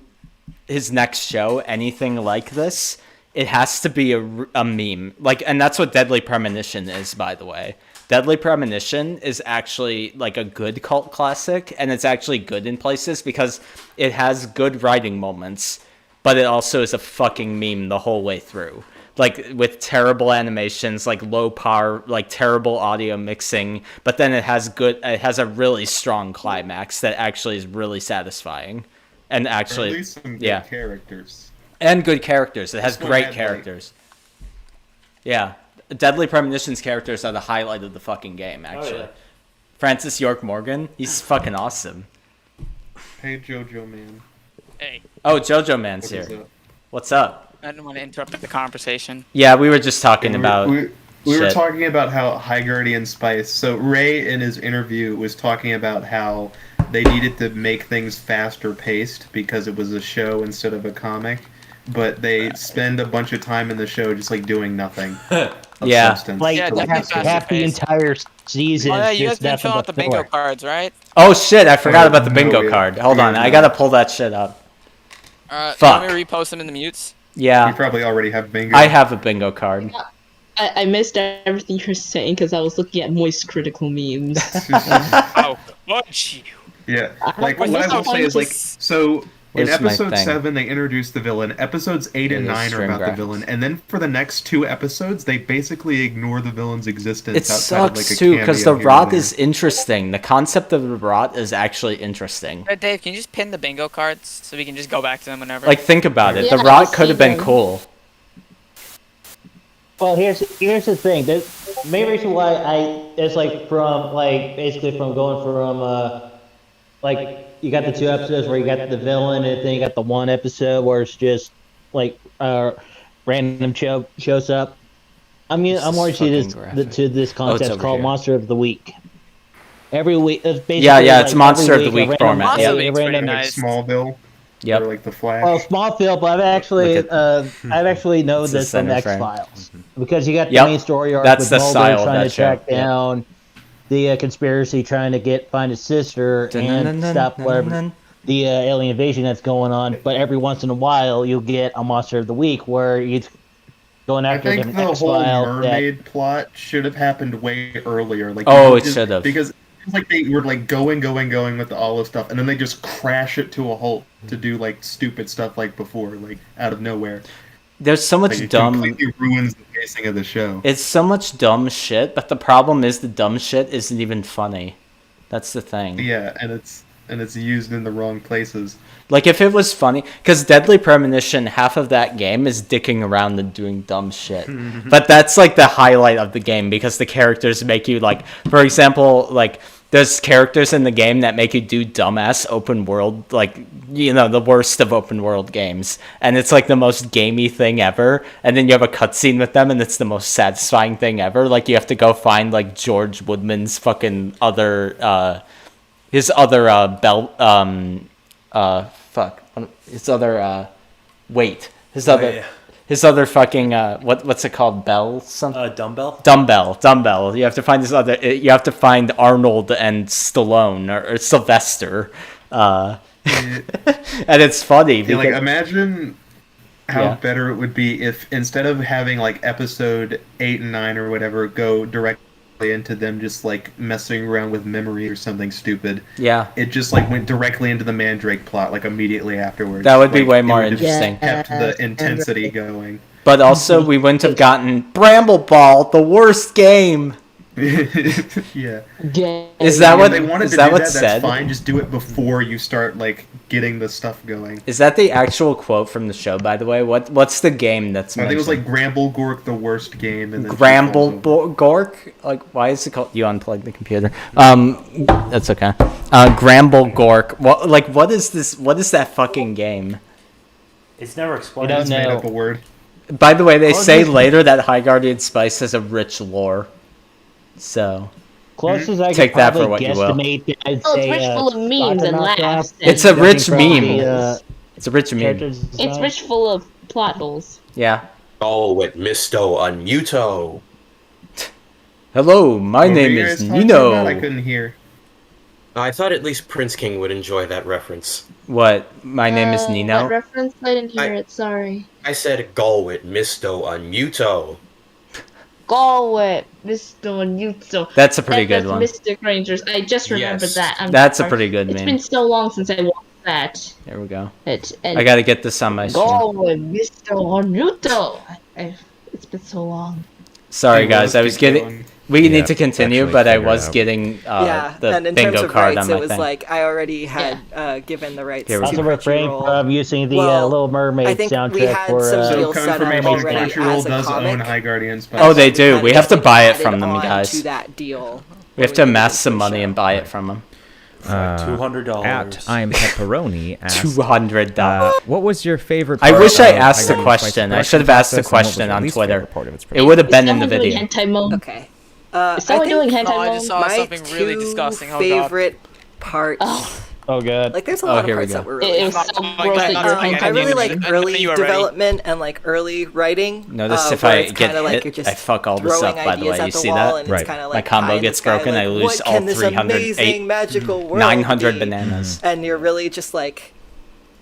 his next show anything like this, it has to be a meme. Like, and that's what Deadly Premonition is, by the way. Deadly Premonition is actually like a good cult classic, and it's actually good in places because it has good writing moments, but it also is a fucking meme the whole way through. Like, with terrible animations, like low power, like terrible audio mixing, but then it has a really strong climax that actually is really satisfying. And actually, or at least some good characters. And good characters. It has great characters. Yeah. Deadly Premonition's characters are the highlight of the fucking game, actually. Oh, yeah. Francis York Morgan, he's fucking awesome. Hey, Jojo Man. Hey. Oh, Jojo Man's here. What's up? I didn't want to interrupt the conversation. Yeah, we were just talking about... We were talking about how High Guardian Spice... So Ray, in his interview, was talking about how they needed to make things faster paced because it was a show instead of a comic. But they spend a bunch of time in the show just, like, doing nothing. Yeah. Substance. Like, half the entire season. Oh, yeah, you guys been filling out the bingo cards, right? Oh, shit, I forgot about the bingo card. Hold on, I gotta pull that shit up. Fuck. Let me repost them in the mutes. Yeah. You probably already have bingo. I have a bingo card. I missed everything you're saying because I was looking at moist critical memes. Oh, fudge you. Yeah, like, what I will say is, like, so... In episode 7, they introduced the villain. Episodes 8 and 9 are about the villain, and then for the next 2 episodes, they basically ignore the villain's existence. It sucks too because the rot is interesting. The concept of the rot is actually interesting. Hey, Dave, can you just pin the bingo cards so we can just go back to them whenever? Like, think about it. The rot could have been cool. Well, here's the thing. The main reason why it's like from like basically from going from like. You got the 2 episodes where you got the villain, and then you got the 1 episode where it's just like random shows up. I mean, I'm more to this concept called Monster of the Week. Every week, it's basically it's Monster of the Week format. Yeah, Smallville. Yep. Or like the Flash. Oh, Smallville, but I've actually known this from X-Files because you got the main story arc with Mulder trying to track down. The conspiracy trying to find his sister and stop whatever the alien invasion that's going on. But every once in a while, you'll get a Monster of the Week where he's going after I think the whole mermaid plot should have happened way earlier. Like, it should have. Because it's like they were like going with all this stuff, and then they just crash it to a halt to do like stupid stuff like before, like out of nowhere. There's so much it dumb. Completely ruins the pacing of the show. It's so much dumb shit, but the problem is the dumb shit isn't even funny. That's the thing. Yeah, and it's used in the wrong places. Like, if it was funny, because Deadly Premonition, half of that game is dicking around and doing dumb shit. But that's like the highlight of the game because the characters make you like, for example, like. There's characters in the game that make you do dumbass open world, like, you know, the worst of open world games. And it's like the most gamey thing ever. And then you have a cutscene with them and it's the most satisfying thing ever. Like, you have to go find, like, George Woodman's fucking other, his other, his other fucking what's it called? Bell something? Dumbbell. You have to find you have to find Arnold and Stallone or Sylvester. And it's funny because like imagine how better it would be if instead of having like episode 8 and 9 or whatever go directly into them just like messing around with memory or something stupid. Yeah. It just like went directly into the Mandrake plot like immediately afterwards. That would be way more interesting. Kept the intensity going. But also we wouldn't have gotten Bramble Ball, the worst game. Yeah. Is that what they wanted is to that do what's that? said? That's fine. Just do it before you start like getting the stuff going. Is that the actual quote from the show, by the way? What's the game that's I think mentioned? it was like Gramble Gork, the worst game, and then Gork? Like, why is it called? You unplugged the computer. That's okay. Gramble Gork. What is this? What is that fucking game? It's never explained. I just made up a word. By the way, they say later that High Guardian Spice has a rich lore. So, Closest I take could that for probably what you will. guesstimate, I'd Oh, it's say, rich full of memes and laughs. It's a rich judging from meme. the, It's a rich meme. characters It's design. rich full of plot holes. Yeah. Oh, with Misto Unmuto. Hello, my What were name you is guys talking about? I Nino. couldn't hear. I thought at least Prince King would enjoy that reference. What? My name is What Nino. reference? I didn't hear it. Sorry. I said go with Misto Unmuto. Go with Mr. Newton. That's a pretty good one. Mr. Rangers. I just remembered Yes. that. I'm That's a sorry. pretty good It's meme. been so long since I watched that. There we go. And I gotta get this on my Go stream. with Mr. Newton. It's been so long. Sorry, Hey, guys. let's I was keep getting. going. We Yeah, need to continue, actually but I figure it was out. getting Yeah, the and in terms bingo of card rights, on my it was thing. like I already had given the rights Here to we Also refrain Crunchyroll. from using the Well, Little Mermaid I think we soundtrack had for some So deals set up confirmation, already Crunchyroll as a does comic. own High Guardian Spice. Oh, they We do. had We to have to just buy it added from them, on guys. To that deal. We have to amass some money and buy it from them. $200. At I'm Pepperoni asked, $200. what was your favorite I part wish I of asked the High Guardian Spice question. I production should have asked the process, and what was question your on least Twitter. favorite part of its It would have Is been in the someone doing video. hentai mode? Okay. Is someone doing hentai I mode? just saw My something really two disgusting. Oh, God. favorite parts. Oh, good. Like, there's a Oh, lot of here we parts go. that were really It was fun. so Oh my gross God, that not you're really. I really like I'm early you already. development and like early writing. Notice if where I it's get kinda like hit, you're just I fuck all this throwing up, by the ideas way. at You the see wall, that? and Right. it's kinda My like combo pie in the gets sky, broken, like, I lose what all can this 308 amazing magical world 900 be? bananas. And you're really just like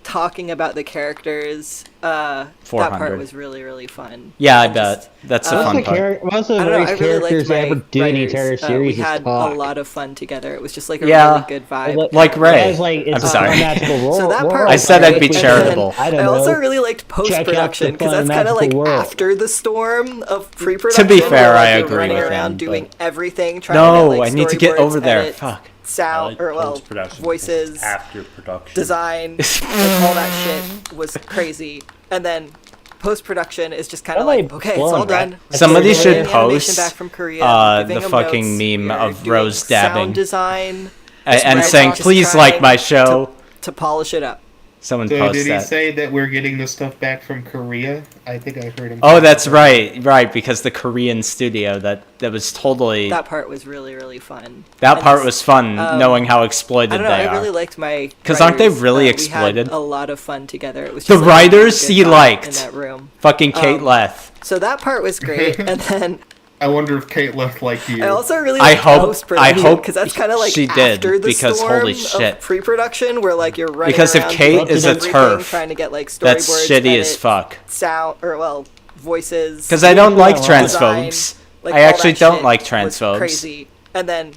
talking about the characters. That 400. part was really, really fun. Yeah, I And bet. just, That's the uh, fun Most part. of the I don't know, I voice really liked characters they my ever do in the writers. entire We series is had talk. a lot of fun together. It was just like a Yeah. really good vibe. Like Ray. Guys, like, it's I'm a sorry. fun magical world. So that part world, I said I'd be right? charitable. I don't I also know. really liked post-production because that's kind of like after the storm of pre-production. To be fair, where, like, I you're agree running with around him, doing but- everything. Trying No, to get, like, I need to get storyboards, over there. edit, Fuck. sound or well, Post-production, voices, after production. design, like, all that shit was crazy. And then post-production is just kind of Well, like, they okay, it's blown all that. done. Somebody We're should getting animation post back from Korea, giving the them fucking notes, meme we're of doing Rose dabbing sound design, and right, saying, just "Please trying like my show." to polish it up. Someone So post did he that. say that we're getting the stuff back from Korea? I think I heard him. Oh, say that's that. right, because the Korean studio that was totally That part was really, really fun. that And part just, was fun, knowing how I exploited don't know. they I really are. liked my. Because aren't they writers. really We exploited? had a lot of fun together. It was The just, like, a really writers good he vibe liked. in that room. Fucking Kate Leth. So that part was great, and then I wonder if Kate left like you. I also really I liked hope- post-production, I hope because that's kind of like she did, after the because storm holy of shit. pre-production, where like you're running Because if around Kate doing is a everything, turf, trying to get like storyboards, that's shitty as edit, fuck. sound or well voices. Because I don't like design, transphobes. like, I all actually that don't shit like was transphobes. Crazy, and then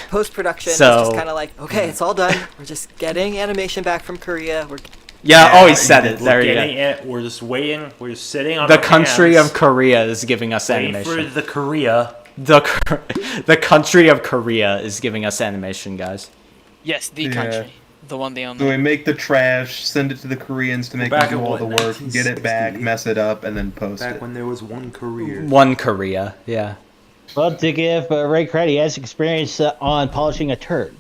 post-production is So- just kind of like, okay, it's all done. We're just getting animation back from Korea. We're Yeah, oh, he said it. We're There you getting go. it. We're just waiting. We're just sitting on The our country hands, of Korea is giving us waiting animation. for the Korea. The country of Korea is giving us animation, guys. Yes, the Yeah. country. The one, the So only. we make the trash, send it to the Koreans to make them Back do in all what, the work, get it back, 1960? mess it up, and then post Back it. when there was one career. One Korea, yeah. Well, to give Ray credit, he has experience on polishing a turd.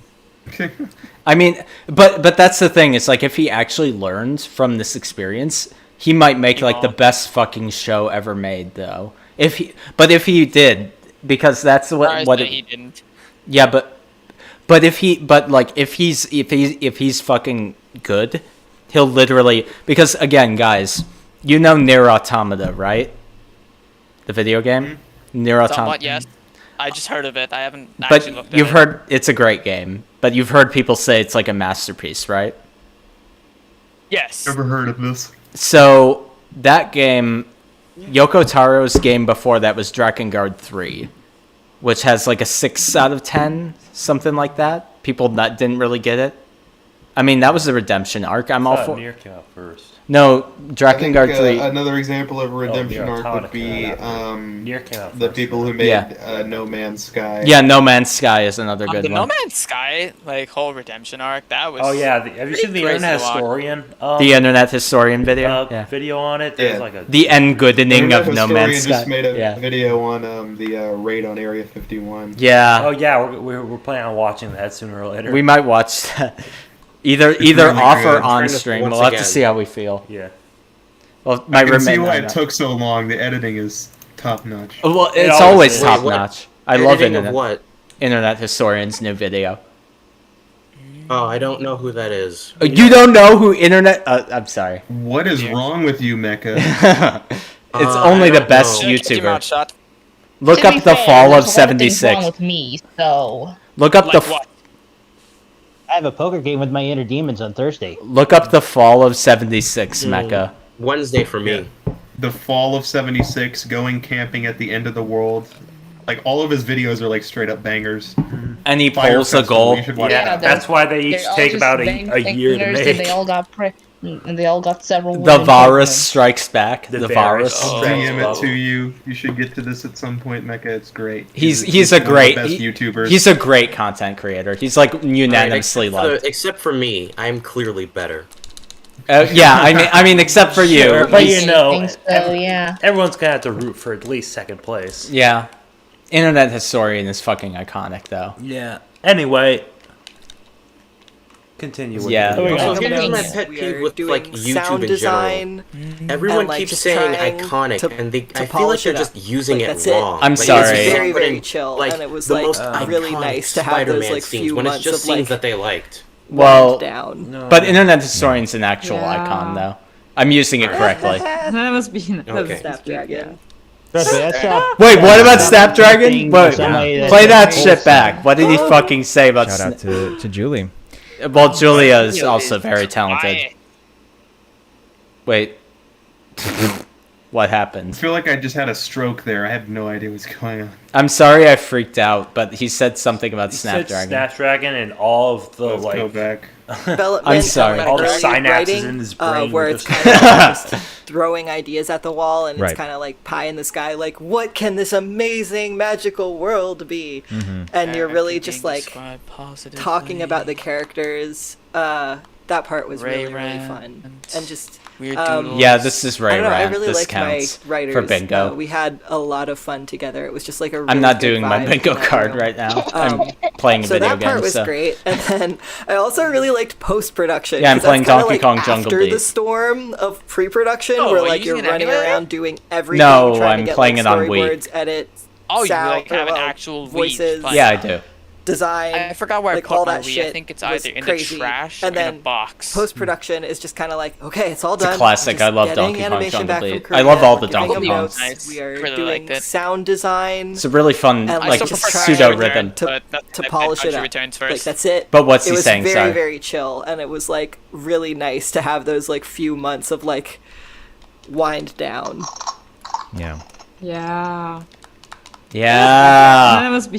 I mean, but that's the thing. It's like if he actually learned from this experience, he might make like the best fucking show ever made, though. If he did, because that's Surprised what that it, he didn't. yeah, but if he's fucking good, he'll literally, because again, guys, you know Nier Automata, right? The video game, Nier Automata. Somewhat, yes. I just heard of it. I haven't But actually looked at you've it. heard it's a great game, but you've heard people say it's like a masterpiece, right? Yes. Never heard of this. So that game, Yoko Taro's game before that was Drakengard 3, which has like a 6 out of 10, something like that. People that didn't really get it. I mean, that was the redemption arc. I'm all for. Nier came out first. No, Drakengard 3. Another example of a redemption arc would be the people who made No Man's Sky. Yeah, No Man's Sky is another good the one. No Man's Sky, like, whole redemption arc, that was... Oh, yeah. Have you seen the Internet Historian? The Internet Historian video? Video on it? There's like a... The end goodening of No Man's Sky. Just made a video on the raid on Area 51. Yeah. Oh, yeah. We're planning on watching that sooner or later. We might watch that. Either really off or good. on stream. We'll have to see how we feel. Yeah. Well, my I can see roommate why it took so long. The editing is top notch. Well, it's always top notch. I love Editing of Internet. what? Internet Historian's new video. Oh, I don't know who that is. You don't know who Internet... I'm sorry. What is wrong with you, Mecha? It's only the best YouTuber. Look up the fall of 76. Wrong with me, so. Look up the... I have a poker game with my inner demons on Thursday. Look up the fall of 76, Mecha. Wednesday for me. The fall of 76, going camping at the end of the world. Like, all of his videos are like straight up bangers. And he Fire pulls a Festival, goal. you should watch Yeah, that. that's why they each take about a year to make. And they all got and they all got several. The Varus strikes back. The Varus. I'll DM it to you. You should get to this at some point, Mecha. It's great. He's one a of the great best YouTubers. He's a great content creator. He's like unanimously loved. Except for me, I'm clearly better. Yeah, I mean, except for you. Sure, but you know, think so, yeah. everyone's gonna have to root for at least second place. Yeah. Internet Historian is fucking iconic, though. Yeah. Anyway, continue. With Yeah. Here's my pet peeve with like YouTube in general. Everyone like, keeps just saying trying iconic, to- and to I feel like polish they're it just up. using Like, it that's it. wrong. I'm Like, sorry. it's Very, very putting, chill, like, and it was the like most really iconic nice to have those Spider-Man like scenes few when it's months just of scenes like that they liked. Well, down. but Internet Historian's an actual Yeah. icon, though. I'm using it correctly. That must be Okay. Snapdragon. Wait, what about Snapdragon? Wait, play that shit back. What did he fucking say about Shout out to Julie. Well, Julia is also very talented. Wait. What happened? I feel like I just had a stroke there. I have no idea what's going on. I'm sorry I freaked out, but he said something about He said Snapdragon. Snapdragon and all of the Let's like. go back. I'm sorry. All the early synapses writing, in his brain where were it's just- kind of just throwing ideas at the wall, and Right. it's kind of like pie in the sky. Like, what can this amazing magical world be? Mm-hmm. And you're really Everything just like described positively. talking about the characters. That part was Ray really Rand fun, and just Weird Yeah, this is Ray I don't know, I Rant. really This liked counts my writers. for bingo. We had a lot of fun together. It was just like a. I'm really not good doing my vibe bingo in that card room. right now. I'm playing a so video that part game. was So great, and then I also really liked post-production. Yeah, I'm 'cause playing that's kinda Donkey like Kong Jungle after Beat. the storm of pre-production, Oh, where are like you you're using an running emulator? around doing everything. No, trying I'm to get, playing like, it on Wii. storyboards, edits, Oh, you sound, like have an well, actual Wii voices. playing. yeah, I do. Design. I forgot where like, I put all my that Wii. shit I think it's was either in crazy. the trash and or in then a box. Post-production is just kind of like, okay, it's all It's a done. classic. Just I love getting Donkey Kong animation Jungle back from Beat. Korea, I love all the we're giving Donkey them Kongs. notes, We are Really doing liked it. sound design. It's a really fun, And, like, just trying pseudo rhythm. to polish it up. Returns Like first. that's it. But what's it he was saying? very, Sorry. very chill, and it was like really nice to have those like few months of like wind down. Yeah. Yeah. Yeah. That must be.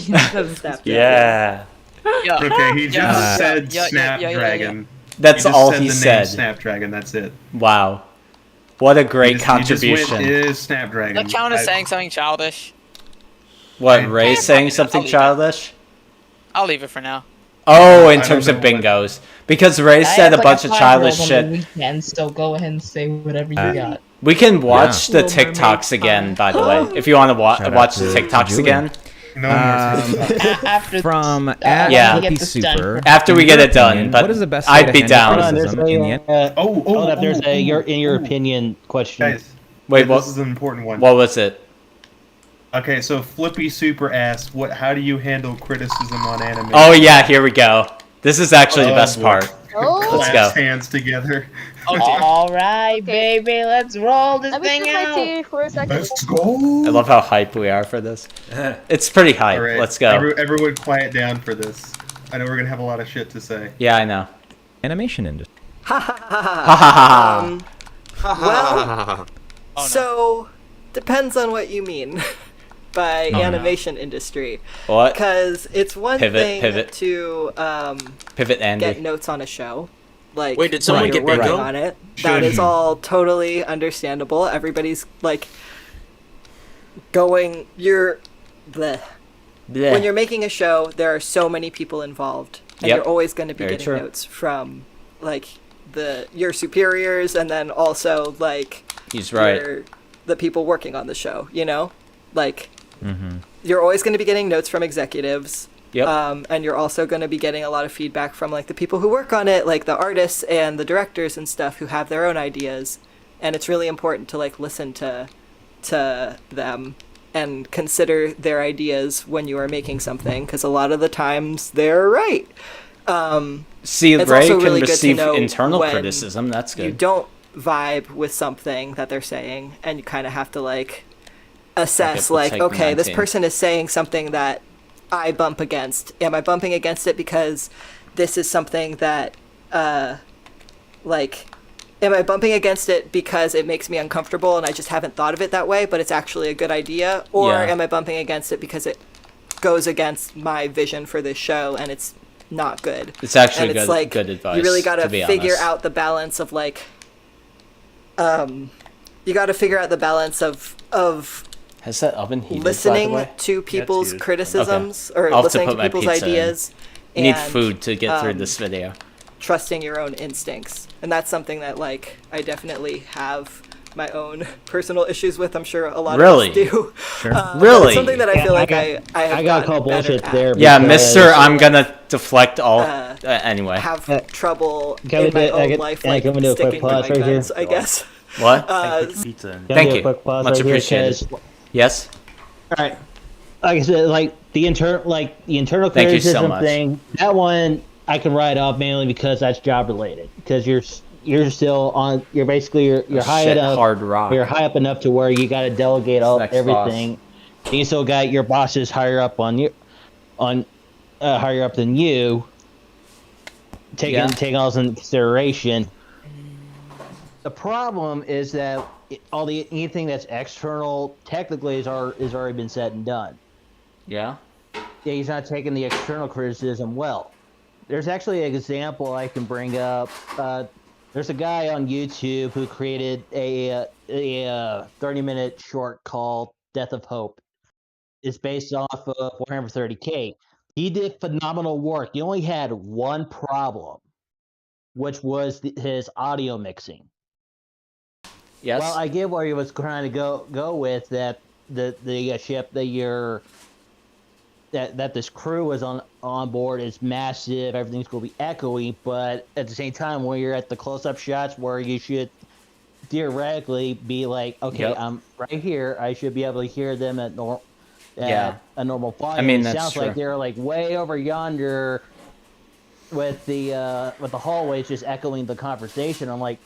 Yeah. Okay, he just said Yeah. Snapdragon. That's He just all said he the name said. Snapdragon. That's it. Wow. What a great He just went, contribution. it is Snapdragon. That count as I- saying something childish. What, Ray saying something I'll leave it. childish? I'll leave it for now. Oh, in I don't terms of know what- bingos. Because Ray said a bunch of childish shit. Weekend, so go ahead and say whatever you got. We can watch the Little Mermaid TikToks again, by the way. If you want to Shout out watch to the TikToks Julie. again. No more. After From Yeah. Flippy Super. After we in get your it done, opinion, but what is the best I'd way be to down. handle Hold on, criticism in the end? hold up, there's a in your opinion question. Guys, Wait, this what? is an important one. What was it? Okay, so Flippy Super asks, how do you handle criticism on anime? Oh yeah, here we go. This is actually the best part. Let's go. Clasp hands together. All right, baby, let's roll this Let me thing sip my out. tea for a second. Let's go. I love how hype we are for this. It's pretty hype. All right, Let's go. Everyone quiet down for this. I know we're going to have a lot of shit to say. Yeah, I know. Animation industry. Ha ha ha. Well, so depends on what you mean by animation industry. What? Because it's one Pivot, thing pivot. to Pivot Andy. get notes on a show. like Wait, did someone when you're get working bingo? on it. That is all totally understandable. Everybody's like going. When you're making a show, there are so many people involved, and you're always going to be getting notes from like your superiors, and then also like the people working on the show. You know, like you're always going to be getting notes from executives. And you're also going to be getting a lot of feedback from like the people who work on it, like the artists and the directors and stuff who have their own ideas. And it's really important to like listen to them and consider their ideas when you are making something, because a lot of the times they're right. See, it's Ray also can really good to receive know internal when criticism. That's good. You don't vibe with something that they're saying, and you kind of have to like assess, like, okay, this person is saying something that I bump against. Am I bumping against it because this is something that, like, am I bumping against it because it makes me uncomfortable and I just haven't thought of it that way, but it's actually a good idea? Or am I bumping against it because it goes against my vision for this show and it's not good? It's actually and it's good, like, good advice. You really got to figure honest. out the balance of, like, you got to figure out the balance of Has that oven heated, listening by the way? to people's criticisms Okay. or I'll have listening put to my people's pizza in. ideas. Need and, food to get through this video. Trusting your own instincts. And that's something that, like, I definitely have my own personal issues with. I'm sure a lot of us do. Sure. But Really? it's something that I feel like I have I got a couple better bullshit at. there. Yeah, because- Mister, I'm gonna deflect all. Anyway. Have trouble Can in we my do- own life, like, can we do a quick sticking to my pause right here? guns, I guess. What? Can we Thank do a you. quick pause Much right here, appreciated. 'cause- Yes. All right. Like I said, like the internal Thank you so criticism much. thing. That one I can write off mainly because that's job related. Because you're still on. You're basically you're high shit, enough. hard rock. You're high up enough to where you got to delegate all Next everything. And you still got your bosses higher up on you, higher up than you. Taking all this into consideration. The problem is that anything that's external technically is already been said and done. Yeah. Yeah, he's not taking the external criticism well. There's actually an example I can bring up. There's a guy on YouTube who created a 30-minute short called Death of Hope. It's based off of Warhammer 30K. He did phenomenal work. He only had one problem, which was his audio mixing. Yes. Well, I get where he was trying to go with that the ship that this crew was on board is massive. Everything's going to be echoey, but at the same time, when you're at the close-up shots where you should theoretically be like, okay, I'm right here. I should be able to hear them at a normal volume. I mean, it that's sounds true. like they're like way over yonder with the hallways just echoing the conversation. I'm like,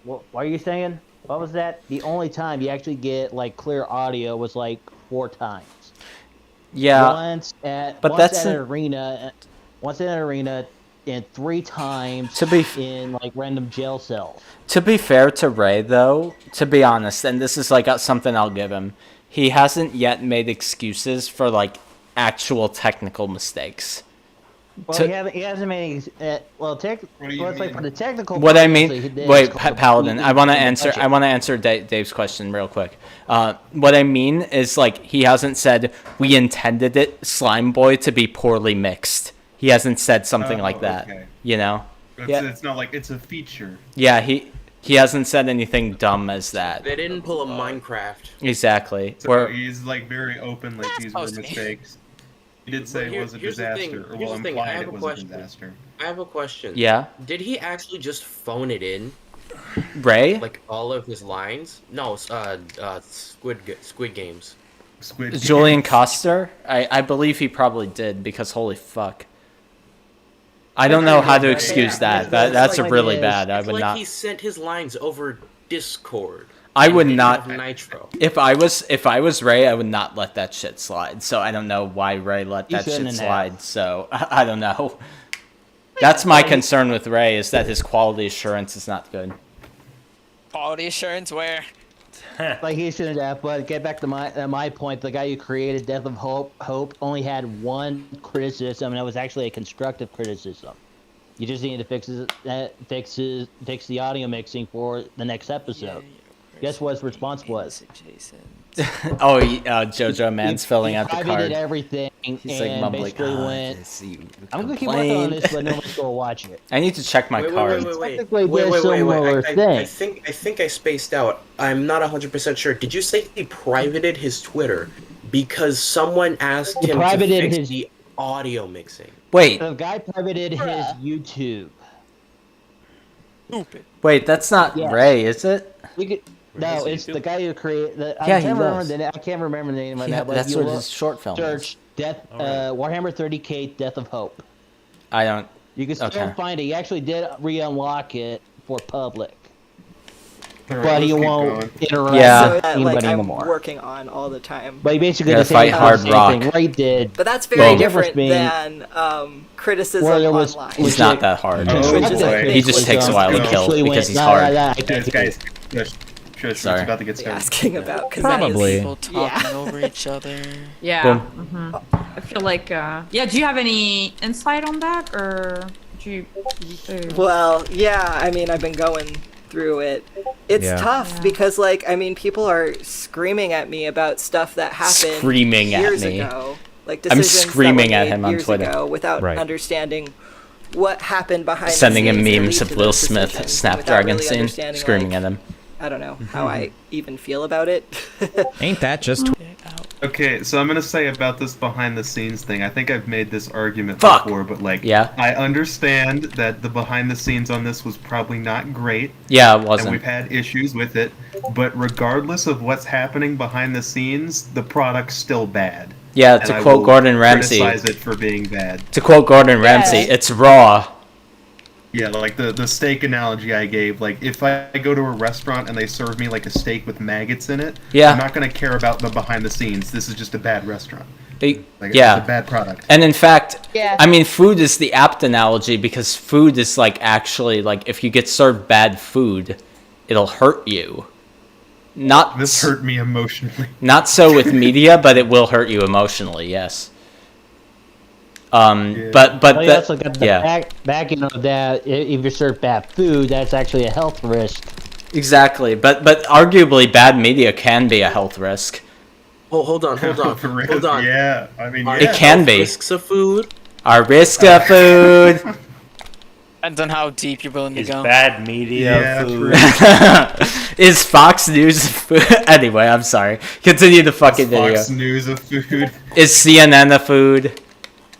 what are you saying? What was that? The only time you actually get like clear audio was like 4 times. Yeah. Once at that's an arena, and 3 times in like random jail cells. To be fair to Ray, though, to be honest, and this is like something I'll give him, he hasn't yet made excuses for like actual technical mistakes. Well, he hasn't made any. It's like for the technical. What I part, mean, he did wait, is called Paladin, I want to answer. budget. I want to answer Dave's question real quick. What I mean is, like, he hasn't said we intended it, Slime Boy, to be poorly mixed. He hasn't said something like that. Okay. You know? It's not like it's a feature. Yeah, he hasn't said anything dumb as that. They didn't pull a Minecraft. Exactly. So he's like very open, like these were mistakes. He did say it was a disaster, or well, implied it was a disaster. I have a question. Yeah? Did he actually just phone it in? Ray? Like all of his lines? No, Squid Games. Julian Coster? I believe he probably did, because holy fuck. I don't know how to excuse that. That's really bad. I would not. He sent his lines over Discord. I would not. Nitro. If I was Ray, I would not let that shit slide. So I don't know why Ray let that shit slide. So I don't know. That's my concern with Ray, is that his quality assurance is not good. Quality assurance where? Like he shouldn't have. But get back to my point. The guy who created Death of Hope only had one criticism, and it was actually a constructive criticism. You just need to fix the audio mixing for the next episode. Guess what his response was? Oh, JoJo Man's filling out the He card. did everything. He's like and mumbling. basically went, I'm gonna keep working on this, but nobody's gonna watch it. I need to check my card. I think I spaced out. I'm not 100% sure. Did you say he privated his Twitter because someone asked him to fix the audio mixing? Wait. The guy privated his YouTube. Stupid. Wait, that's not Ray, is it? No, it's the guy who created. I Yeah, can't he remember does. I can't remember the name of Yeah, that. But that's you what look- his short film Search Death, Warhammer 30K Death of Hope. I don't. You can still Okay. find it. He actually did re-unlock it for public, All right, but he let's keep won't going. interact Yeah. with Like anybody I'm anymore. working on all the time. But he basically Gotta the fight same, hard same rock. thing Ray did. But that's very Boom. different Being- than criticism Where there was- online. He's not that hard. Oh, boy. He just takes a while to kill because he's hard. Guys, shush, Sorry. it's about to get started. Asking about because Probably. People talking over each other. Yeah. Boom. I feel like, yeah. Do you have any insight on that, or do you? Well, yeah. I mean, I've been going through it. It's Yeah. tough because, like, I mean, people are screaming at me about stuff that happened Screaming at years me. ago. Like I'm decisions that screaming were at made him on years Twitter. ago without Right. understanding what happened behind. Sending the him scenes that memes lead of to Will those Smith decisions, Snapdragon without really scene, understanding, screaming like, at him. I don't know how I even feel about it. Ain't that just? Okay, so I'm gonna say about this behind the scenes thing. I think I've made this argument Fuck. before, but like, Yeah. I understand that the behind the scenes on this was probably not great. Yeah, it wasn't. And we've had issues with it, but regardless of what's happening behind the scenes, the product's still bad. Yeah, And to I quote will Gordon Ramsay. criticize it for being bad. To quote Gordon Ramsay, it's raw. Yeah, like the steak analogy I gave. Like, if I go to a restaurant and they serve me like a steak with maggots in it, Yeah. I'm not gonna care about the behind the scenes. This is just a bad restaurant. Like, Yeah. it's a bad product. And in fact, Yeah. I mean, food is the apt analogy because food is like actually like if you get served bad food, it'll hurt you. Not This hurt me emotionally. Not so with media, but it will hurt you emotionally. Yes. But Well, you that, also got the yeah, backing of that. If you serve bad food, that's actually a health risk. exactly. But arguably, bad media can be a health risk. Oh, hold on. For real? Hold on. Yeah, I mean, Are It can health be. risks of food. Our risk of food. Depends on how deep you're willing to Is go. bad media Yeah, food? Is Fox News food? Anyway, I'm sorry. Continue the fucking video. Fox News of food. Is CNN a food?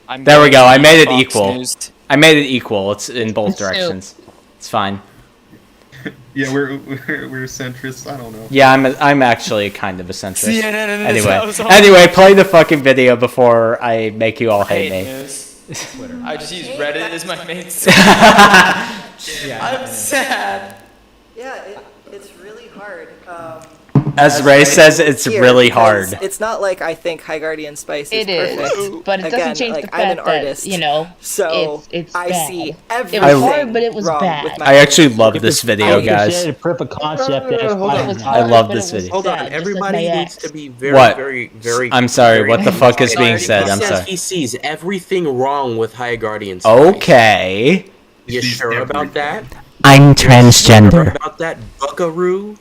I'm There we going go. to I use made it Fox equal. News. I made it equal. It's in both It's soup. directions. It's fine. Yeah, we're centrists. I don't know. Yeah, I'm actually kind of a centrist. CNN and this house on- Anyway, play the fucking video before I make you all hate me. news. I just use Reddit as my main source. I'm sad. Yeah, it's really hard. As Ray says, it's here, really because hard. It's not like I think High Guardian Spice is It is, perfect. but it doesn't Again, change like, the I'm an fact that, artist, you know, so it's I bad. see It everything was hard, but it was wrong bad. with my I actually love If this it's video, guys. considered proof of concept. That's hold fine. on. It was I hard, love but this it was video. Hold bad, on. just like Everybody my needs ex. to be very, What? very. I'm sorry. very What the fuck is being He said? I'm says sorry. he sees everything wrong with High Guardian Spice. Okay. You sure about that? I'm Sure transgender. about that, buckaroo?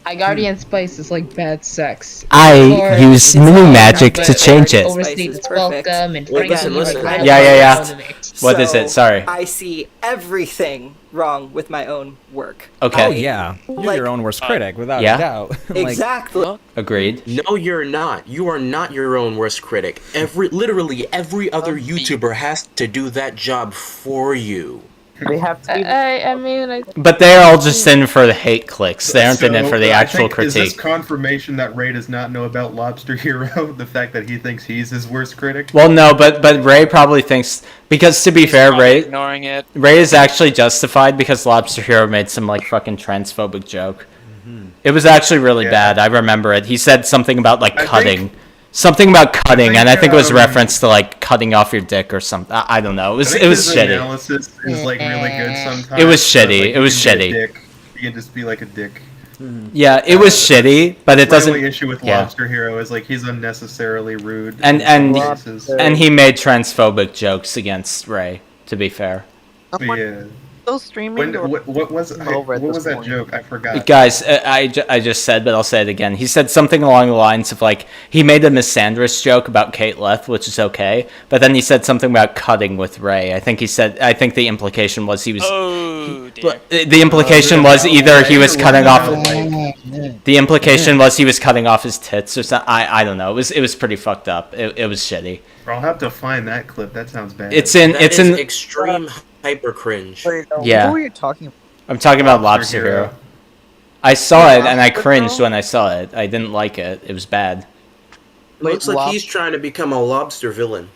High Guardian Spice is like bad sex. I Or use it's new all magic about to change it. Overstated Spice is perfect. welcome and Wait, Frankie listen. and Yeah, yeah, yeah. Ryan. What is it? Sorry. I see everything wrong with my own work. Okay. Oh yeah, you're Like- your own worst critic, without Yeah. a doubt. Like, Exactly. Agreed. No, you're not. You are not your own worst critic. Literally every other YouTuber has to do that job for you. We have to. I mean, But they're all just in for the hate clicks. They aren't in it for the I actual think, Is this critique. confirmation that Ray does not know about Lobster Hero? The fact that he thinks he's his worst critic? Well, no, but Ray probably thinks because to be fair, Probably Ray ignoring it. is actually justified because Lobster Hero made some like fucking transphobic joke. It was actually really Yeah. bad. I remember it. He said something about like I cutting. Something about cutting, think, and I think it was a reference to like cutting off your dick or something. I don't know. It was I think his shitty. analysis is like really good sometimes. It was but, shitty. like, It was you can be a shitty. dick. You can just be like a dick. Yeah, it was shitty, but it My doesn't. only issue with yeah. Lobster Hero is like he's unnecessarily rude. And in some cases. and he made transphobic jokes against Ray. To be fair, Yeah. Still streaming. What was that joke? I forgot. Guys, I just said, but I'll say it again. He said something along the lines of like he made a Miss Sanders joke about Kate Leth, which is okay, but then he said something about cutting with Ray. I think the implication was he was. Oh dear. The implication was either he was cutting off. The implication was he was cutting off his tits or something. I don't know. It was pretty fucked up. It was shitty. I'll have to find that clip. That sounds bad. It's in extreme hyper cringe. Yeah. Who are you talking about? I'm talking about Lobster Hero. I saw it and I cringed when I saw it. I didn't like it. It was bad. Looks like he's trying to become a lobster villain.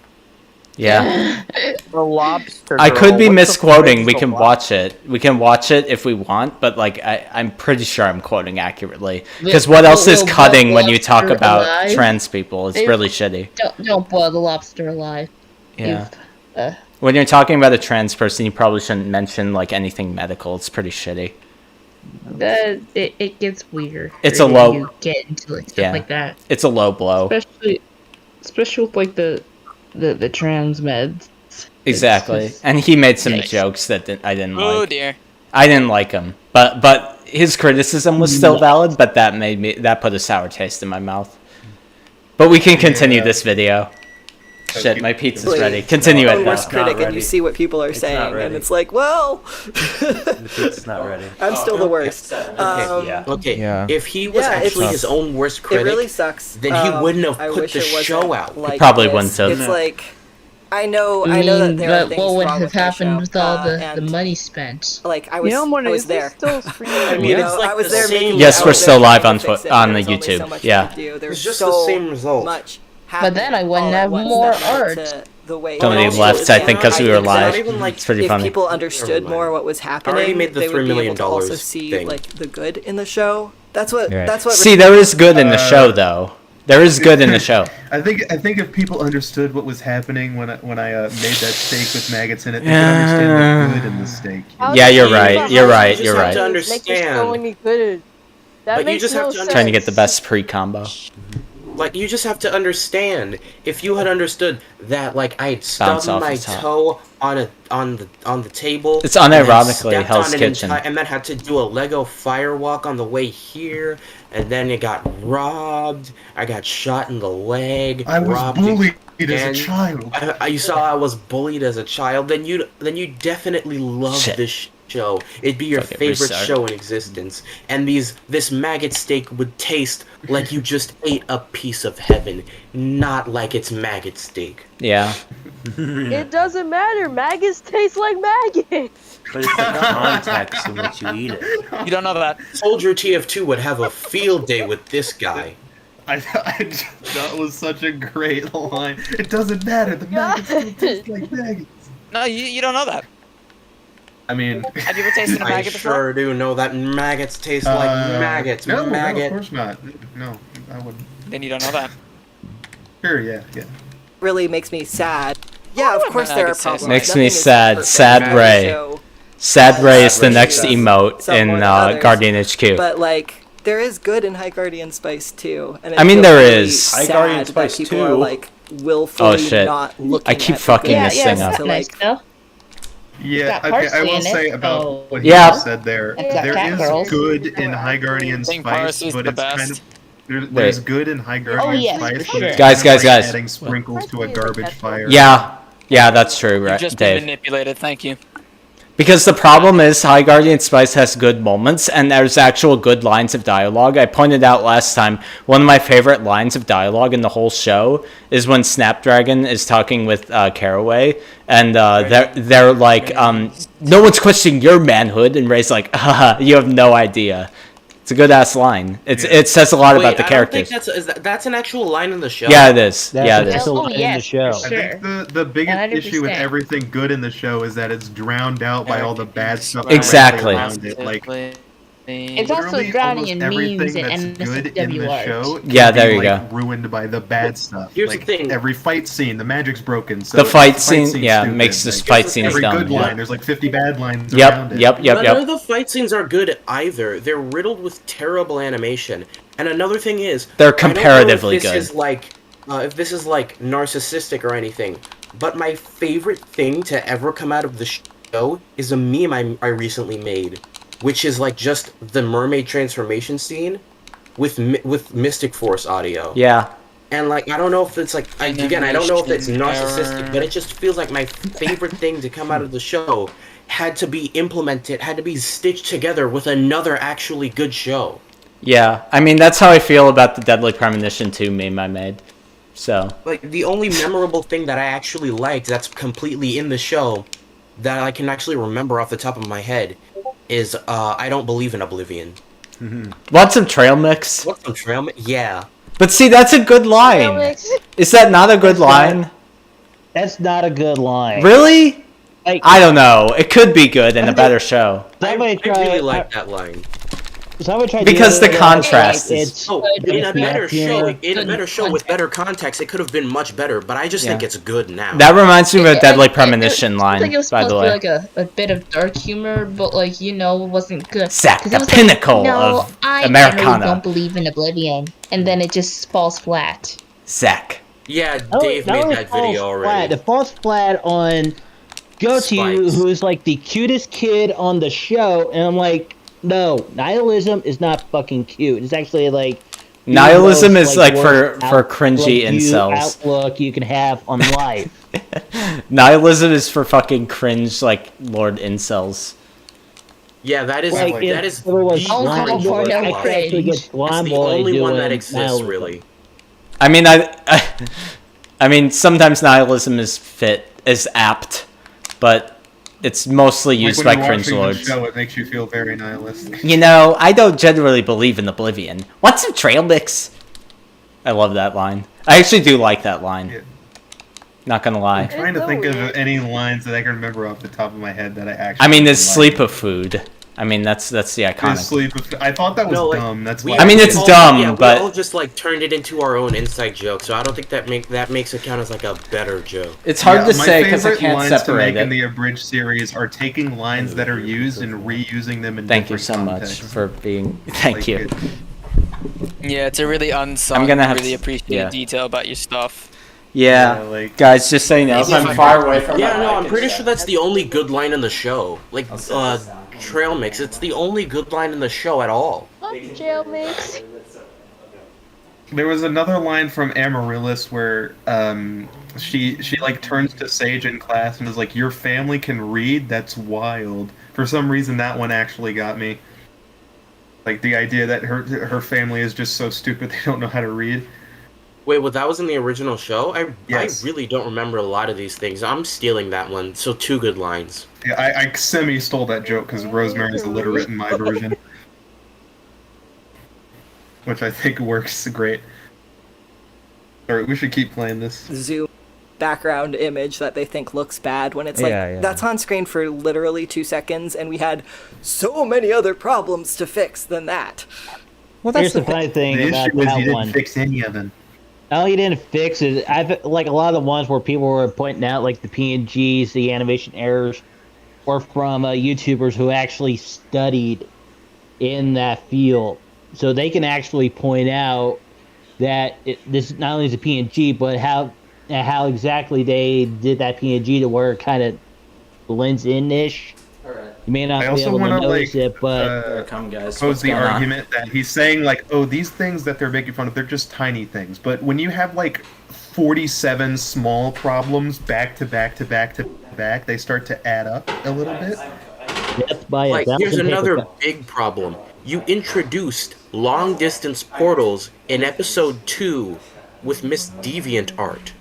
Yeah. The lobster. I could be Girl. What's the misquoting. We phrase can for watch it. We can watch it if we want, but like I'm pretty sure I'm quoting accurately. Because what else is cutting when you talk about alive? trans people? It's really shitty. Don't boil the lobster alive. Yeah. When you're talking about a trans person, you probably shouldn't mention like anything medical. It's pretty shitty. It gets weird. It's a when low. You get into like stuff like that. It's a low blow. Especially with like the trans meds. Exactly. And he made some jokes that I didn't like. Oh dear. I didn't like him, but his criticism was still valid. But that put a sour taste in my mouth. But we can continue this video. Shit, my pizza's ready. Continue it. Worst critic, and you see what people are saying, and it's like, well, The pizza's not ready. I'm still the worst. Okay. Yeah. If he was actually his own worst critic, it really sucks. then he wouldn't have I put wish the it wasn't show out. like probably this. wouldn't have. It's like I know that there are things what would wrong have with my happened show, with all the and, money spent? Like I was there. Still streaming. I mean, it's like I was the there same. making Yes, it. we're I was still there live trying on to fix it. on the There was only so YouTube. much Yeah. you could do. There was It's just so the same result. much But then I wouldn't have more art. Somebody left, I think, because we were live. It's pretty if funny. people understood more what was happening, made the they $3 would be million able to also see thing. like the good in the show. That's what. Right. That's what. See, there is good in the show, though. There is good in the show. I think if people understood what was happening when I made that steak with maggots in it, they could understand the good in the steak. Yeah, you're right. You're right. You're have to right. understand. That Like, you just have to Trying to get the best pre-combo. Like, you just have to understand. If you had understood that, like, I had Bounce stubbed off my the top. toe on the table. It's and then unironically stepped Hell's on it Kitchen. and then had to do a Lego firewalk on the way here, and then it got robbed. I got shot in the leg. I was robbed bullied again. as a child. You saw I was bullied as a child. Then you definitely love Shit. this show. It'd be your Fucking favorite restart. show in existence. And this maggot steak would taste like you just ate a piece of heaven, not like it's maggot steak. Yeah. It doesn't matter. Maggots taste like maggots. But it's the context in which you eat it. You don't know that. Soldier TF2 would have a field day with this guy. That was such a great line. It doesn't matter. The maggots still taste like maggots. No, you don't know that. I mean, Have you ever tasted a I maggot before? sure do know that maggots taste like maggots. No, Maggot. no, of course not. No, I wouldn't. Then you don't know that. Sure, yeah. really makes me sad. Yeah, of course there are problems. Makes Nothing me is sad. perfect. Sad Ray. So, Sad Ray is the next emote some in more than others. Guardian HQ. But like, there is good in High Guardian Spice too. And I mean, feels there really is. sad High Guardian that Spice people 2. are like willfully Oh shit! not looking I keep at the fucking good. this thing up. So, like, Yeah, got okay, I parsley will in say it, about so- what he Yeah. just said there. It's got There cat is girls. good in High Guardian think Spice, parsley's but the it's kind best. of there's good in High Guardian yes, Spice, for but sure. it's Guys, kind of guys, like guys. adding sprinkles to a garbage fire. Yeah, that's true, You've right, just been Dave? manipulated. Thank you. Because the problem is High Guardian Spice has good moments and there's actual good lines of dialogue. I pointed out last time, one of my favorite lines of dialogue in the whole show is when Snapdragon is talking with Caraway and they're like, no one's questioning your manhood, and Ray's like, haha, you have no idea. It's a good ass line. It says a lot about the characters. I don't think that's an actual line in the show. Yeah, it is. That's Yeah, it is. excellent in the show. I think the biggest issue with everything good in the show is that it's drowned out by all the bad stuff Exactly. around it. Like, It's also literally drowning in almost memes everything and that's good in the NSFW art. show Yeah, can there be, you like, go. ruined by the bad stuff. Here's like, the thing. every fight scene, the magic's broken. So The fight scene's scene, yeah, stupid. makes this Like, fight scenes every dumb. good Yeah. line, there's like 50 bad lines Yep, around it. yep. None of the fight scenes are good either. They're riddled with terrible animation. And another thing is, They're I don't know comparatively if this good. Is like, if this is like narcissistic or anything, but my favorite thing to ever come out of the show is a meme I recently made, which is like just the mermaid transformation scene with Mystic Force audio. Yeah. And like I don't know if it's like I don't know if it's narcissistic, but it just feels like my favorite thing to come out of the show had to be stitched together with another actually good show. Yeah, I mean that's how I feel about the Deadly Premonition 2 meme I made. So like the only memorable thing that I actually liked that's completely in the show that I can actually remember off the top of my head is I Don't Believe in Oblivion. Want some trail mix? Want some trail mix? Yeah. But see, that's a good line. Is that not a good line? That's not a good line. Really? I don't know. It could be good in a better show. I really like that line. Because the contrast is... in a better show with better context, it could have been much better, but I just think it's good now. That reminds me of a Deadly Premonition line, like it was by the supposed way. to be like a bit of dark humor, but like it wasn't good. Zack, 'Cause the it was pinnacle like, no, of I Americana. don't believe in Oblivion, and then it just falls flat. Zack. Yeah, Dave made that video already. It falls flat on Goatee, who's like the cutest kid on the show, and I'm like, no, nihilism is not fucking cute. It's actually like Nihilism is like worst for cringy incels. Outlook you can have on life. Nihilism is for fucking cringe like Lord incels. Yeah, that is Like, that is the everyone's one blind Lord boy, incel. I actually get It's blind the boy only one that doing exists, nihilism. really. I mean, I mean, sometimes nihilism is apt, but it's mostly used by cringe lords. The show, it makes you feel very nihilistic. You know, I don't generally believe in Oblivion. Want some trail mix? I love that line. I actually do like that line. Yeah. Not gonna lie. I'm trying to think of any lines that I can remember off the top of my head that I actually. I mean, there's Sleep of Food. I mean, that's the iconic. Sleep of, I thought that was dumb. That's why. I mean, it's dumb, yeah, but we all just like turned it into our own inside joke. So I don't think that makes it count as like a better joke. It's hard to say because I my favorite can't lines separate to make it. in the abridged series are taking lines that are used and reusing them in Thank you different so contexts. much for being. Thank you. Yeah, it's a really unsung, I'm gonna have really to- appreciated yeah. detail about your stuff. Yeah, guys, just so you know, if I'm far away from Yeah, it, no, I I'm can pretty check. sure that's the only good line in the show. Like, Trail Mix, it's the only good line in the show at all. Jail mix. There was another line from Amaryllis where she like turns to Sage in class and is like, "Your family can read? That's wild." For some reason, that one actually got me. Like the idea that her family is just so stupid they don't know how to read. Wait, well, that was in the original show? Yes. I really don't remember a lot of these things. I'm stealing that one, so 2 good lines. Yeah, I semi-stole that joke because Rosemary's illiterate in my version. Which I think works great. Alright, we should keep playing this. Zoom background image that they think looks bad when it's like, Yeah, yeah. that's on screen for literally 2 seconds, and we had so many other problems to fix than that. Well, that's the funny thing The about issue is that you one. didn't fix any of them. Oh, he didn't fix it. I've like a lot of the ones where people were pointing out like the PNGs, the animation errors, were from YouTubers who actually studied in that field, so they can actually point out that this not only is a PNG, but how exactly they did that PNG to where it kind of blends in-ish. You may not I be also able to want to notice it, but pose the argument that he's saying like, oh, these things that they're making fun of, they're just tiny things. But when you have like 47 small problems back to back to back to back, they start to add up a little bit. Like, here's another big problem. You introduced long-distance portals in episode 2 with Miss Deviant Art.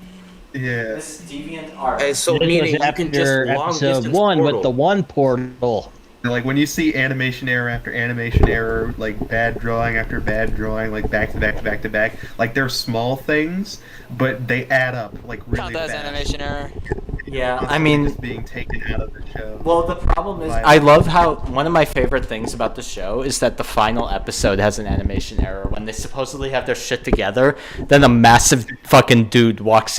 Yeah. Deviant art. So This meaning was you can just after long-distance episode 1 portal. with the one portal. Like when you see animation error after animation error, like bad drawing after bad drawing, like back to back to back to back, like they're small things, but they add up like really Count that as fast. animation error. Yeah, I mean, just being taken out of the show. Well, the problem is, I love how one of my favorite things about the show is that the final episode has an animation error when they supposedly have their shit together. Then a massive fucking dude walks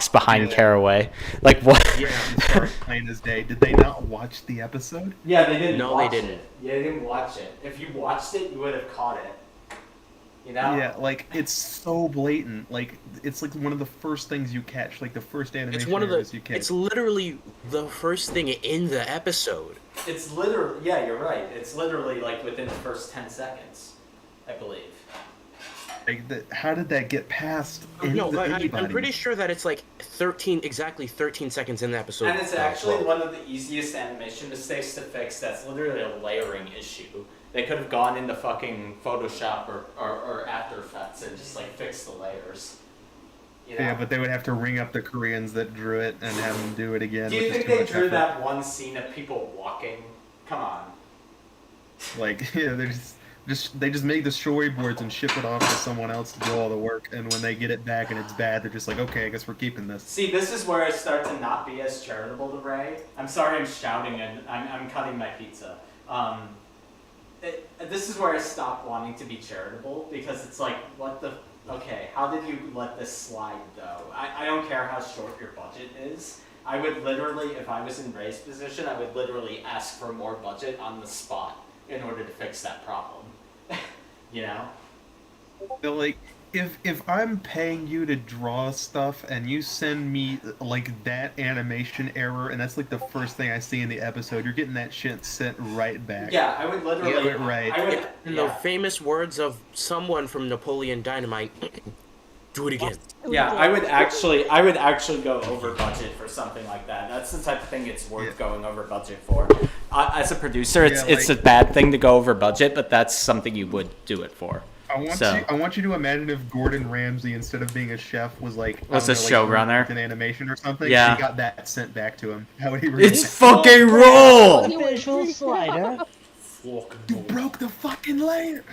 behind Caraway. Like what? Yeah, he starts plain as day. Did they not watch the episode? Yeah, they didn't. No, watch they didn't. It. Yeah, they didn't watch it. If you watched it, you would have caught it. You know? Yeah, like it's so blatant. Like it's like one of the first things you catch, like the first animation It's one of errors you catch. It's literally the first thing in the episode. It's literally, yeah, you're right. It's literally like within the first 10 seconds, I believe. Like, how did that get past No, but anybody? I'm pretty sure that it's like exactly 13 seconds in the episode. And it's actually one of the easiest animation mistakes to fix. That's literally a layering issue. They could have gone into fucking Photoshop or After Effects and just like fixed the layers. You know? Yeah, but they would have to ring up the Koreans that drew it and have them do it again. Do you which think is too they much drew effort. that one scene of people walking? Come on. Like, yeah, they just make the storyboards and ship it off to someone else to do all the work, and when they get it back and it's bad, they're just like, okay, I guess we're keeping this. See, this is where I start to not be as charitable to Ray. I'm sorry I'm shouting and I'm cutting my pizza. This is where I stop wanting to be charitable, because it's like, okay, how did you let this slide though? I don't care how short your budget is. I would literally, if I was in Ray's position, I would literally ask for more budget on the spot in order to fix that problem. You know? So, like, if I'm paying you to draw stuff and you send me like that animation error and that's like the first thing I see in the episode, you're getting that shit sent right back. Yeah, I would literally. Yeah, right. I would, In the famous words of someone from Napoleon Dynamite, do it again. Yeah, I would actually go over budget for something like that. That's the type of thing it's worth going over budget for. As a producer, it's a bad thing to go over budget, but that's something you would do it for. I want you to imagine if Gordon Ramsay, instead of being a chef, was a showrunner in animation or something. Yeah. And he got that sent back to him. How would he read It's it? fucking roll. Visual slider. You broke the fucking layer.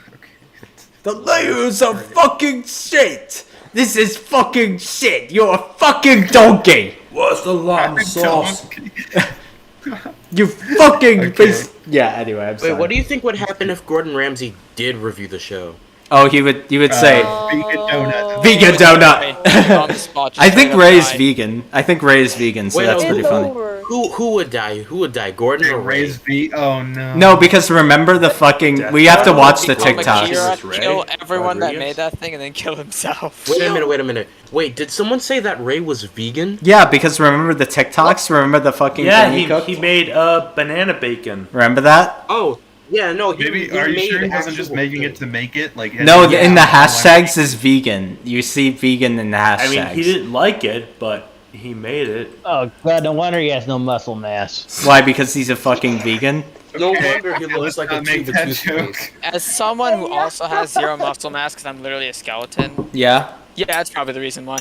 The layers are fucking shit. This is fucking shit. You're a fucking donkey. What's the lime sauce? You fucking piece. Yeah. Anyway, I'm sorry. Wait, what do you think would happen if Gordon Ramsay did review the show? Oh, he would say vegan donut. Vegan donut. On the spot, just I think straight up Ray's die. vegan. I think Ray's vegan, so Wait, that's no, pretty funny. Who would die? Who would die? Gordon or Ray? Oh no. No, because remember the fucking. We have to watch the TikToks. Akira kill everyone that made that thing and then kill himself. Wait a minute. Wait, did someone say that Ray was vegan? Yeah, because remember the TikToks? Remember the fucking Yeah, thing cooked? he made banana bacon. Remember that? Oh, yeah, no. Maybe are you sure he wasn't just making it to make it? Like No, in the hashtags is vegan. You see vegan in the hashtags. I mean, he didn't like it, but he made it. Oh god, no wonder he has no muscle mass. Why? Because he's a fucking vegan? No wonder he looks like a tube of toothpaste. As someone who also has zero muscle mass, because I'm literally a skeleton. Yeah. Yeah, that's probably the reason why.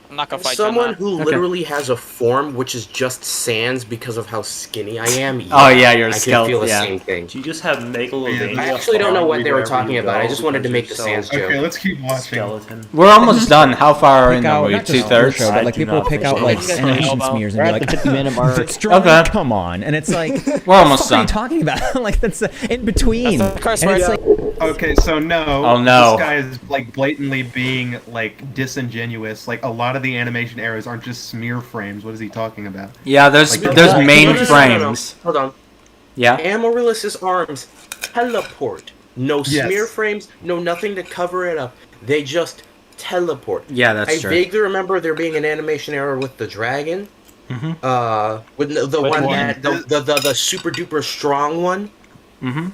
I'm not gonna fight Someone you on who that. literally has a form which is just sans because of how skinny I am. Oh, yeah, you're a I can skeleton, feel the yeah. same thing. Do you just have megalomania? I actually don't know what they were wherever talking you about. I go just wanted to because make the you're sans so joke. Okay, let's keep watching. Skeleton. We're almost done. How far are in Pick the out, movie? not just the 2/3? show, but like people pick out like animation smears and be like, 50-minute mark. it's drawing, Okay. come on, and it's like, We're almost what the fuck done. are you talking about? Like that's in between, and it's like, Okay, so no. Oh, no. This guy is like blatantly being like disingenuous. Like a lot of the animation errors aren't just smear frames. What is he talking about? Yeah, there's Like, main No. frames. Hold on. Yeah. Amaryllis's arms teleport. No Yes. smear frames, no nothing to cover it up. They just teleport. Yeah, that's I true. vaguely remember there being an animation error with the dragon. Mm-hmm. With the Which one one? that the super duper strong one. Mm-hmm.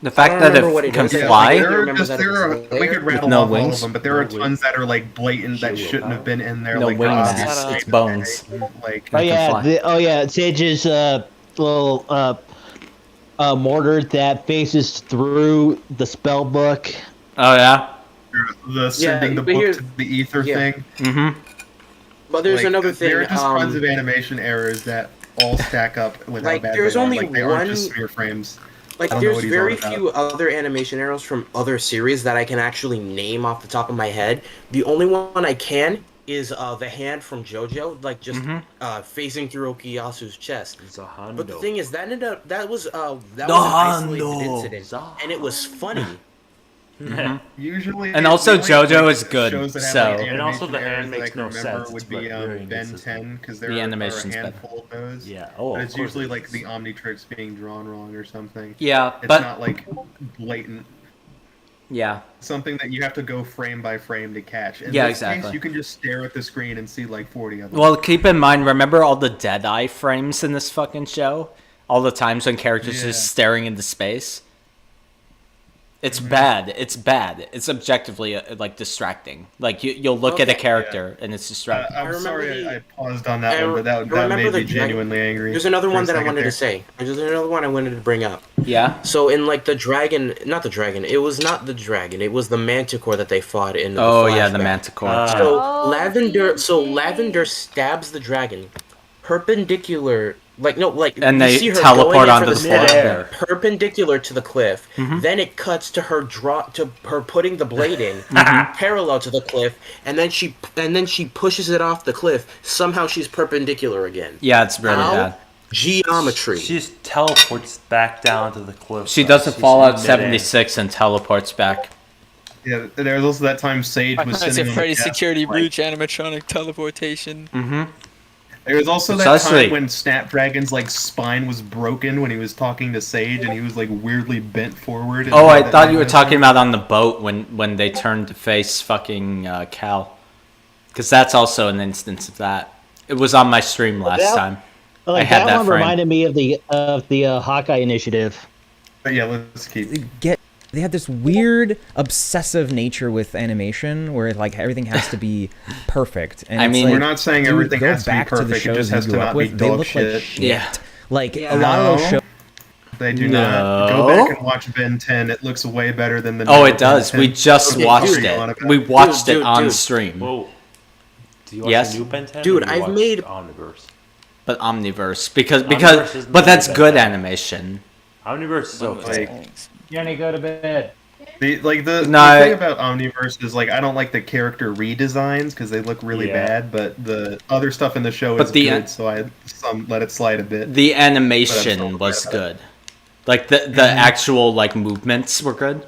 The I fact don't that remember what it it can is. Yeah, fly. like, There are remember just, that there it are, was we there? could rattle no off all of wings? them, but there are tons that are like blatant that shouldn't have been in there. No like wing obvious mass. straight It's to bones. the day. Like, Oh yeah, fly. Sage's little mortar that faces through the spell book. Oh yeah. the sending the but book here's- to the ether yeah. thing. Mm-hmm. But there's Like, another thing. There are just tons of animation errors that all stack up with Like, how bad there's they are. only Like, they aren't one- just smear frames. Like, I don't know there's what he's very on about. few other animation errors from other series that I can actually name off the top of my head. The only one I can is the hand from JoJo, like just facing through Okuyasu's chest. But the thing is, that ended up that was an isolated incident, and it was funny. Usually, And also the only, JoJo like, is good, shows that have, so- like, And also the animation hand errors that makes I can no remember sense, would but be very Ben inconsistent. 10 because there The are a animation's handful of those. Yeah. Oh, but of it's course usually it like is. the Omnitrix being drawn wrong or something. Yeah, it's but- not like blatant. Yeah. Something that you have to go frame by frame to catch. In Yeah, this exactly. case, you can just stare at the screen and see like 40 of them. Well, keep in mind, remember all the Deadeye frames in this fucking show? All the times when characters just staring into space? It's bad. It's bad. It's objectively like distracting. Like you'll look at a character and it's distracting. I'm sorry I paused on that one, but that made me genuinely angry. There's another one that I wanted there. to say. There's another one I wanted to bring up. Yeah. So in like the dragon, not the dragon. It was not the dragon. It was the manticore that they fought in. The yeah, the flashback. manticore. So Lavender stabs the dragon perpendicular. And you they see her teleport going in onto for the floor. perpendicular to the cliff. Mhm. Then it cuts to her putting the blade in parallel to the cliff, and then she pushes it off the cliff. Somehow she's perpendicular again. Yeah, it's really bad. Geometry. She just teleports back down to the cliff. She though. does a She's Fallout in 76 and teleports back. Yeah, there was also that time Sage was It's a sitting on Freddy the desk, Security like- Breach animatronic teleportation. Mm-hmm. There was also that Precisely. time when Snapdragon's like spine was broken when he was talking to Sage, and he was like weirdly bent forward. and Oh, had I that thought you were animation. talking about on the boat when they turned to face fucking Cal. Because that's also an instance of that. It was on my stream last time. Like, I had that one frame. reminded me of the Hawkeye initiative. But yeah, let's keep. They have this weird obsessive nature with animation where like everything has to be perfect. And I it's mean, like, we're not saying dude, everything go has to be back the perfect, it shows just has you to grew not up be with, they dog look shit. like shit. Yeah. Like Yeah. a lot of those No. shows. They do not. Go back and watch Ben 10. It looks way better than the. Oh, new it does. Ben We 10. just Okay, watched dude, it. We watched it on stream. Whoa. Do you watch Yes? the new Ben 10? Dude, or do you I've watch made- Omniverse. But Omniverse Omniverse is but the that's Ben good 10. animation. Omniverse is okay. Jenny, go to bed. The No, thing about Omniverse is like I don't like the character redesigns because they look really Yeah. bad, but the other stuff in the show But is the- good, so I let it slide a bit. The But I'm animation still was glad about good. Like the actual like movements were good.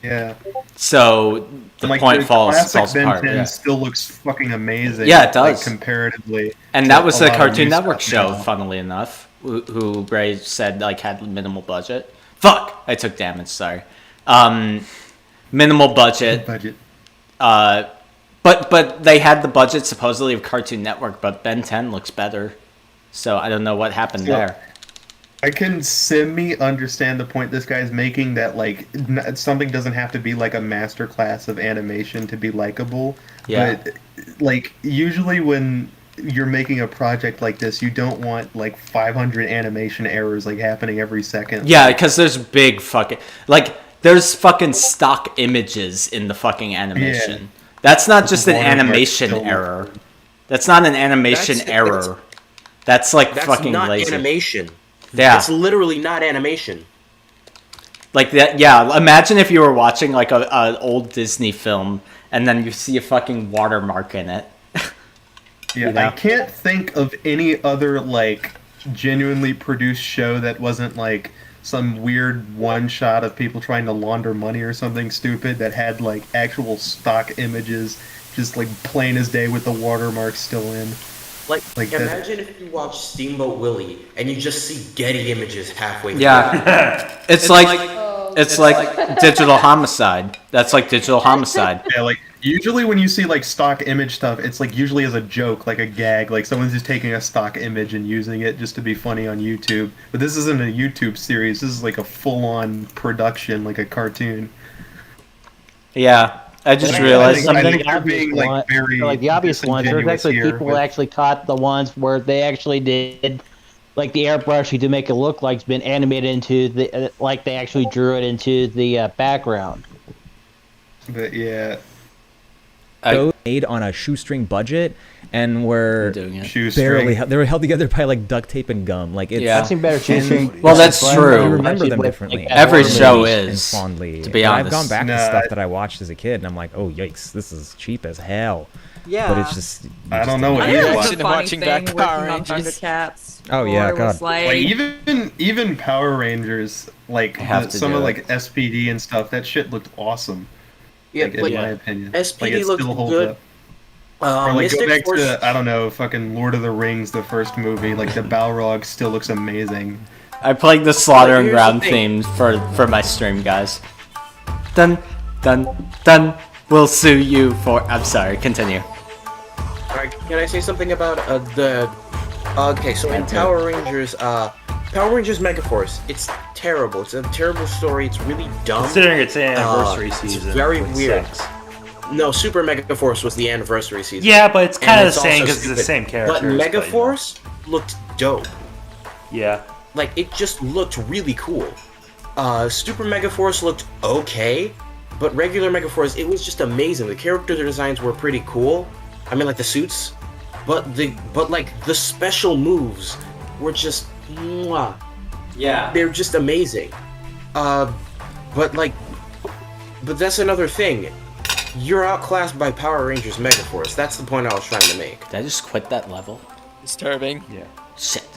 Yeah. So the And, like, point falls classic Ben apart. 10 Yeah. still looks fucking amazing. Yeah, it like, does. comparatively. And to that was a the lot of Cartoon new Network stuff show, now. funnily enough, who Ray said like had minimal budget. Fuck! I took damage. Sorry. Minimal budget. But they had the budget supposedly of Cartoon Network, but Ben 10 looks better. So I don't know what happened Yeah. there. I can semi-understand the point this guy's making that like something doesn't have to be like a masterclass of animation to be likable. Yeah. But like usually when you're making a project like this, you don't want like 500 animation errors like happening every second. Yeah, because there's big fucking there's fucking stock images in the fucking animation. Yeah. That's not just an Watermark animation still- error. That's not an animation error. That's like That's fucking not lazy. animation. Yeah. That's literally not animation. Like that, yeah. Imagine if you were watching like an old Disney film and then you see a fucking watermark in it. Yeah, You know? I can't think of any other like genuinely produced show that wasn't like some weird one shot of people trying to launder money or something stupid that had like actual stock images just like plain as day with the watermark still in. Like that. imagine if you watch Steamboat Willie and you just see Getty images halfway through. Yeah. It's like digital homicide. That's like digital homicide. Yeah, like usually when you see like stock image stuff, it's like usually as a joke, like a gag, like someone's just taking a stock image and using it just to be funny on YouTube. But this isn't a YouTube series. This is like a full-on production, like a cartoon. Yeah. I just realized I think the you're obvious being like one- very like the obvious ones. There's disingenuous actually here people with- who actually caught the ones where they actually did like the airbrushing to make it look like it's been animated into the like they actually drew it into the background. But yeah, Shows made on a shoestring budget and were Shoestring. they were held together by like duct tape and gum. Like it's Yeah. I've seen better shoestring. Well, that's You true. remember them differently. Every show and is, fondly. to be But honest. I've gone back Nah, to stuff that I watched as a kid, and I'm like, oh yikes, this is cheap as hell. Yeah. But it's just. I don't know what I you think watch. that's the funny watching thing back working Power on Rangers. Thundercats. Oh, yeah, before was God. like, Like even Power Rangers, like have to some do of it. like SPD and stuff, that shit looked awesome. Yeah, like, but in my opinion, SPD like, it looks still holds good. up. Or like go Mystic back Force. to I don't know, fucking Lord of the Rings, the first movie. Like the Balrog still looks amazing. I played the Slaughtering Here's the Ground thing. theme for my stream, guys. dun, dun, dun. We'll sue you for. I'm sorry. Continue. Alright, can I say something about the? Okay, so in Power Rangers, Power Rangers Megaforce, it's terrible. It's a terrible story. It's really dumb. Considering it's an anniversary season. It's very which weird. sucks. No, Super Megaforce was the anniversary season. Yeah, but it's kind And of the same also because it's the stupid. same characters. But Megaforce looked dope. Yeah. Like, it just looked really cool. Super Megaforce looked okay, but regular Megaforce, it was just amazing. The character designs were pretty cool. I mean, like, the suits. But the special moves were just mwah. Yeah. They're just amazing. But that's another thing. You're outclassed by Power Rangers Megaforce. That's the point I was trying to make. Did I just quit that level? Disturbing. Yeah. Shit.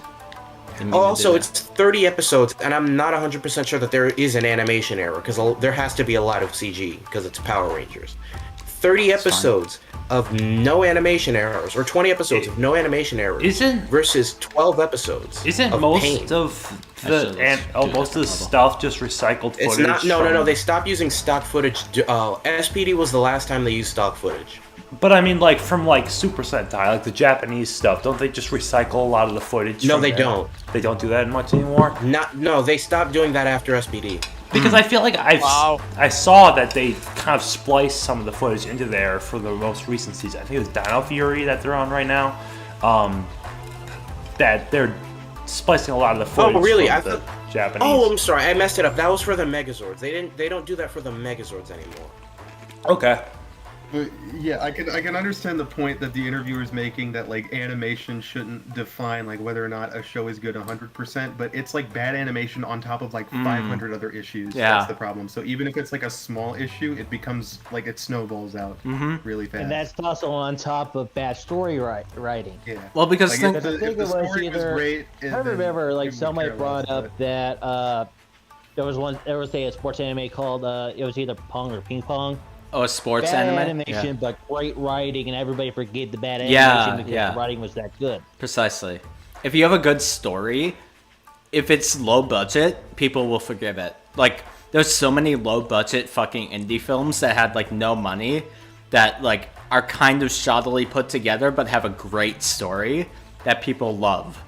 Oh, also, it's 30 episodes, and I'm not 100% sure that there is an animation error, because there has to be a lot of CG, because it's Power Rangers. 30 episodes of no animation errors, or 20 episodes of no animation errors, versus 12 episodes Isn't of most pain. of the stuff just recycled footage? It's not. No. from- They stopped using stock footage. SPD was the last time they used stock footage. But I mean, like from like Super Sentai, like the Japanese stuff, don't they just recycle a lot of the footage? No, from they there? don't. They don't do that much anymore. No, they stopped doing that after SPD. Because I feel like I saw that they kind of spliced some of the footage into there for the most recent season. I think it was Dino Fury that they're on right now. That they're splicing a lot of the footage. Oh, really? From the Japanese. Oh, I'm sorry. I messed it up. That was for the Megazords. They don't do that for the Megazords anymore. Okay. But yeah, I can understand the point that the interviewer's making, that like animation shouldn't define like whether or not a show is good 100%, but it's like bad animation on top of like 500 other issues. Yeah. That's the problem. So even if it's like a small issue, it becomes like it snowballs out really fast. And that's also on top of bad story writing. Yeah. Well, because like, I think it was either. I remember like somebody brought up that there was a sports anime called it was either Pong or Ping Pong. Oh, a sports bad anime? animation, but great writing, and everybody forget the bad Yeah, animation because yeah. the writing was that good. Precisely. If you have a good story, if it's low budget, people will forgive it. Like, there's so many low budget fucking indie films that had like no money that like are kind of shoddily put together but have a great story that people love.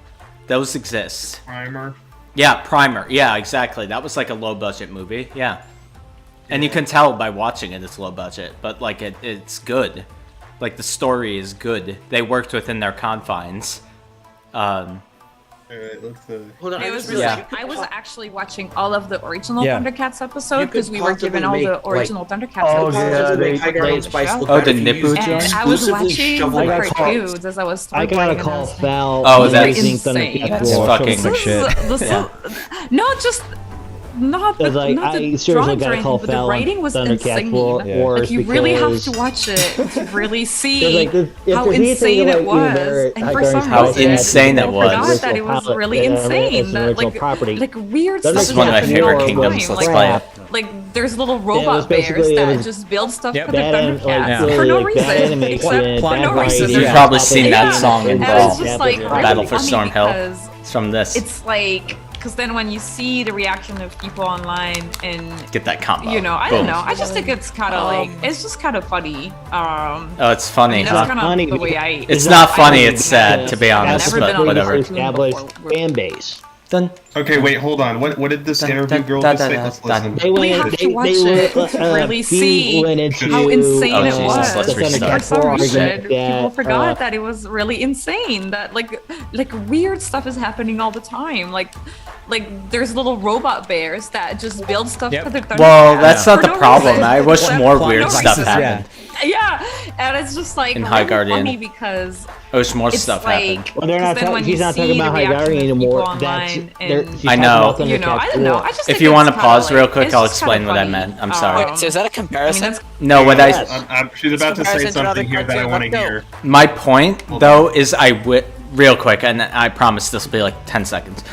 Those exist. Primer. Yeah, Primer. Yeah, exactly. That was like a low budget movie. Yeah. And you can tell by watching it it's low budget, but like it's good. Like the story is good. They worked within their confines. Hold on, It was really, I was actually watching all of the original Yeah. Thundercats episode You could because we were given all possibly the make, original like- Thundercats Oh, episodes. yeah, they- They Tiger and Spice look better the if you Nipple use and joint? I was exclusively watching shovel the cartoons. cartoons as I was I got a storyboarding, call and I foul. Oh, that's raising insane. Thundercats That's War, fucking showing shit. This is no, just not the, Because, like, not the I seriously drawings got or a call anything, but the foul on writing was Thundercats insane. Wars Like you really have because- to watch it to really see Like, if how there's anything insane like it was. either And for Tiger some and How reason, insane it people was. forgot that it was Pilot, really it's insane. an That original like property. weird stuff This is is one of my happening favorite all the kingdoms. time. Let's Like, play it. like there's little it robot was bears basically- it that was just build stuff Yep. for their Bad, Thundercats like, for no really bad reason, animation, except for bad no writing. reason. You've Yeah. probably seen that Yeah. song And involved. it's just like really Battle for funny Storm Hill. because It's from this. it's like because then when you see the reaction of people online and Get that combo. you know, I Boom. don't know. I just think it's kind of like it's just kind of funny. Oh, it's funny, that's huh? kind of Funny the way because- I. It's I not look funny, at it's it. sad, to be I've honest, never but been on a whatever. cartoon Established before. fan base. Dun. Okay, wait, hold on. What did this interview girl just say? Let's listen. They We have to watch it to really see how insane Oh, it Jesus, was. let's restart. For some reason, Argument people that, forgot that it was really insane. That like weird stuff is happening all the time. Like there's little robot bears that just build stuff for their Thundercats. Well, that's not for the no problem. reason, I wish except more for weird no stuff reason. happened. Yeah, and it's just like In High really Guardian. funny because I wish more it's stuff like, happened. Well, they're not. 'cause then when She's you not see talking the about High reaction Guardian of anymore. people That's. online She's I talking know. about you know, I Thundercats don't know. War. I just If think you it's want to kinda pause like, real quick, it's I'll just kinda explain what I funny. meant. I'm sorry. Wait, so is that a comparison? No, what I She's about to say Comparison to another something here that I cartoon, want to let's go. hear. my point though is real quick, and I promise this will be like 10 seconds.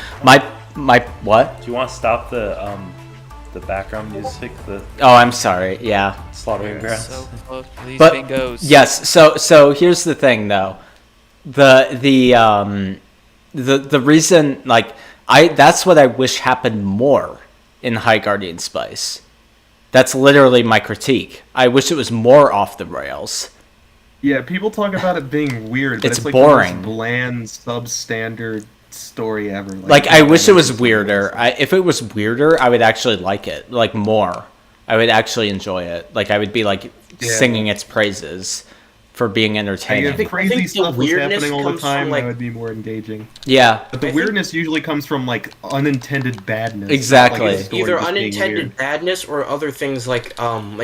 My what? Do you want to stop the background music? The Oh, I'm sorry. Yeah. slaughtering grounds. So close to these But bingos. yes, so here's the thing though. The reason like that's what I wish happened more in High Guardian Spice. That's literally my critique. I wish it was more off the rails. Yeah, people talk about it being weird, but It's it's like boring. the most bland, substandard story ever. Like I wish it was weirder. If it was weirder, I would actually like it, like more. I would actually enjoy it. Like I would be like singing its praises for being entertaining. If crazy stuff was weirdness happening all the comes time, from, like- that would be more engaging. Yeah. But the weirdness usually comes from like unintended badness. Exactly. Not, like, a story Either just being unintended weird. badness or other things like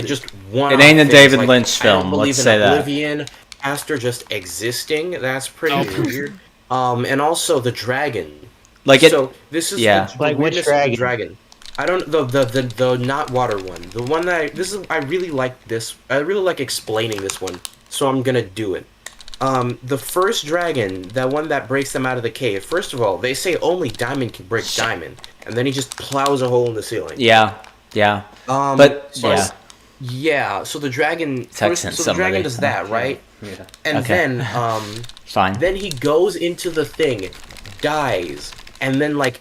just one. It ain't a things, David like, Lynch I don't film, believe let's in say that. Oblivion, Aster just existing. That's pretty weird. And also the dragon. Like it. So this is yeah. the weirdness of the dragon. I don't the not water one. The one that I really like this. I really like explaining this one. So I'm gonna do it. The first dragon, that one that breaks them out of the cave. First of all, they say only diamond can break diamond, and then he just plows a hole in the ceiling. Yeah. Yeah. But yeah. Yeah. So the dragon. So the dragon does that, right? Yeah. And then fine. Then he goes into the thing, dies, and then like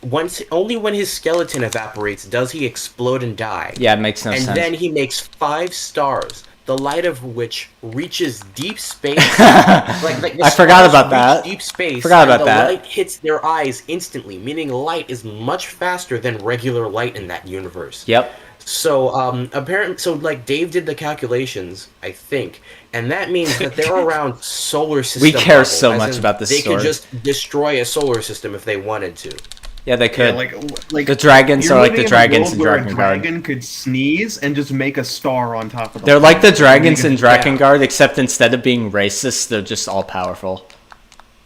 only when his skeleton evaporates does he explode and die. Yeah, it makes no sense. And then he makes 5 stars, the light of which reaches deep space. like I forgot about that. Deep space. Forgot about and that. The light hits their eyes instantly, meaning light is much faster than regular light in that universe. Yep. So apparently, so like Dave did the calculations, I think, and that means that they're around solar system. We care level, so as much in about this They story. could just destroy a solar system if they wanted to. Yeah, they could. Yeah, like the dragons you're are like the living in a dragons world in where a Drakengard. dragon could sneeze and just make a star on top of the They're like the dragons in Yeah. Drakengard, except instead of being racist, they're just all powerful.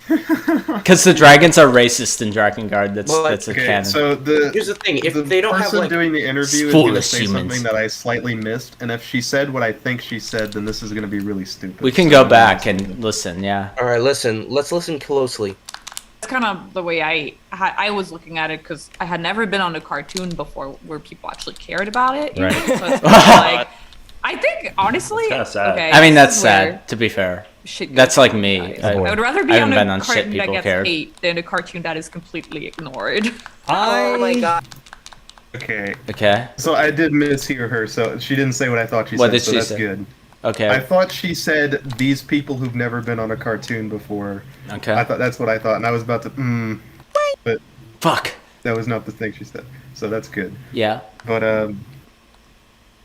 Because the dragons are racist in Drakengard. That's a canon. So here's the thing: if they don't have person like doing the interview is Foolish going to say humans. something that I slightly missed, and if she said what I think she said, then this is going to be really stupid. We can go back and listen. Yeah. All right, listen. Let's listen closely. That's kind of the way I was looking at it, because I had never been on a cartoon before where people actually cared about it. You Right. know? So it's like, I think honestly, okay, I mean, this that's is where sad. To be fair, shit that's goes like wrong, me. guys. I would rather be I on haven't been a on shit cartoon that people gets cared. hate than a cartoon that is completely ignored. Oh my god. Okay. Okay. So I did mishear her, so she didn't say what I thought she What said, did so she that's say? good. Okay. I thought she said these people who've never been on a cartoon before. Okay. I thought that's what I thought, and I was about to but fuck. That was not the thing she said. So that's good. Yeah. But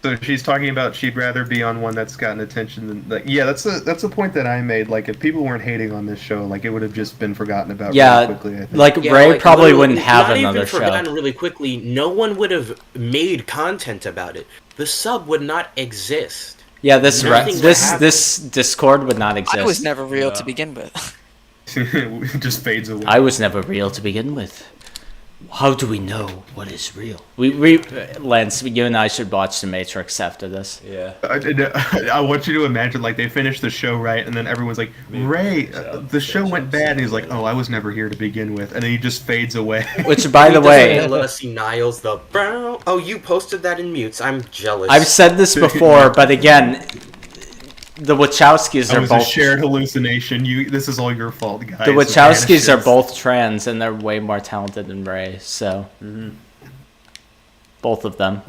so she's talking about she'd rather be on one that's gotten attention than like yeah, that's a point that I made. Like if people weren't hating on this show, like it would have just been forgotten about Yeah, really quickly. I think. like Yeah, Ray like, probably literally, wouldn't have not another even show. forgotten really quickly. No one would have made content about it. The sub would not exist. Yeah, this Nothing would this happen. this Discord would not exist. I was never real to begin with. It just fades away. I was never real to begin with. How do we know what is real? We Lance, you and I should watch The Matrix after this. Yeah. I want you to imagine like they finished the show right, and then everyone's like, "Ray, the show went bad," and he's like, "Oh, I was never here to begin with," and then he just fades away. Which, by the He way, doesn't let us see Niles the brown. Oh, you posted that in mutes. I'm jealous. I've said this before, but again, the Wachowskis It are was a both shared hallucination. This is all your fault, guys. the So Wachowskis are vanishes. both trans, and they're way more talented than Ray. So, both of them.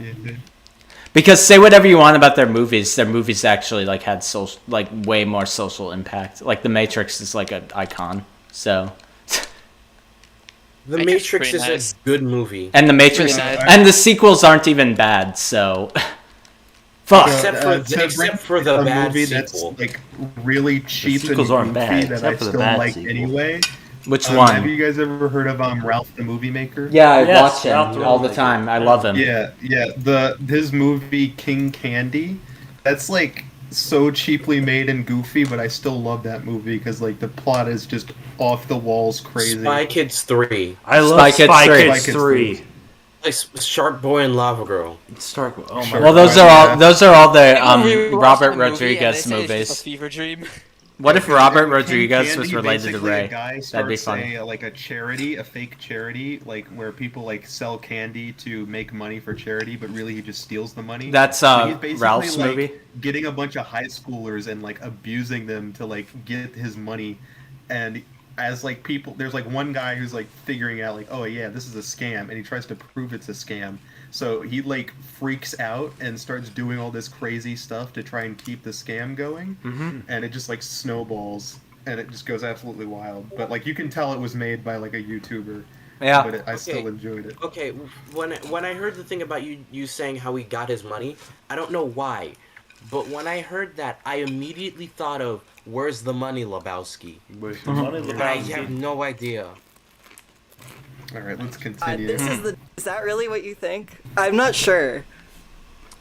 Because say whatever you want about their movies actually like had social, like way more social impact. Like The Matrix is like an icon. So. The Matrix Matrix pretty is nice. a good movie. And The Matrix, Pretty nice. and the sequels aren't even bad. So. Fuck. Except for the a bad movie sequel. that's like really cheap and sequels aren't goofy bad, that except I for the still bad like sequel. anyway. Which one? Have you guys ever heard of Ralph the Movie Maker? Yeah, I Yes, watch Ralph him the all the Movie time. I love him. Yeah. His movie King Candy, that's like so cheaply made and goofy, but I still love that movie because like the plot is just off the walls crazy. Spy Kids 3. I love Spy Kids Spy 3. Kids Spy Kids 3. Like Shark Boy and Lava Girl. Stark. Oh my Sure. Well, god. those are all the People rewatch Robert the movie and Rodriguez they say it's just a movies. fever dream. What if Okay, Robert in Rodriguez King was Candy, related to basically Ray? A guy That'd be starts funny. like a charity, a fake charity, like where people like sell candy to make money for charity, but really he just steals the money. That's So he's basically, Ralph's like, movie. Getting a bunch of high schoolers and like abusing them to like get his money, and as like people, there's like one guy who's like figuring out like, oh yeah, this is a scam, and he tries to prove it's a scam. So he like freaks out and starts doing all this crazy stuff to try and keep the scam going, and it just like snowballs and it just goes absolutely wild. But like you can tell it was made by like a YouTuber. Yeah. But I still enjoyed it. Okay, when I heard the thing about you saying how he got his money, I don't know why, but when I heard that, I immediately thought of Where's the Money, Lebowski? Where's the money, Lebowski? I have no idea. All right, let's continue. Is that really what you think? I'm not sure.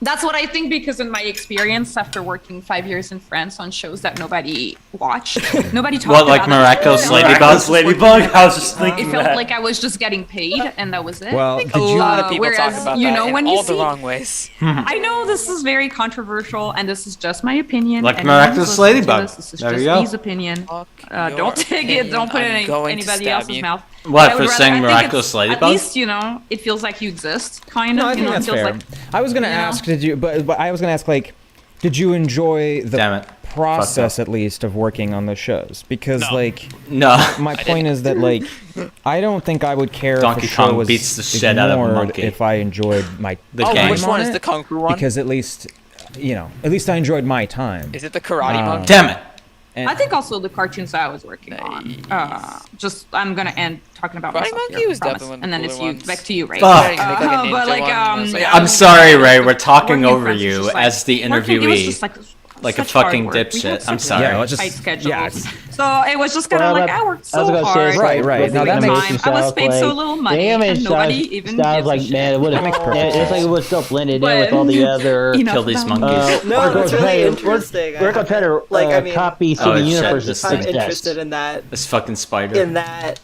That's what I think, because in my experience, after working 5 years in France on shows that nobody watched, nobody talked about. What, like Miraculous Ladybug? I was just thinking It felt that. like I was just getting paid, and that was it. Well, A lot of people talk whereas, about you that know, in when all you the see, wrong ways. I know this is very controversial, and this is just my opinion. Like Anyone who's Miraculous listening to Ladybug. This is There just you go. Lee's opinion. Don't your take it. Don't put it opinion. in I'm going to anybody stab else's you. mouth. What, I would for rather- saying I think Miraculous it's- Ladybug? At least, you know, it feels like you exist, kind of. No, I you think know, that's it feels fair. like. I was gonna ask, did you? But I was gonna ask, like, did you enjoy the process at least of working on the shows? Because like, No. my point is that like, I don't think I would care Donkey if a show Kong was beats the shit out of a ignored monkey. if I enjoyed my The time game. Which one on is it, the Kung Fu one? Because at least, you know, at least I enjoyed my time. Is it the Karate Monkey? Damn it. I think also the cartoons that I was working on. Just I'm gonna end talking about Karate myself Monkey here, was promise. definitely one And of then the it's cooler you, ones. back to you, Ray. Fuck. But like, I'm sorry, Ray. We're talking working over friends was you just like- as the working- it was interviewee. just like a such hard fucking work. We dipshit. had I'm such sorry. Yeah, it's just- tight schedules. yeah, it's- So it was just kind of Well, like that- I worked I was so gonna say, hard. it's like, Right, the no, that makes animation I was sounds paid so like- little the money, and animation nobody sounds- even sounds gives a like, shit. man, it would have. It's like it was still blended in with all the other. Enough Kill these about me. monkeys. No, that's really interesting. We're going to try to Like, I mean, copy Oh, Steven shit, Universe's this I'm thing. success. interested in that This fucking spider.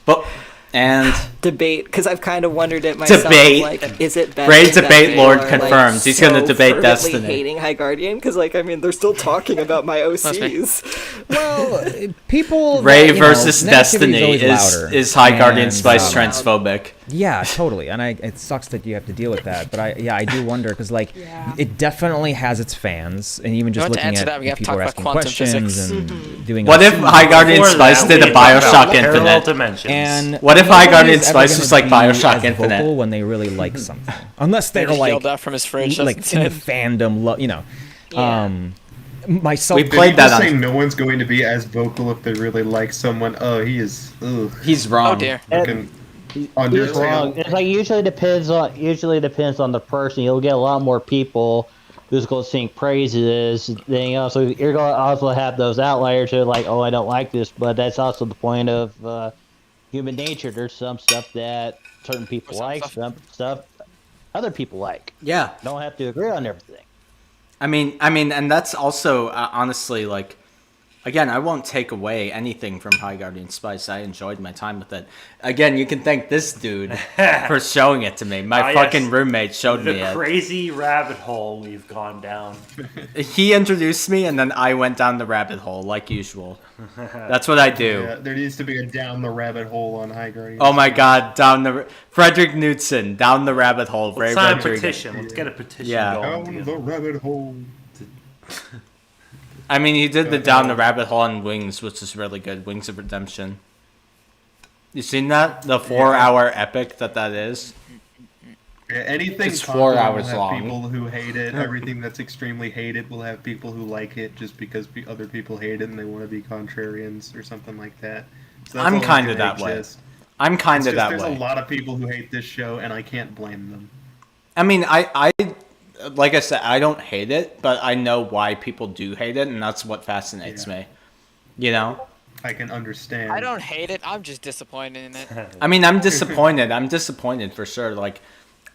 But And debate, because I've kind of wondered it myself. Debate. Like, is it better? Ray that Debate people Lord are, confirms. Like, He's gonna so debate fervently Destiny. hating High Guardian, because like I mean they're still talking about my OCs. Well, people. Ray that, you versus know, negativity Destiny always is louder. High Guardian And, Spice transphobic. Yeah, totally. And it sucks that you have to deal with that. But I do wonder because like it definitely has its fans, and even just You want to looking answer at that, we have to people talk are about asking quantum questions physics. and doing. What if assumptions. High Guardian Before Spice that, did a we talked about Bioshock parallel Infinite? dimensions. And What if High Guardian nobody's ever Spice gonna was like be Bioshock as Infinite? vocal when they really like something, unless they're Just like yelled out from his fridge. like That's in the it. fandom, you know. Myself, We Did played you that just on- say no one's going to be as vocal if they really like someone? Oh, he is. Ugh. He's wrong. Oh dear. Fucking It's Undertale. wrong. It's like usually depends on the person. You'll get a lot more people who's going to sing praises. Then also you're going to also have those outliers who are like, oh, I don't like this, but that's also the point of human nature. There's some stuff that certain people like, some stuff other people like. Yeah. Don't have to agree on everything. I mean, and that's also honestly like, again, I won't take away anything from High Guardian Spice. I enjoyed my time with it. Again, you can thank this dude for showing it to me. My fucking yes. roommate showed me The it. crazy rabbit hole we've gone down. He introduced me, and then I went down the rabbit hole like usual. That's what I do. Yeah, there needs to be a down the rabbit hole on High Guardian. Oh my God, Frederick Knudsen, down the rabbit hole. Let's Ray sign a Rodriguez. petition. Let's get a petition Yeah. going. Down the rabbit hole. I mean, he did the down the rabbit hole on Wings, which is really good. Wings of Redemption. You seen that? The 4-hour epic that is. Yeah, anything It's 4 popular will hours have long. people who hate it. Everything that's extremely hated will have people who like it just because other people hate it and they want to be contrarians or something like that. So that's I'm always kind gonna of that way. exist. I'm kind of that There's way. a lot of people who hate this show, and I can't blame them. I mean, I like I said, I don't hate it, but I know why people do hate it, and that's what fascinates me. You know? I can understand. I don't hate it. I'm just disappointed in it. I mean, I'm disappointed. I'm disappointed for sure. Like,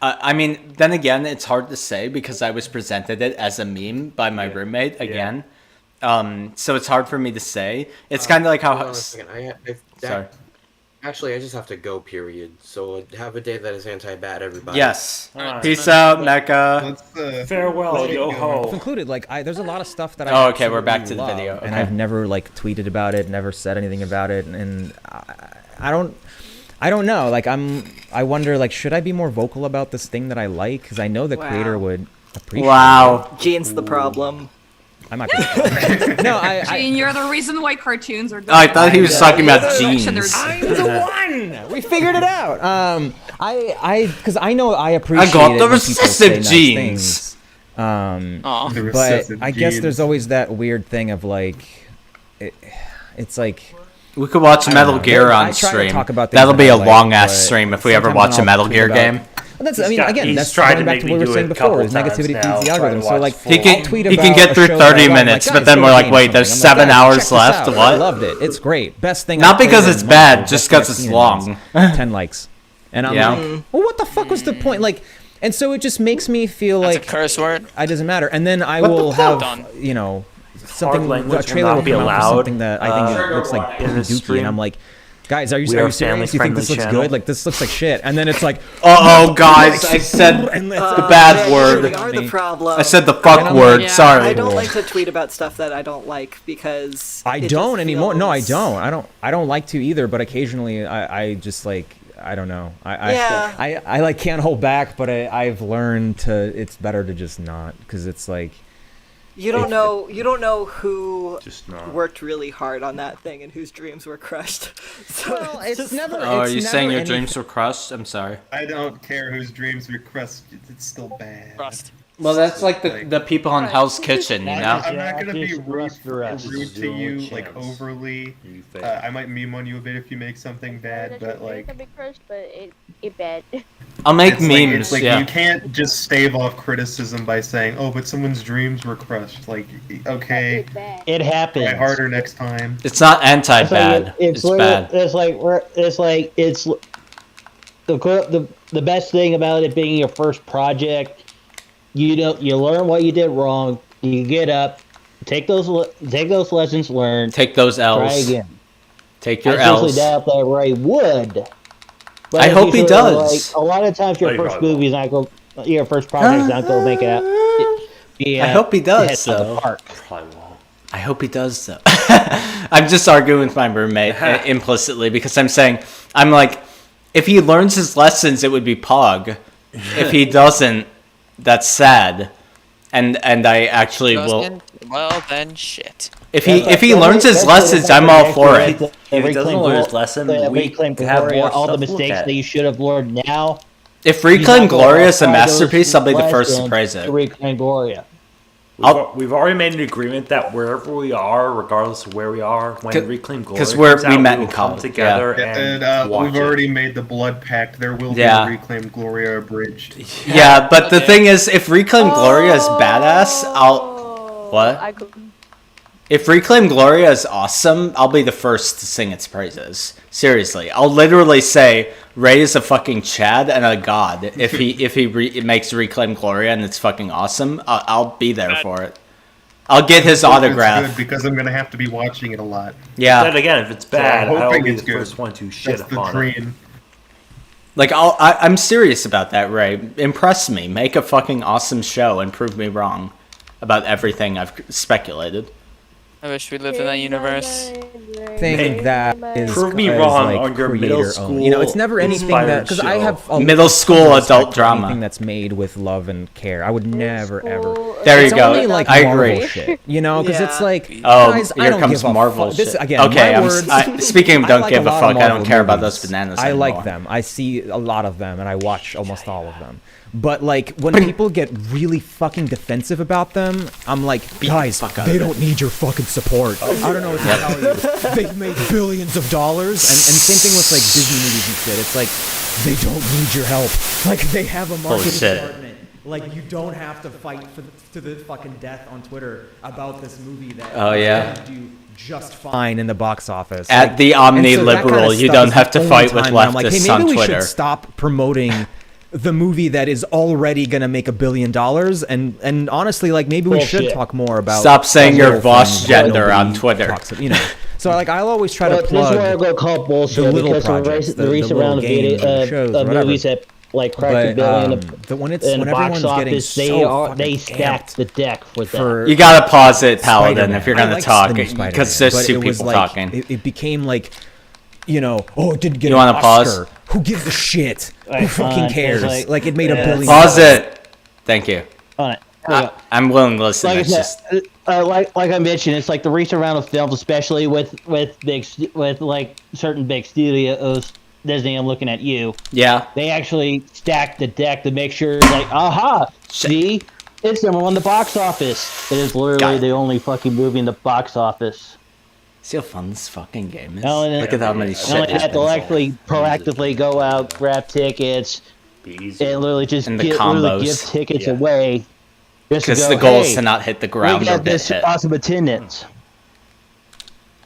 I mean, then again, it's hard to say because I was presented it as a meme by my roommate again. So it's hard for me to say. It's kind of like how. Hold on a second. Sorry. Actually, I just have to go, period. So have a day that is anti-bad, everybody. Yes. Alright. Peace out, Mecca. Farewell, yo ho. Included, like there's a lot of stuff that I. Oh, okay, we're back absolutely to the love, video. and Okay. I've never like tweeted about it, never said anything about it, and I don't know. Like I wonder, like, should I be more vocal about this thing that I like? Because I know the creator would appreciate. Wow. Gene's the problem. I'm not gonna. No, Gene, you're the reason why cartoons are. Oh, I thought he was talking about Direction jeans. they're- I'm the one. We figured it out. because I know I appreciate got it the when people recessive say nice genes. things. Aw. The But recessive I guess genes. there's always that weird thing of like, it's like. We could watch I don't Metal know. Gear I on try to stream. talk about things That'll that be I a like, long ass but stream if we ever sometimes watch a I'll Metal tweet Gear about- game. Well, that's, I mean, again, he's that's tried going to back make to me what we do were saying it a before. couple Is negativity times feeds the now, algorithm. try to So like, watch He I'll tweet can about get a through show 30 that I'm minutes, like, but guys, then go we're like, game wait, something. there's I'm like, 7 guys, hours check this left. out. What? I loved it. It's great. Best thing. Not I've played because in it's months. bad, Best just thing 'cause I've it's seen in long. months. 10 likes, and I'm Yeah. like, well, what the fuck was the point? Like, and so it just makes me feel like curse word. It doesn't matter. And then I What the will fuck? have, you know, something. language A will trailer not will be come out for allowed, something that I think it looks like in this dookie, stream. and I'm like, guys, are you We are a serious? Do you think this looks family-friendly good? Like, this looks like shit. And then it's like, Oh, guys, I said and the it's- bad We word. are the problem. I said the fuck And word. I Sorry. don't like to tweet about stuff that I don't like because I it don't just anymore. No, I feels- don't. I don't like to either. But occasionally, I just like, I don't know. Yeah. I like can't hold back. But I've learned to. It's better to just not, because it's like. You don't know who Just not. worked really hard on that thing and whose dreams were crushed. So Well, it's just- never. Oh, are it's you never saying your any- dreams were crushed? I'm sorry. I don't care whose dreams were crushed. It's still bad. Well, that's like the people on Hell's Kitchen, you know? I'm not gonna be rude to you, Zero like chance. overly. You think. I might meme on you a bit if you make something bad, but like, but it bad. I'll make it's memes, Like, it's like yeah. you can't just stave off criticism by saying, "Oh, but someone's dreams were crushed." Like, okay, It happens. try harder next time. It's not anti-bad. It's It's bad. It's like it's the best thing about it being your first project. You learn what you did wrong. You get up, take those lessons learned. Take those L's. Try again. Take your I seriously L's. doubt that Ray would. But I if hope you he sort of, does. Like, a lot of times your No, he first probably movie's not go, your first project's not going to make it out. I hope he does, though. I hope he does, though. I'm just arguing with my roommate implicitly because I'm like, if he learns his lessons, it would be Pog. If he doesn't, that's sad. And I actually will. Well, then shit. If he learns his lessons, I'm all for it. If he doesn't learn his lesson, we Reclaim have Gloria, more all the stuff to look mistakes at. that you should have learned now. If He's Reclaim not gonna Gloria is a apply those masterpiece, I'll be the first to lessons praise it. to Reclaim Gloria. We've already made an agreement that wherever we are, regardless of where we are, when Reclaim Glory 'cause comes we out, met we in will come college, together yeah. and watch We've already made the blood pact. There will be Yeah. a Reclaim Gloria abridged. Yeah, but the thing is, if Reclaim Gloria is badass, What? If Reclaim Gloria is awesome, I'll be the first to sing its praises. Seriously, I'll literally say Ray is a fucking Chad and a god. If he makes Reclaim Gloria and it's fucking awesome, I'll be there for it. I'll get his Hope it's autograph. good because I'm gonna have to be watching it a lot. Yeah. Then again, if it's bad, So I'm I'll hoping be it's the good. first one to shit That's the upon it. dream. Like I'm serious about that, Ray. Impress me. Make a fucking awesome show and prove me wrong about everything I've speculated. I wish we lived in that universe. Thing that is Prove me is, wrong like, on your creator middle owned. school You know, it's never anything that inspired because I show. have Middle school respect adult for drama. anything that's made with love and care. I would never ever. There you It's go. only, like, I Marvel agree. shit, you know, because it's like Oh, guys, I here don't comes give a Marvel fuck. This shit. again, Okay, my I'm words. speaking of I don't like give a lot fuck, of I don't Marvel care about movies. those bananas I like anymore. them. I see a lot of them, and I watch almost all of them. But like when people get really fucking defensive about them, I'm like, guys, they don't need your fucking support. I don't know what to tell you. They've made billions of dollars, and same thing with like Disney movies and shit. It's like they don't need your help. Like they have a marketing Bullshit. department. Like you don't have to fight to the fucking death on Twitter about this movie that Oh, yeah. is gonna do just fine in the box office. At Like, the and Omni so that Liberal, kinda you stuff don't is have to the fight only with time when I'm like, hey, leftists maybe on we Twitter. should stop promoting the movie that is already gonna make $1 billion, and honestly, like maybe we should Bullshit. talk more about. Stop saying your little Voss things that gender nobody on Twitter. talks about, you know, so like I'll always try to But this is where I plug go call bullshit the little because projects, the recent little round of, games video, and shows, of whatever. movies that like cracked But $1 billion when in everyone's box getting office, they so fucking they stacked amped the deck for that. for You gotta pause it, Paladin, Spider-Man. if you're I gonna liked talk, the new because Spider-Man, there's but two it was people like, talking. It became like, you know, oh, it didn't get You an wanna Oscar. pause? Who gives a shit? Who Alright, fucking fine. cares? It's Like it made $1 billion. Pause it. Thank you. On it. There you go. I'm willing to listen. Like I It's just said, like I mentioned, it's like the recent round of films, especially with like certain big studios, Disney, I'm looking at you. Yeah. They actually stacked the deck to make sure, like, aha, see, it's number one in the box office. It is literally the only fucking movie in the box office. See how fun this fucking game is? No, Look at how many shit happens. They'll actually proactively go out, grab tickets, and literally just And the literally combos. give tickets away. Because the goal is to not hit the ground we or got get this hit. awesome attendance.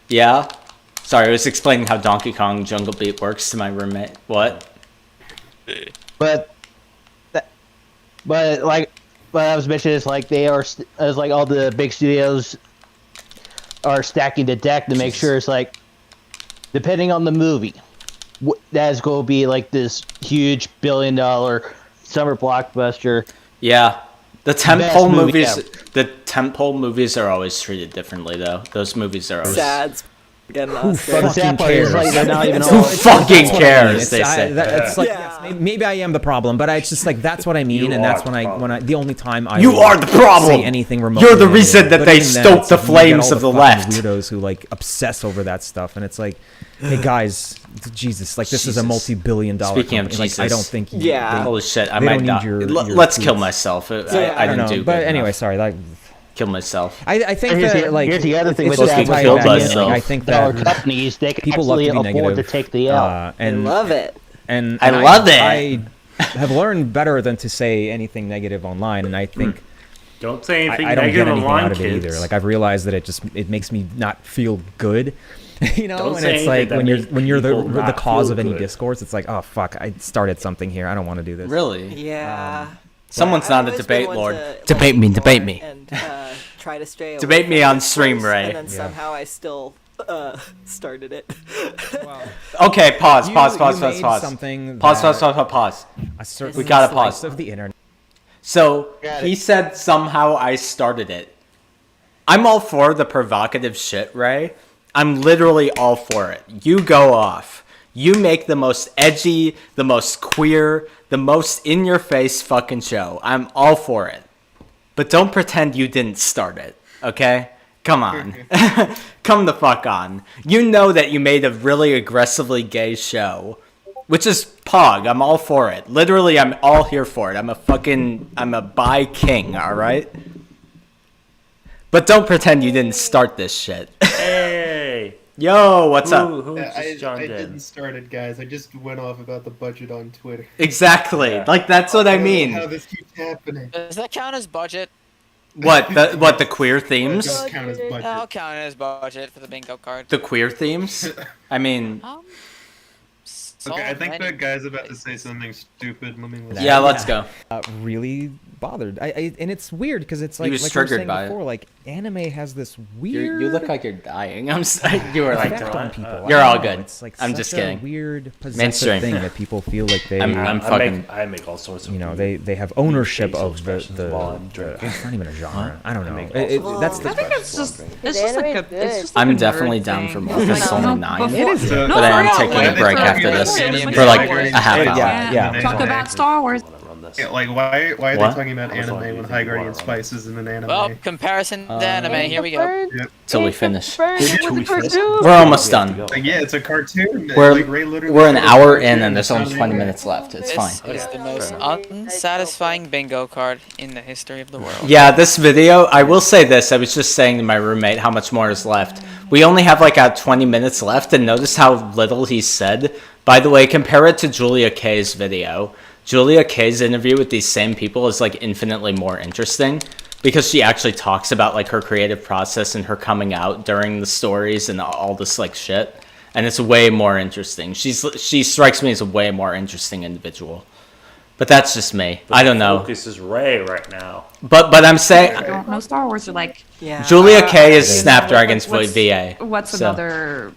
Yeah? Sorry, I was explaining how Donkey Kong Jungle Beat works to my roommate. What? But I was mentioning, it's like they are, it's like all the big studios are stacking the deck to make sure it's like, depending on the movie, that's going to be like this huge $1 billion summer blockbuster. Yeah. The Best tentpole movie movies, ever. the tentpole movies are always treated differently, though. Those movies are always. Sad. Getting Who Oscar. But the sad part is, like, they're not even Who all- fucking That's what I mean. cares? They It's- say. It's like, yes, maybe I am the problem, but it's just like that's what I mean, You and that's are when I the only time I You will are the problem! say anything remotely. You're the negative. reason that But they even then, stoke it's the like you get flames all of the fucking left. Weirdos who like obsess over that stuff, and it's like, hey guys, Jesus, like this is a Jesus. multi-billion-dollar Speaking of company. Jesus. Like I don't think. Yeah. Holy shit, I they might don't die. need your Let's kill tweets. myself. I I didn't don't know, do but good anyway, enough. sorry. Like, Kill myself. I think Here's that the- like here's the other thing it's with supposed to that, be like, tied back in. myself. Like, I think Dollar that companies, they can people love actually to be afford negative. to take the L. And Love it. And I love it. I have learned better than to say anything negative online, and I think Don't say anything I don't negative get anything online, out of it kids. either. Like I've realized that it makes me not feel good, you know. Don't and say it's like anything that when you're makes people the not cause feel of any good. discourse, it's like, oh fuck, I started something here. I don't want to do this. Really? Yeah. Someone's I've not a always debate been one lord. to Debate me, listen debate more me. And try to stay away Debate from me on it stream, first, Ray. And then Yeah. somehow I still started it. Okay, pause. You made Pause. something Pause. that Pause. a certain We gotta slice pause. of the internet. So Got he it. said somehow I started it. I'm all for the provocative shit, Ray. I'm literally all for it. You go off. You make the most edgy, the most queer, the most in-your-face fucking show. I'm all for it. But don't pretend you didn't start it, okay? Come on. Come the fuck on. You know that you made a really aggressively gay show. Which is Pog. I'm all for it. Literally, I'm all here for it. I'm a bi king, alright? But don't pretend you didn't start this shit. Hey. Yo, what's up? Who just I joined in? didn't start it, guys. I just went off about the budget on Twitter. Exactly. Yeah. Like, that's what I How mean. this keeps happening. Does that count as budget? What, the queer themes? Does count as budget. I'll count it as budget for the bingo card. The queer themes? I mean, Okay, I think the guy's about to say something stupid. Let me listen. yeah, let's go. Really bothered. And it's weird because it's He like was like you were triggered saying by it. before, like anime has this weird. You look like you're dying. I'm sorry. You were like, effect on people. I you're don't all know, good. It's like I'm such just a kidding. weird possessive Mainstream. thing that people feel like they. I'm fucking. I make all sorts of. You know, they have ownership facial of the expressions while I'm drinking. it's not even a genre. I don't know. make That's I the. think it's just like a it's just like I'm a nerd definitely down for thing. more. It's only 9. It is. But No, I am for real, taking a like, break for after real, this like, for like Star Wars. a half hour. Yeah. Talk about Star Wars. Yeah, like, why are they What? talking about anime when High Guardian Spice is in an anime? Well, comparison to anime. Here we go. Till we finish. We're We're almost done. Like, yeah, it's a cartoon. We're like, Ray literally we're an said it's a hour cartoon, in and there's it's only not 20 anime. minutes left. It's fine. This is the most unsatisfying bingo card in the history of the world. Yeah, this video, I will say this. I was just saying to my roommate how much more is left. We only have like 20 minutes left, and notice how little he said. By the way, compare it to Julia Kay's video. Julia Kay's interview with these same people is like infinitely more interesting because she actually talks about like her creative process and her coming out during the stories and all this like shit. And it's way more interesting. She strikes me as a way more interesting individual. But that's just me. I don't know. Focus is Ray right now. But I'm saying I don't know Star Wars. Or like Julia Kay is Snapdragon's VA. What's so. another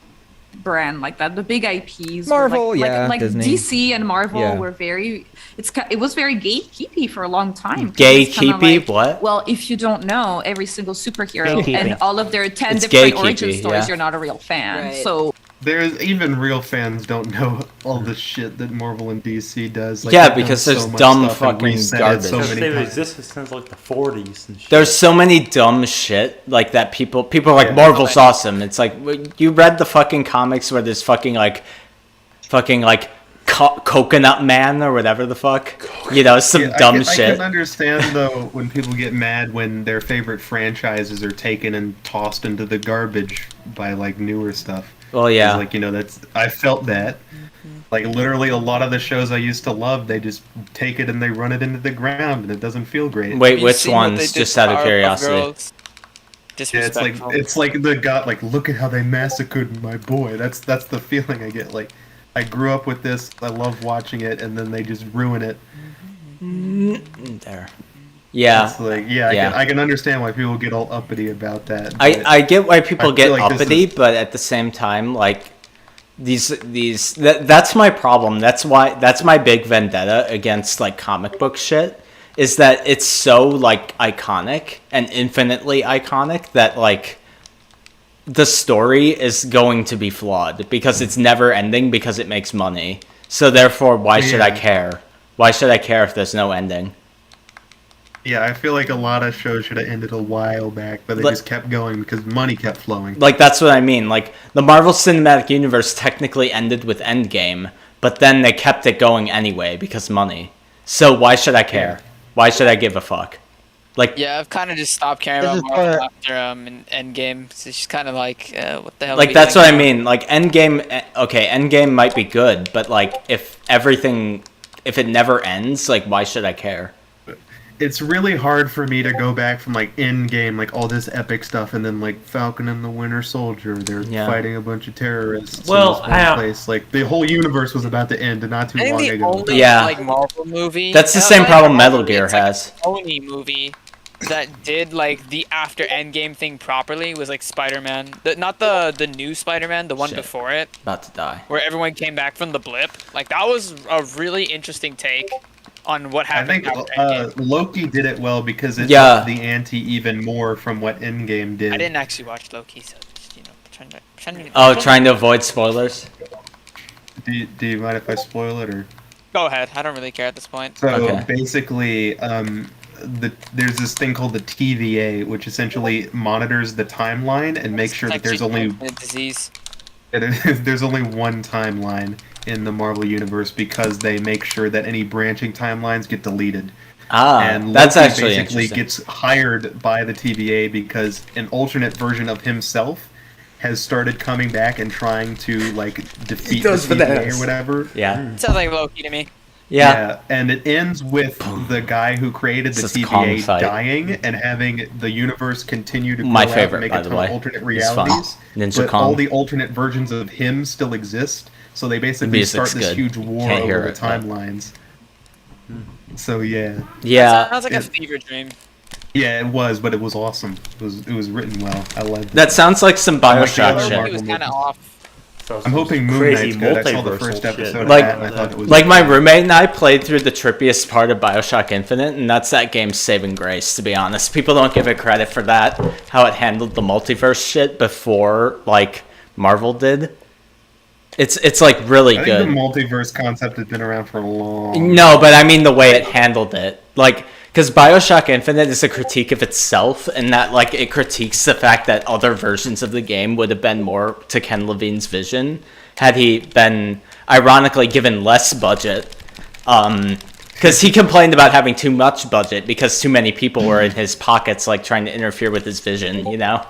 brand like that? The big IPs. Marvel, were yeah, like Disney. DC and Marvel Yeah. were very. It was very gatekeepy for a long time. 'Cause Gay it's kinda keepy? like, what? Well, if you don't know every single superhero Gatekeeping. and all of their 10 It's different origin gatekeepy, stories, yeah. you're not a real fan. Right. So There's even real fans don't know all the shit that Marvel and DC does. Like, Yeah, they've done because so there's much dumb stuff and fucking reset it garbage. So Because many they've times. existed since like the 40s and shit. There's so many dumb shit like that. People are like, Yeah. Marvel's awesome. It's like, you read the fucking comics where there's fucking like fucking like Coconut Man or whatever the fuck. You know, some dumb shit. I can understand though when people get mad when their favorite franchises are taken and tossed into the garbage by like newer stuff. Well, yeah. Like, you know, I felt that. Like literally a lot of the shows I used to love, they just take it and they run it into the ground and it doesn't feel great. Wait, which ones? Just out of curiosity. Yeah, it's like the god, like, look at how they massacred my boy. That's the feeling I get. Like, I grew up with this, I love watching it, and then they just ruin it. There. Yeah. It's like, I can understand why people get all uppity about that. I get why people get uppity, but at the same time, like, that's my problem. That's my big vendetta against, like, comic book shit, is that it's so, like, iconic and infinitely iconic that, like, the story is going to be flawed because it's never ending because it makes money. So therefore, why should I care? Why should I care if there's no ending? Yeah, I feel like a lot of shows should have ended a while back, but they just kept going because money kept flowing. Like, that's what I mean. Like, the Marvel Cinematic Universe technically ended with Endgame, but then they kept it going anyway because money. So why should I care? Why should I give a fuck? Like, yeah, I've kind of just stopped caring about Marvel after Endgame. It's just kind of like, what the hell? Like, that's what I mean. Like, Endgame, okay, Endgame might be good, but like, if it never ends, like, why should I care? It's really hard for me to go back from like Endgame, like all this epic stuff, and then like Falcon and the Winter Soldier, they're fighting a bunch of terrorists in this one place. Like the whole universe was about to end, and not too long ago. Only, like, Marvel movie. That's the same problem Metal Gear has. Sony movie that did like the after Endgame thing properly was like Spider-Man. Not the new Spider-Man, the one before it. About to die. Where everyone came back from the blip. Like, that was a really interesting take on what happened. I think Loki did it well because it upped the ante even more from what Endgame did. I didn't actually watch Loki, so just, you know, trying to avoid spoilers. Do you mind if I spoil it, or? Go ahead. I don't really care at this point. So basically, there's this thing called the TVA, which essentially monitors the timeline and makes sure that there's only there's only one timeline in the Marvel universe because they make sure that any branching timelines get deleted. And that's Loki actually basically interesting. gets hired by the TVA because an alternate version of himself has started coming back and trying to like defeat the TVA or whatever. Yeah. Sounds like Loki to me. Yeah, and it ends with the guy who created the TVA dying and having the universe continue to grow out and make a ton of alternate realities. But all the alternate versions of him still exist, so they basically start this huge war over the timelines. So yeah. Yeah. Sounds like a fever dream. Yeah, it was, but it was awesome. It was written well. I liked it. That sounds like some Bioshock shit. It was kind of off. I'm hoping Moon Knight's good. I saw the first episode of like, that and I thought it was like my roommate and I played through the trippiest part of Bioshock Infinite, and that's that game's saving grace, to be honest. People don't give it credit for that, how it handled the multiverse shit before, like, Marvel did. It's like really good. I think the multiverse concept has been around for a long. No, but I mean the way it handled it, like, because Bioshock Infinite is a critique of itself, and that like it critiques the fact that other versions of the game would have been more to Ken Levine's vision had he been ironically given less budget. Because he complained about having too much budget because too many people were in his pockets, like trying to interfere with his vision, you know.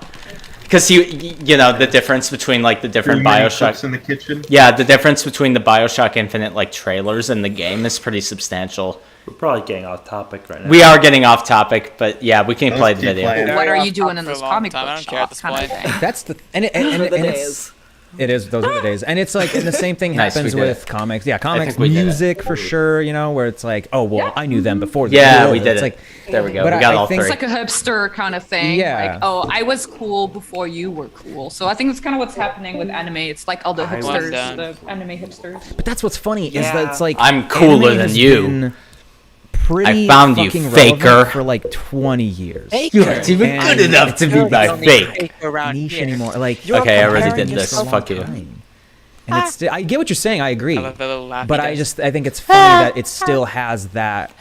Because you know, the difference between like the different Bioshock in the kitchen. Yeah, the difference between the Bioshock Infinite like trailers and the game is pretty substantial. We're probably getting off topic right now. We are getting off topic, but yeah, we can play the video. What are you doing in this comic book I don't care at this point. That's the and it's it is those are the days, and it's like and the same thing Nice, happens we did with it. comics. Yeah, comics, we did it. music for sure. You know, where it's like, oh well, I knew them before. Yeah, we did it's it. Like, there we go. but We got I all think three. It's like a hipster kind of thing. Yeah. Like, oh, I was cool before you were cool. So I think that's kind of what's happening with anime. It's like all the hipsters, the anime hipsters. But that's what's funny is that it's like I'm cooler anime than has you. been Pretty I found you, fucking faker. relevant for like 20 years. You aren't even good enough to be my fake. Niche anymore. Like Okay, I already did this. Fuck you. And it's I get what you're saying. I agree. I love the little laugh But he I does. think it's funny that it still has that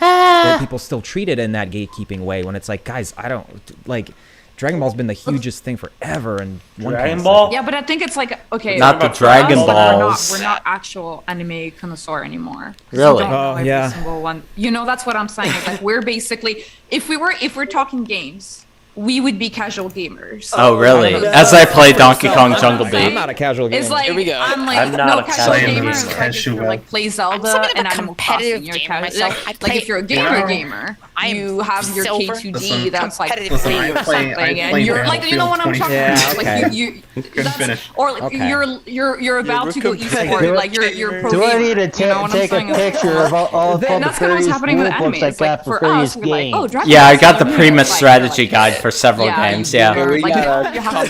people still treat it in that gatekeeping way when it's like, guys, I don't like Dragon Ball's been the hugest thing forever, and Dragon Ball. Yeah, but I think it's like okay. Not the Dragon Balls. We're not actual anime connoisseur anymore. Really? Oh, yeah. Single one. You know, that's what I'm saying. It's like we're basically, if we're talking games, we would be casual gamers. Oh, really? As I play Donkey Kong Jungle Beat. I'm not a casual gamer. It's like Here we go. I'm like I'm not no a casual casual gamer. gamer. Is like if you like play Zelda and Animal Crossing, you're casual. Like if you're a gamer, you have your K2D that's like Listen, I something, play and you're like, you know what I'm talking about? okay. Like you that's, or like you're about to go e-sport, like you're pro Do I need gamer, to you know what I'm take a saying? picture of all the That's kind of what's happening with anime. I It's like got for for us, previous we're like, oh, games? Dragon Yeah, I Ball got the Z, Primus like, strategy guide for several games. Yeah. Like you have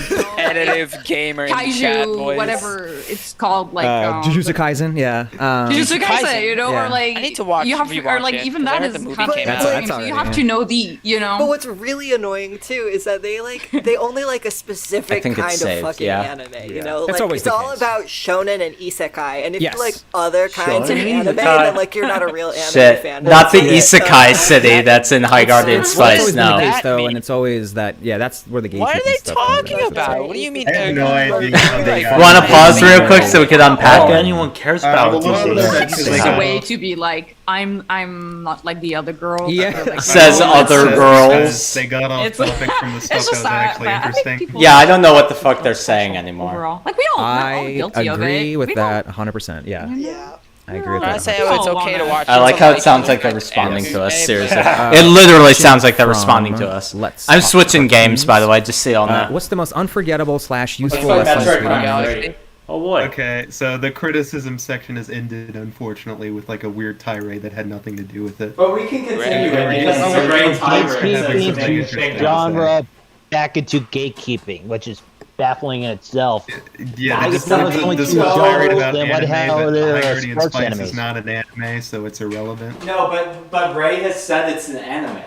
Competitive gamer in the chat, Kaiju, boys. whatever it's called, like Jujutsu Kaisen, yeah. Jujutsu Kaisen, you know, yeah. or like I need to watch. you have to, or like rewatch it, even 'cause I that heard is the movie kind of came like, out. That's so already, you have yeah. to know the, you know. But what's really annoying too is that they only like a specific think it's kind saved, of fucking yeah. anime. You know, That's like always it's the all case. about shonen and isekai, and if Yes. you like other kinds of Shonen anime, isekai. then like you're not a real anime Shit. fan. Not the That's it. Isekai city that's in High Guardian It's always Spice, been the no. case, That though, mean? and it's always that. Yeah, that's where the gatekeeping What are they stuff comes in. talking about? What do you mean? I have no idea how they got Want to it. pause real quick so we could unpack All it? anyone cares I'm about a these little days upset is 'cause It's they a got- way to be like, I'm not like the other girls. Yeah. that are, like, Says oh, other it's- girls. They got off It's- topic from the it's stuff that just was that, actually but I think interesting. people- Yeah, I don't know what the fuck they're saying anymore. Overall. Like we all, we're all I guilty of it. agree with We don't- that 100%. Yeah, Yeah. I agree with I that. say 100%. it's okay to watch. I like how it sounds like they're responding to us, seriously. It literally sounds like they're responding to us. Let's I'm talk switching games, cartoons. by the way, just so you all know. What's the most unforgettable / useful play lesson Metroid student Prime learned? 3. Oh boy. Okay, so the criticism section has ended, unfortunately, with like a weird tirade that had nothing to do with it. But we can continue it because it's a great tirade. Genre back into gatekeeping, which is baffling in itself. Yeah, I they guess just that was put only this two whole tirade genres, about then what the hell anime, are but there High Guardian sports Spice animes? is not an anime, so it's irrelevant. No, but Ray has said it's an anime.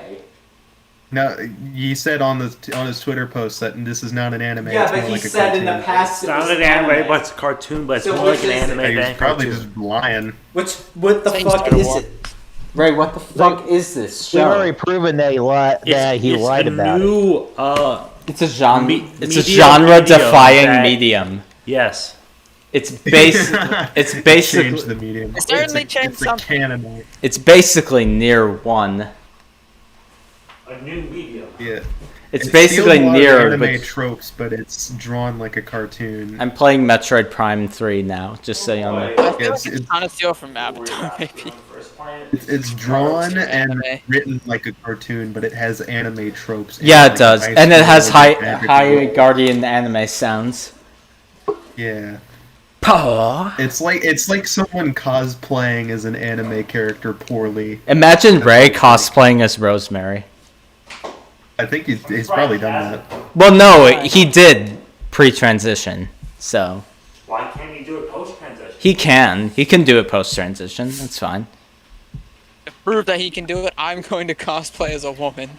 No, he said on his Twitter post that this is not an anime. Yeah, it's but more he like a said in the cartoon. past It's not an anime, but it's a cartoon, but it's So more which like an is it? anime He was than probably cartoon. just lying. What the Same fuck Star is Wars. it? Ray, what the fuck is this We've show? already proven that he lied It's a about it. new, It's a genre. It's a medium genre-defying that- medium. Yes. It's It's basically. Change the medium. It certainly it's changed a something. canon. It's basically near one. A new medium. Yeah. It's It basically steals a lot of near, anime but tropes, but it's drawn like a cartoon. I'm playing Metroid Prime 3 now, just so you know. I feel like It's- it's trying to steal from Avatar, maybe. It's drawn and written like a cartoon, but it has anime tropes. and, Yeah, like, it does, nice and it has little high magic- Guardian anime sounds. Yeah. Paw. It's like someone cosplaying as an anime character poorly. Imagine Ray cosplaying as Rosemary. I think he's probably done that. Well, no, he did pre-transition, so Why can't he do it post-transition? he can do it post-transition. That's fine. To prove that he can do it, I'm going to cosplay as a woman.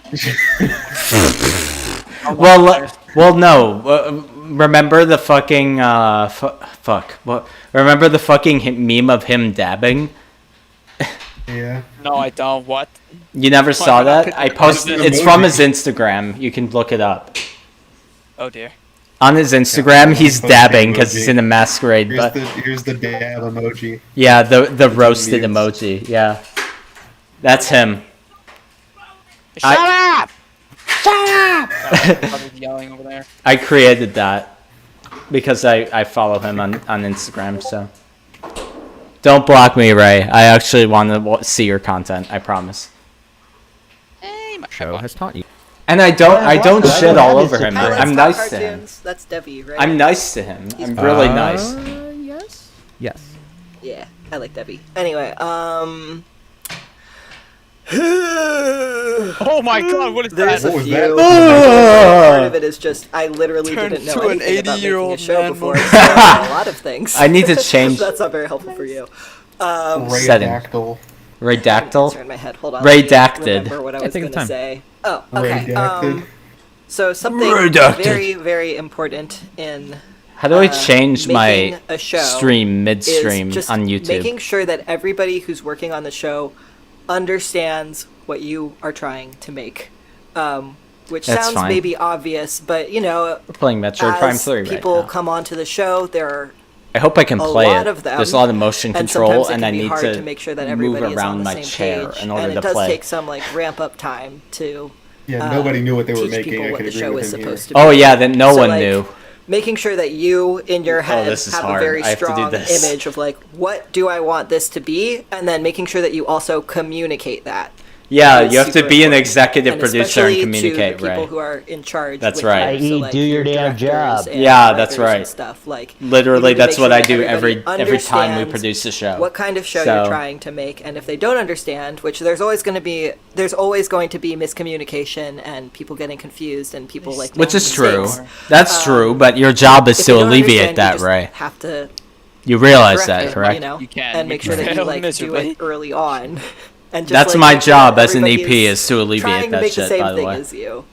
Well, no. Remember the fucking fuck? What? Remember the fucking meme of him dabbing? Yeah. No, I don't. What? You never saw that? I posted. It's from his Instagram. You can look it up. Oh dear. On his Instagram, he's dabbing because he's in a masquerade. But Here's the dab emoji. yeah, the roasted emoji. Yeah, that's him. Shut up! Shut up! Probably yelling over there. I created that because I follow him on Instagram. So don't block me, Ray. I actually want to see your content. I promise. Show has taught you. And I don't shit all over him. Let's I'm talk nice to him. cartoons. That's Debbie, right? I'm nice to him. I'm really nice. Yes. Yes. Yeah, I like Debbie. Anyway, Oh my god, what is there's that? a What was few. that? Part of it is just I literally Turned didn't know to an anything about making a 80-year-old show man before. movie. So I know a lot of things. I need to change That's not very helpful for you. setting. Raydactyl. Raydactyl. Answer in my head. Hold on. Raydacted. Remember what I was take your going to time. say. Oh, okay. Raydacted. So something Redacted. very, very important in How do I change my making a show stream midstream is just on YouTube? making sure that everybody who's working on the show understands what you are trying to make. which That's sounds fine. maybe obvious, but you know, We're playing Metroid Prime 3 right people now. come onto the show, there are I hope I can a play lot it. of them, There's a lot of motion and control, sometimes it and can I be need hard to make sure that move everybody is around on the my same chair page, in order and to it does play. take some like ramp up time to Yeah, nobody knew what they were teach making. people I what can the agree show with is him here. supposed to be. Oh yeah, then no So, one like, knew. Making sure that you in your head this is have hard. a very I have to do strong this. image of like, what do I want this to be, and then making sure that you also communicate that. Yeah, is you have to super be an important. executive And producer and especially communicate, to the people right? who are in charge. That's with right. You, so, I.e. like, do your damn directors job. and Yeah, that's writers and right. Stuff like Literally, you need to that's make what sure I that do everybody every time we understands produce a show. What kind of show So- you're trying to make, and if they don't understand, which there's always going to be miscommunication and people getting confused and people like Which making is true. mistakes. That's true, but your job is If to you don't alleviate understand, that, you just right? Have to You realize correct that, it, correct? You know, You can. and You make sure can that you fail like do miserably. it early on. And just, That's like, my make sure job that as an everybody EP is to alleviate trying to that make shit, the same by the thing way. as you.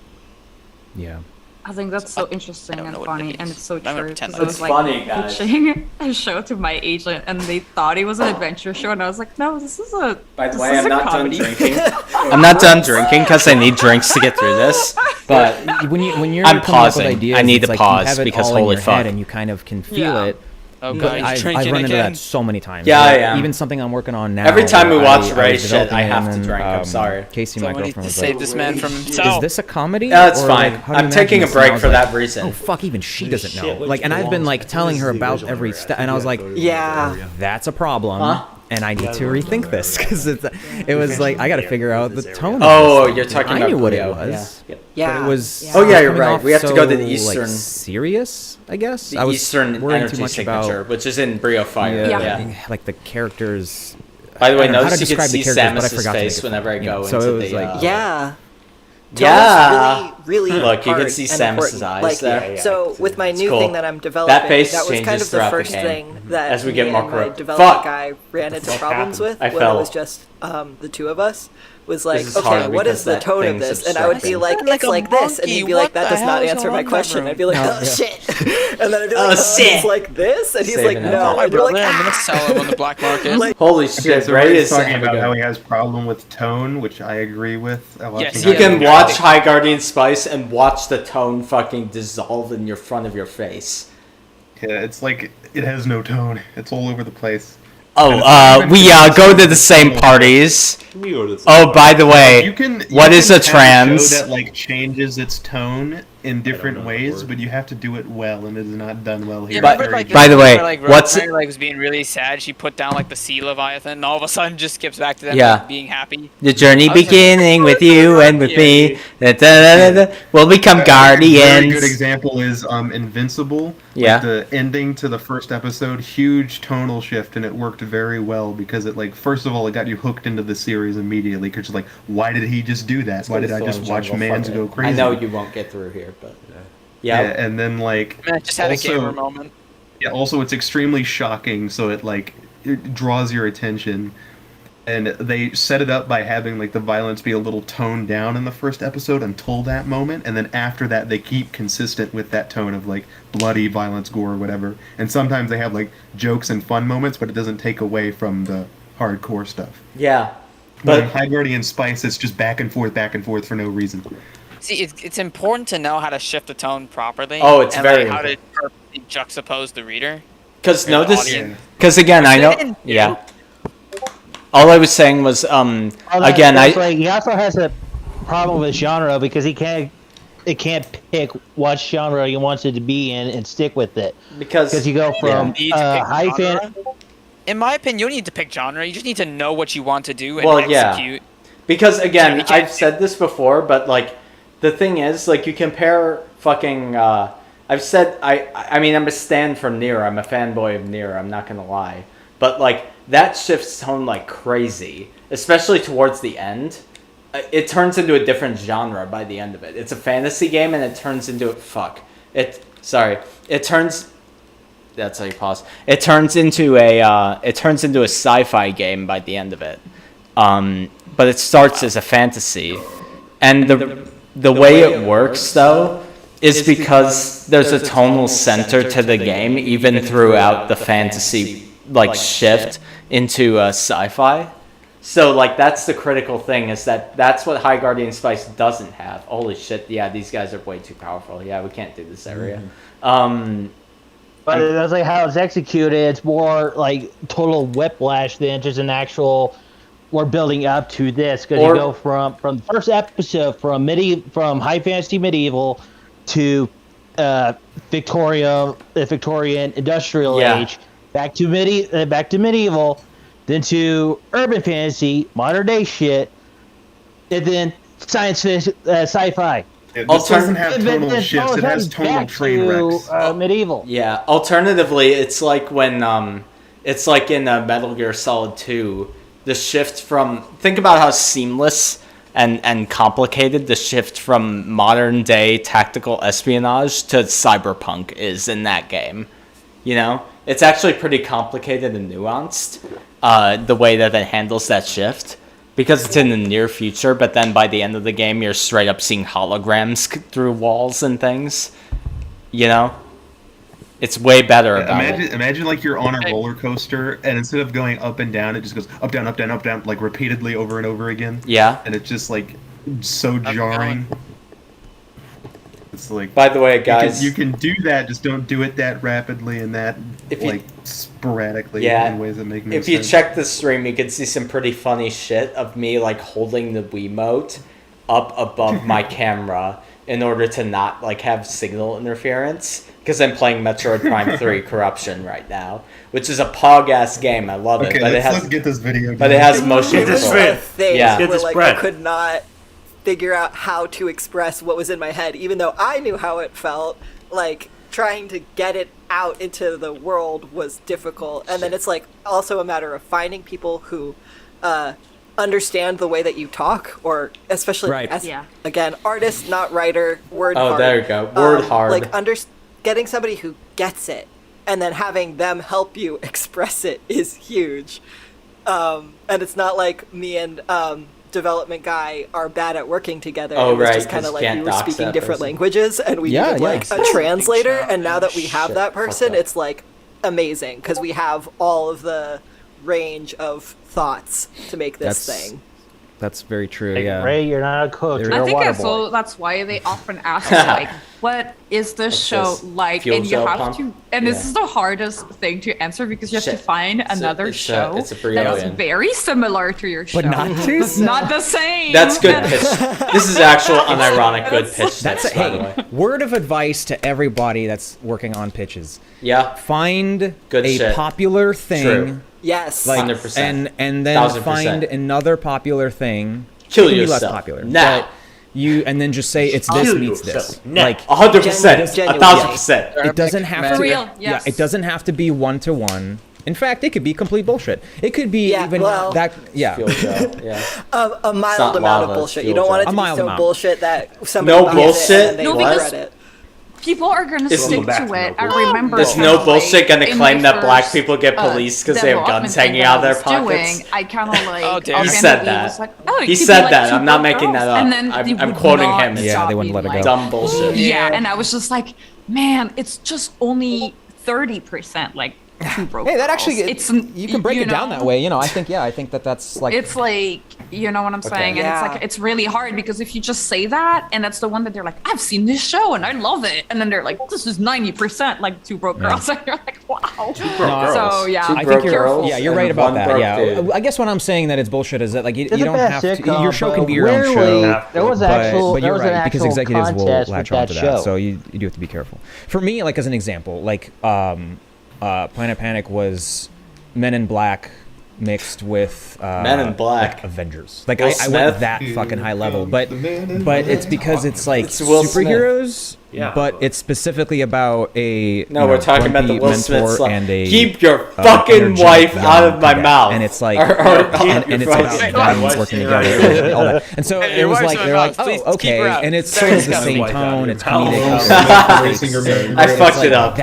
Yeah. I think that's so interesting and funny, and it's so I'm gonna true. pretend 'Cause I like was It's like funny, guys. pitching a show to my agent, and they thought it was an adventure show, and I was like, no, this is a. By the this way, is I'm a not comedy. done drinking. I'm not done drinking because I need drinks to get through this. But when you're I'm coming up with pausing. ideas, I need it's to like you pause have it because all in holy your fuck. head and you kind of can feel Yeah. it. Oh But god, he's I've drinking run into again. that so many times. Yeah, Like, I am. Even something I'm working on now. Every time we where watch I Ray was shit, I developing have it, to and drink. I'm sorry. Casey, my Someone needs girlfriend, to was save like, this man from "Is himself. this a comedy?" Yeah, it's Or, fine. like, how do you I'm taking a imagine this? And I break was for like, that reason. Oh fuck! Even she doesn't shit, know. which Like, and I've been belongs like to telling her the about original every Ray. step, and I was like, Yeah. "That's a problem." Huh? And I need to rethink this because it was like I got to figure out the tone. Oh, of this you're thing. talking I about knew what Brio, it was. yeah. Yeah. But it was. Yeah. Oh, yeah, it was you're coming right. off We have to go to the so, Eastern- Like, serious, I guess. The I was Eastern worrying energy too much signature, about which is in Brio Fire. Yeah. like the characters. By the way, I don't know how to notice you can describe the see characters, but I Samus's forgot to make face it whenever I funny. go So into it was the. like, Yeah. Yeah. Really Look, you can hard see and Samus's important. eyes Like, there. so with my new cool. thing that I'm developing, That face was kind changes of the throughout the first game. thing that As we get me more and my corrupt. development Fuck! guy ran into What problems happened? with I when fell. it was just the two of us. Was like, This is okay, hard what because is the that tone of thing's this? And I would be like, Like it's a like this, and he'd monkey, be like, what that the does not hell is answer going my on in that question. room? I'd be like, No, oh yeah. shit, and then I'd be like, oh, shit. it's like this, and he's Saving like, it. no, My I'd be like, brother, I'm gonna ah. sell him on the black market. Like, Holy Okay, shit, so Ray Ray's is talking about having how a- he has problem with tone, which I agree with. Yes, You Yeah. can watch High Guardian Spice and watch the tone fucking dissolve in your front of your face. Yeah, it's like it has no tone. It's all over the place. Oh, we go to the same parties. Oh, by the way, You can what is a have trans? show that like changes its tone in different ways, but you have to do it well, and it is not done well here. You But- remember, like, by the way, where, like, what's- Rosemary, like, was being really sad? She put down like the sea leviathan, and all of a sudden just skips back to them Yeah. like, being happy. The journey I was like, beginning with you and with me. Da, da, da, da. We'll become A very good guardians. example is Invincible. Yeah. Like, the ending to the first episode, huge tonal shift, and it worked very well because it, like, first of all, it got you hooked into the series immediately. Because you're like, why did he just do that? Why did I just watch Mans go crazy? I know you won't get through here, but Yeah, yeah. and then like Man, I just had also- a gamer moment. Yeah, also it's extremely shocking, so it draws your attention. And they set it up by having like the violence be a little toned down in the first episode until that moment, and then after that they keep consistent with that tone of like bloody violence, gore, or whatever. And sometimes they have like jokes and fun moments, but it doesn't take away from the hardcore stuff. Yeah. But in But High Guardian Spice, it's just back and forth for no reason. See, it's important to know how to shift the tone properly. Oh, it's and, very like, how to perfectly juxtapose the reader. because or the notice, audience. because again, I They know. didn't do. Yeah. All I was saying was, again, He also has a problem with genre because it can't pick what genre he wants it to be in and stick with it. Because you go from Need to pick high fan. genre. In my opinion, you don't need to pick genre. You just need to know what you want to do and Well, yeah. execute. Because again, You can't- I've said this before, but like the thing is, like you compare fucking. I've said I mean I'm a stan from Nier. I'm a fanboy of Nier. I'm not gonna lie, but like that shifts tone like crazy, especially towards the end. It turns into a different genre by the end of it. It's a fantasy game, and it turns into It turns. That's how you pause. It turns into a sci-fi game by the end of it. But it starts as a fantasy, and the way it works though is because there's a tonal center to the game even throughout the fantasy like shift into sci-fi. So, like, that's the critical thing, is that's what High Guardian Spice doesn't have. Holy shit, yeah, these guys are way too powerful. Yeah, we can't do this area. But that's like how it's executed. It's more like total whiplash than just an actual. We're building up to this because you go from the first episode from high fantasy medieval to Victorian industrial age, back to medieval, then to urban fantasy, modern day shit, and then science fiction, sci-fi. Yeah, this doesn't have tonal shifts. It has tonal train wrecks. Medieval. Yeah. Alternatively, it's like when it's like in Metal Gear Solid 2, the shift from, think about how seamless and complicated the shift from modern day tactical espionage to cyberpunk is in that game. You know, it's actually pretty complicated and nuanced, the way that it handles that shift. Because it's in the near future, but then by the end of the game, you're straight up seeing holograms through walls and things. You know? It's way better about it. Imagine like you're on a roller coaster, and instead of going up and down, it just goes up, down, up, down, up, down, like repeatedly over and over again. Yeah. And it's just like so jarring. It's like, by the way, guys, you can do that, just don't do it that rapidly and that sporadically in ways that make no sense. If you check the stream, you can see some pretty funny shit of me like holding the Wiimote up above my camera in order to not like have signal interference, because I'm playing Metroid Prime 3 Corruption right now, which is a pog-ass game. I love it, but let's get this video. But it has motion control. I could not figure out how to express what was in my head, even though I knew how it felt. Like, trying to get it out into the world was difficult. And then it's like also a matter of finding people who understand the way that you talk, or especially again, artist, not writer, word hard. Oh, there you go. Word hard. Like getting somebody who gets it and then having them help you express it is huge. And it's not like me and development guy are bad at working together. Oh, it was right, just kind of like we were speaking different languages, and we needed like a translator. And now that we have that person, it's like amazing because we have all of the range of thoughts to make this thing. That's very true. Like, yeah, Ray, you're not a coach. You're I a think water so. boy. That's why they often ask, like, "What is this show like?" And you have to, and this is the hardest thing to answer because you have to find another show that is very similar to your show, but not not the same. That's good pitch. This is actual unironic good pitch. That's by the way. Word of advice to everybody that's working on pitches. Yeah. Find good a shit. Popular thing. True. Yes. Like, 100%. And then 1000%. find another popular thing. Kill it can yourself. Be less popular. Now. And then just say it's this meets this. Now. Like 100%. 1,000%. It doesn't have to. For real. Yes. Yeah. It doesn't have to be one-to-one. In fact, it could be complete bullshit. It could be that. Yeah. A mild amount of bullshit. You don't want it to be so bullshit that somebody buys it and then they regret it. People are going to stick to it. I remember. There's no bullshit going to claim that black people get policed because they have guns hanging out of their pockets. I kind of like. He said that. He said that. I'm not making that up. And then I'm quoting him. Yeah, they wouldn't let it go. Dumb bullshit. Yeah, and I was just like, man, it's just only 30%. Like, hey, that actually, you can break it down that way. You know, I think that's like. It's like, you know what I'm saying? And it's like, it's really hard because if you just say that, and that's the one that they're like, I've seen this show and I love it. And then they're like, this is 90% like Two Broke Girls. And you're like, wow. So, yeah. I think you're right about that. Yeah. I guess when I'm saying that it's bullshit is that like, you don't have to, your show can be your own show. There was but you're right, because executives will latch onto that. So you do have to be careful. For me, like as an example, like, Planet Panic was Men in Black mixed with Men in Black, like Avengers. Like I went that fucking high level, but it's because it's like superheroes. Yeah. But it's specifically about a we're talking about the Will Smith and a keep your fucking wife out of my mouth, and it's like and it's about them working together and all that. And so it was like they're like, oh, okay, and it's sort of the same tone. It's comedic. I fucked it up.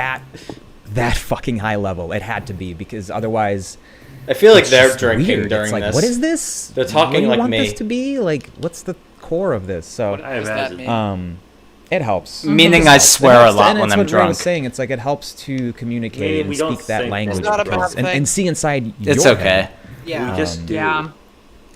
That fucking high level. It had to be, because otherwise I feel like they're drinking during it's like, this. What is this? They're talking like me. What do you want this to be? Like, what's the core of this? So it helps. Meaning I swear a lot when I'm drunk. I was saying, it's like it helps to communicate and speak that language and see inside your it's okay. head. Yeah. We just do. Yeah.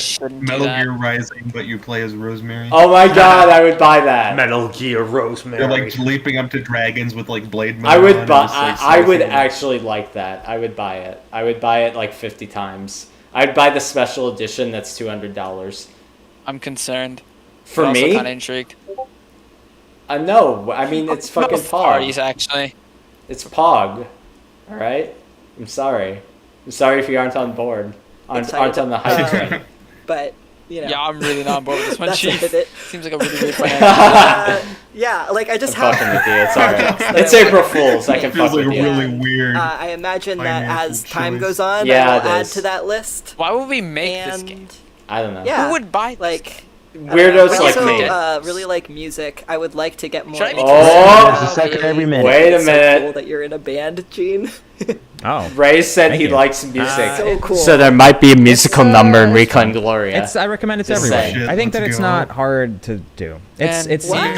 shouldn't do Metal that. Gear Rising, but you play as Rosemary. Oh my god, I would buy that. Metal Gear Rosemary. They're like leaping up to dragons with like blade metal. I would on buy. and just, like, I would slicing them. actually like that. I would buy it. I would buy it like 50 times. I'd buy the special edition. That's $200. I'm concerned. For I'm me? also kind of intrigued. No, I mean it's fucking Both Pog. parties, actually. It's Pog. All right. I'm sorry. I'm sorry if you aren't on board. Aren't on the hype train. But you know. Yeah, I'm really not on board with this one, That's Chief. it. Seems like a really great financial. Yeah, like I just I'm have. fucking with you. It's alright. It's April Fool's. I can fuck with you. really weird. I imagine that as time choice. goes on, Yeah, I it will add is. to that list. Why would we make this game? I don't know. Yeah, Who would buy this like game? Weirdos I like also, me. really like music. I would like to get more. Should I into Oh! it. There's a second every minute. It's Wait a so minute. cool that you're in a band, Gene. Oh. Ray said Thank he you. likes music. So cool. So there might be a musical number in Reclaim Gloria. I recommend it to Just everyone. saying. I think that it's not hard to do. It's And it's what?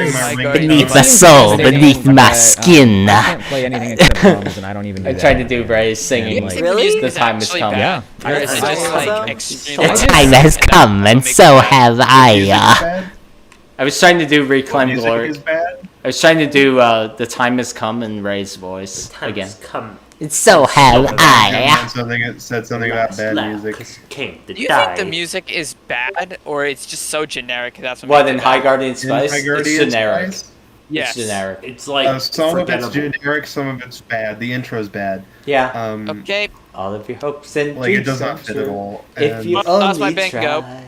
Beneath the soul, beneath my skin. I can't play anything except drums, and I don't even do I that. tried to do Ray's singing. Like, Really? The time has come. Yeah. Or is it just like extremely? The time has come, and so have I. I was trying to do Reclaim Music Glory. is bad? I was trying to do The Time Has Come in Ray's voice again. Come. And so have I. It said something about bad music. Do you think the music is bad, or it's just so generic? That's What, makes in it High bad? Guardian Spice? High It's Guardian generic. Spice? Yes. It's generic. It's like some of it's forgettable. generic, some of it's bad. The intro's bad. Yeah. Okay. All of your hopes and Like, it dreams does not come fit true. at all. If And- you Well, that's my only bingo. try.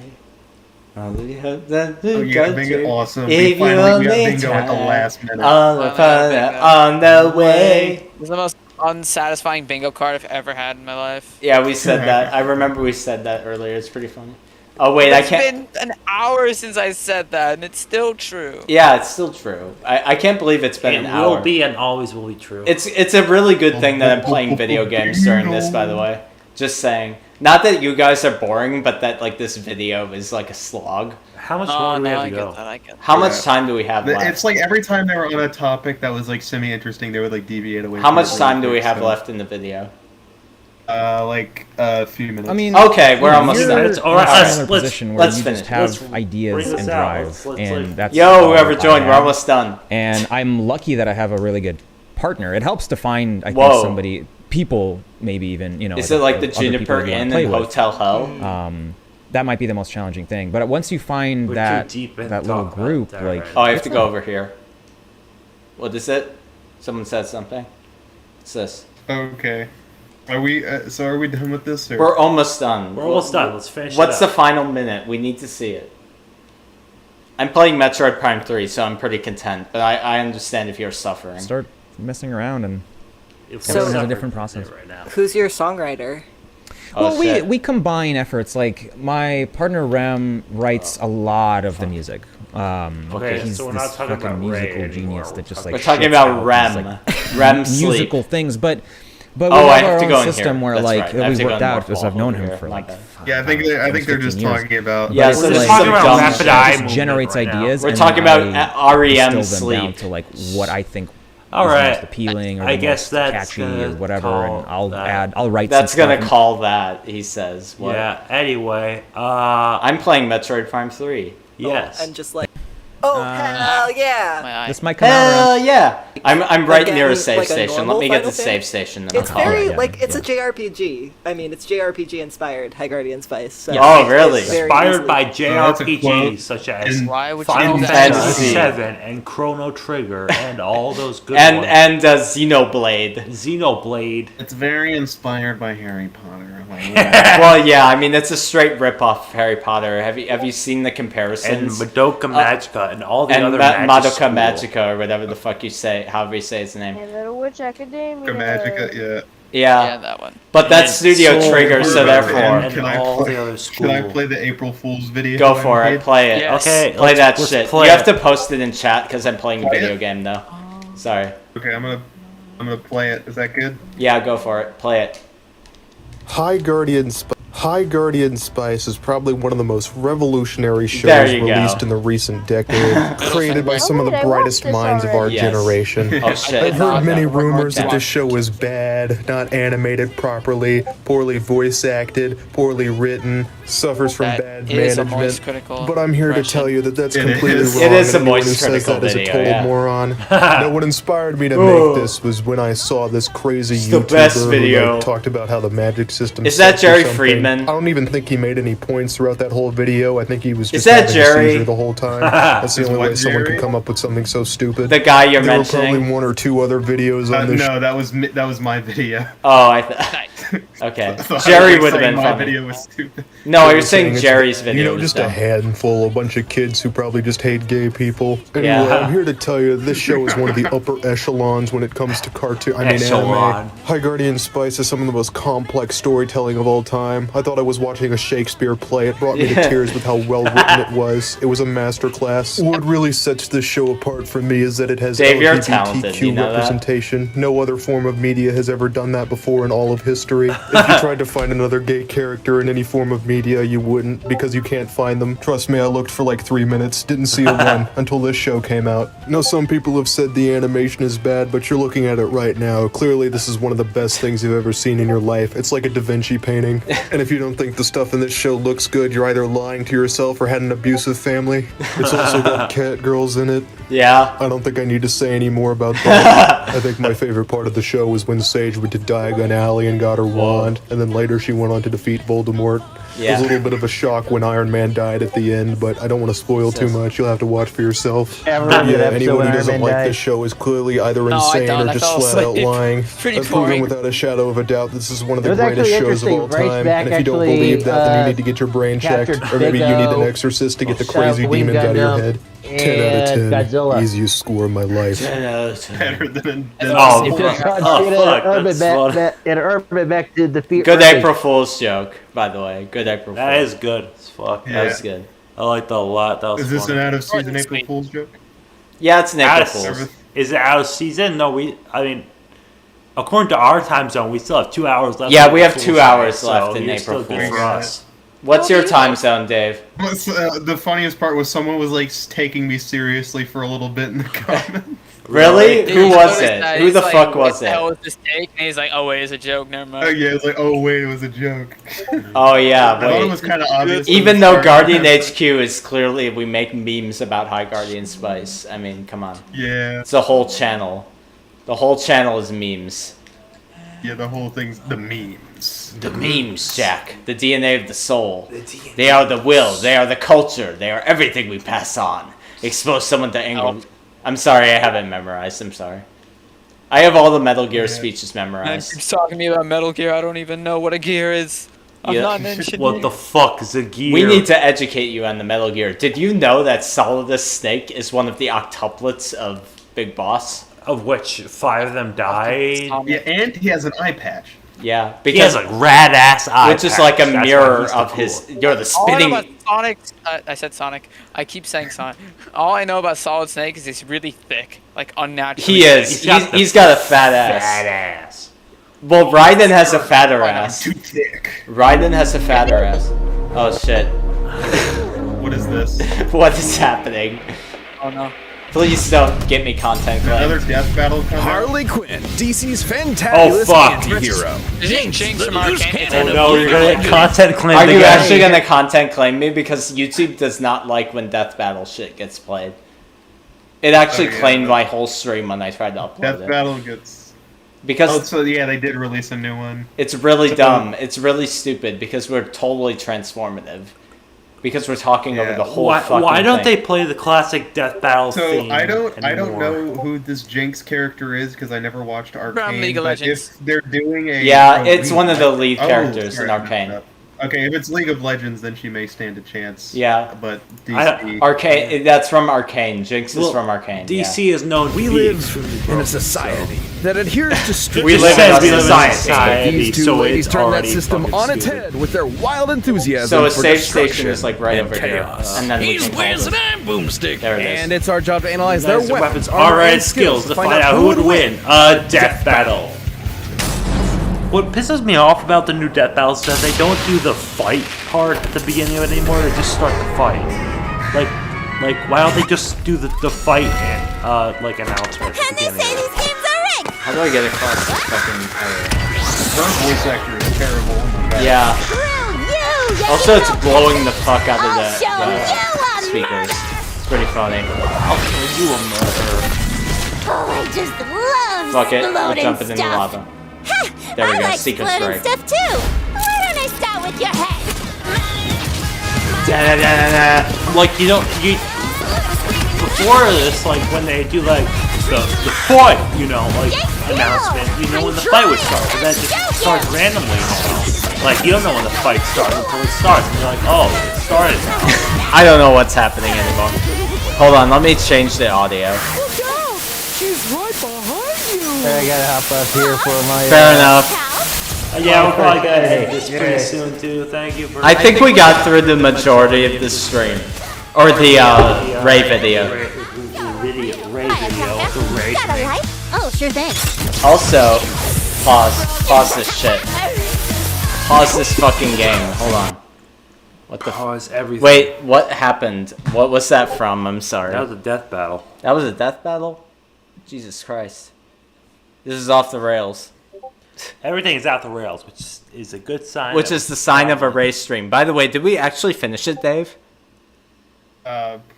All of your hopes and Oh, dreams yeah, come bingo, true. awesome. If We you finally got only bingo at the try. last minute. On the fun, on the way. This is the most unsatisfying bingo card I've ever had in my life. Yeah, we said that. I remember we said that earlier. It's pretty funny. Oh wait, I can't. It's been an hour since I said that, and it's still true. Yeah, it's still true. I can't believe it's been It an hour. will be and always will be true. It's a really good thing that I'm playing video games during this, by the way. Just saying. Not that you guys are boring, but that like this video is like a slog. How much Oh, more do we no, have I to get go? that, I get that. How much time do we have left? It's like every time they were on a topic that was like semi-interesting, they would like deviate away. How from much it time really do we quick, have so- left in the video? Like a few minutes. I mean, Okay, we're almost you're done. in It's a all right, similar let's- position where let's you finish. just have Let's ideas bring this and out. drive, Let's- and that's Yo, all whoever I joined, we're have. almost done. And I'm lucky that I have a really good partner. It helps to find, I think, Whoa. somebody, people, maybe even, you know. Is it like the other people Juniper you wanna Inn play and with. Hotel Hell? That might be the most challenging thing. But once you find We're that too deep in that little talk about group, that like, right Oh, I have to go over here. What is it? Someone said something. What's this? Okay. Are we? So are we done with this? Or? We're almost done. We're almost done. Let's finish What's it the up. final minute? We need to see it. I'm playing Metroid Prime 3, so I'm pretty content, but I understand if you're suffering. start messing around and If So- we're everyone has a suffering different process. right now. Who's your songwriter? Oh, Well, shit. we combine efforts. Like my partner Rem writes a lot of the music. Okay, he's so we're this not talking fucking about musical Ray genius anymore. that just We're like We're talking shits about out REM. these, REM sleep. musical things, but we Oh, I have have our to own go in system here. where That's like right. I that have we to go worked in out North because I've Wall known over him here. for My like bad. Yeah, I think they're just 15 years. talking about. Yeah, But so it's this like- is talking some about dumb Rapid shit. Eye just movement generates right now. ideas. We're and talking then about I REM distill them down sleep. to like what I think All is the right. most appealing or I the guess most that's catchy gonna or whatever, call and I'll that. I'll write. That's some gonna stuff. call that, he says. What? Yeah. Anyway, I'm playing Metroid Prime 3. yes. I'm just like, oh hell yeah! My eye. This might come out Hell around. yeah! I'm right Like near a a- save like a station. Let normal me get Final the save Fantasy? station. Then It's I'll call very it. yeah, like it's yeah. a JRPG. I mean, it's JRPG inspired. High Guardian Spice. So Oh, it's really? very Inspired easily- by that's a JRPGs quote. such as And Why would you Final do Fantasy that? VII and Chrono Trigger and all those good And ones. Xenoblade. Xenoblade. It's very inspired by Harry Potter. Like, Well, yeah. I mean, it's a straight rip off of Harry Potter. Have you seen the And comparisons? Madoka Magica and all the and other Madoka School. Magica or whatever the fuck you say, however you say his name. And Little Witch Academia. Magica, yeah. Yeah, Yeah, that one. but that's And Studio Soul Trigger, so River therefore, and Can I all play- the other Can I school. play the April Fool's video? go I for it. made? Play it. Yes. Okay, Play that let's shit. play You have it. to post it in chat because I'm playing a Play video it. game though. Sorry. Okay, I'm gonna play it. Is that good? Yeah, go for it. Play it. High Guardian Spice is probably one of the most revolutionary There shows you go. released in the recent decade, created by some of the wait, I brightest watched this minds of our Yes. generation. Oh shit. I've heard many No. rumors that Down. this show is bad, not animated properly, poorly voice acted, poorly written, suffers from That bad is a management. moist critical But I'm here to impression. tell you that that's It completely is. wrong. It is a and anyone who moist says critical that is a video, total yeah. moron. No, what inspired me to make this was when I saw this crazy It's the YouTuber best who video. like, talked about how the magic system. Is that sucks or Jerry something. Friedman? I don't even think he made any points throughout that whole video. I think he was just that having Jerry? a seizure the whole time. That's the Is only what way someone Jerry? can come up with something so stupid. The guy you're there mentioning? were probably one or two other videos on this. No, that was my video. Oh, okay. I thought Jerry you were would have saying been my funny. video was stupid. No, No, They you're were saying it's, Jerry's video. You know, was just dumb. a handful, a bunch of kids who probably just hate gay people. Anyway, Yeah. I'm here to tell you this show is one of the upper echelons when it comes to cartoon. I mean, Echelon. anime. High Guardian Spice is some of the most complex storytelling of all time. I thought I was watching a Shakespeare play. It brought me to tears with how well written it was. It was a masterclass. What really sets this show apart for me is that it has Dave, you're LGBTQ talented, you know that? representation. No other form of media has ever done that before in all of history. If you tried to find another gay character in any form of media, you wouldn't, because you can't find them. Trust me, I looked for like 3 minutes, didn't see a one until this show came out. Now, some people have said the animation is bad, but you're looking at it right now. Clearly, this is one of the best things you've ever seen in your life. It's like a Da Vinci painting. And if you don't think the stuff in this show looks good, you're either lying to yourself or had an abusive family. It's also got cat girls in it. Yeah. I don't think I need to say any more about that. I think my favorite part of the show was when Sage went to Diagon Alley and got her wand, and then later she went on to defeat Voldemort. It was a little bit of a shock when Iron Man died at the end, but I don't want to spoil too much. You'll have to watch for yourself. Anyone who doesn't like this show is clearly either insane or just flat out lying. I've proven without a shadow of a doubt this is one of the greatest shows of all time. And if you don't believe that, then you need to get your brain checked, or maybe you need an exorcist to get the crazy demons out of your head. 10 out of 10. Godzilla. Easiest score of my life. 10 out of 10. Better than In Urban Mech to defeat. Good April Fool's joke, by the way. Good April Fool's. That is good as fuck. That was good. I liked that a lot. That was Is this funny. an out of season April Fool's joke? Yeah, it's an April Out of- Fool's. Is it out of season? No, I mean, according to our time zone, we still have 2 hours left. Yeah, in we have Fool's 2 Day, hours so left in you're April still good Fool's. for us. What's your time zone, Dave? The funniest part was someone was like taking me seriously for a little bit in the comments. Really? Who was noticed it? that. Who He's the like, fuck was what the it? hell was this take? And he's like, oh wait, it's a joke. Never mind. Oh yeah, it's like, oh wait, it was a joke. Oh yeah, I thought it wait. was kind of obvious. Even though Guardian HQ is clearly, we make memes about High Guardian Spice. I mean, come on. Yeah. It's a whole channel. The whole channel is memes. Yeah, the whole thing's the memes. The memes, Jack. The DNA of the soul. They are the will. They are the culture. They are everything we pass on. Expose someone to anger. I'm sorry, I haven't memorized. I'm sorry. I have all the Metal Gear speeches memorized. Keeps talking to me about Metal Gear. I don't even know what a gear is. I'm not an engineer. What the fuck is a gear? We need to educate you on the Metal Gear. Did you know that Solidus Snake is one of the octuplets of Big Boss? Of which 5 of them died. Yeah, and he has an eye patch. Yeah, He has a rad ass eye which is like a patch. That's why mirror he's the of his. coolest. You're the All I know spinning. about Sonic, I said Sonic. I keep saying Sonic. All I know about Solid Snake is he's really thick, like unnaturally. He is. He's got a fat ass. Fat ass. Well, Raiden has a fatter I'm ass. too thick. Raiden has a fatter ass. Oh shit. What is this? What is happening? Oh no. Please don't get me content Another claims. death battle coming. Harley Quinn, DC's fantabulous anti-hero. Is it Jinx from Arcane? Oh no, you're gonna get content claimed Are you again. actually gonna content claim me? Because YouTube does not like when death battle shit gets played. It actually claimed my whole stream when I tried to upload Death it. battle gets. Because Oh, so yeah, they did release a new one. it's really dumb. It's really stupid because we're totally transformative. Because we're talking over the whole fucking Why don't thing. they play the classic death battle So theme I don't anymore? know who this Jinx character is because I never watched Arcane. League of but Legends. if they're doing a Yeah, it's one of the lead Oh, characters in sorry, Arcane. Okay, if it's League of Legends, then she may stand a chance. Yeah. But DC. Arcane. That's from Arcane. Jinx is from Arcane. DC is known. We live in a society that adheres to strict We live in a society, These two so ladies it's turn that already system fucking on its stupid. head with their wild enthusiasm So a for safe station destruction is like right and over here, chaos. and then we He's can hold whizzing it. and boomstick, There it is. and it's our job to analyze their weapons, All armor, right, and skills to find out who would win a death battle. What pisses me off about the new death battles is that they don't do the fight part at the beginning of it anymore. They just start the fight. Like why don't they just do the fight and like announcement at the beginning? How do I get across this fucking area? Her voice actor is terrible. Oh my God. Yeah. Also, it's blowing the fuck out of the speakers. It's pretty funny. I'll kill you a murderer. Oh, I just love Fuck it, we're exploding jumping in the stuff. lava. There we I go, like secret exploding strike. stuff too. Why don't I start with your head? Like you before this, like when they do like the fight, you know, like announcement, you know when the fight would start, but that just starts randomly now. Like, you don't know when the fight starts until it starts, and you're like, oh, it started now. I don't know what's happening anymore. Hold on, let me change the audio. She's right behind you. I gotta hop up here for my. Fair enough. Yeah, we're probably gonna end this pretty soon too. Thank you for. I think we got through the majority of the stream, or the Ray video. Ray video. The Ray thing. Oh, sure thing. Also, pause this shit. Pause this fucking game. Hold on. What the? Pause everything. Wait, what happened? What was that from? I'm sorry. That was a death battle. That was a death battle? Jesus Christ. This is off the rails. Everything is out the rails, which is a good sign. Which is the sign of a race stream. By the way, did we actually finish it, Dave?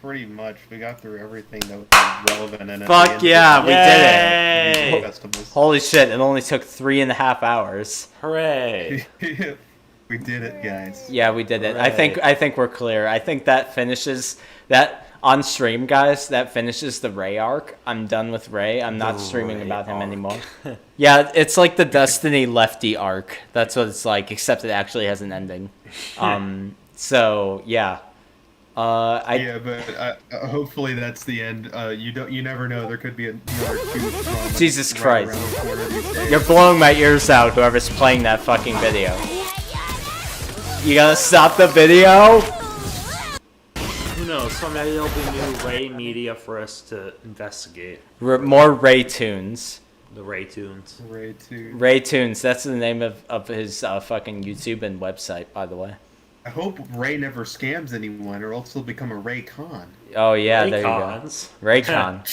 Pretty much. We got through everything that was relevant in it. Fuck yeah, we Yay! did it. Holy shit, it only took 3.5 hours. Hooray. We did it, guys. Yeah, we did it. Hooray. I think we're clear. I think that finishes that on stream, guys. That finishes the Ray arc. I'm done with Ray. I'm not streaming about him anymore. Yeah, it's like the Destiny Lefty arc. That's what it's like, except it actually has an ending. So yeah. Yeah, but hopefully that's the end. You never know. There could be another two. Jesus Christ! You're blowing my ears out. Whoever's playing that fucking video. You gotta stop the video. Who knows? Someday there'll be new Ray media for us to investigate. More Ray Tunes. The Ray Tunes. Ray Tunes. That's the name of his fucking YouTube and website, by the way. I hope Ray never scams anyone, or else he'll become a Ray Con. Oh yeah, there you go. Raycon.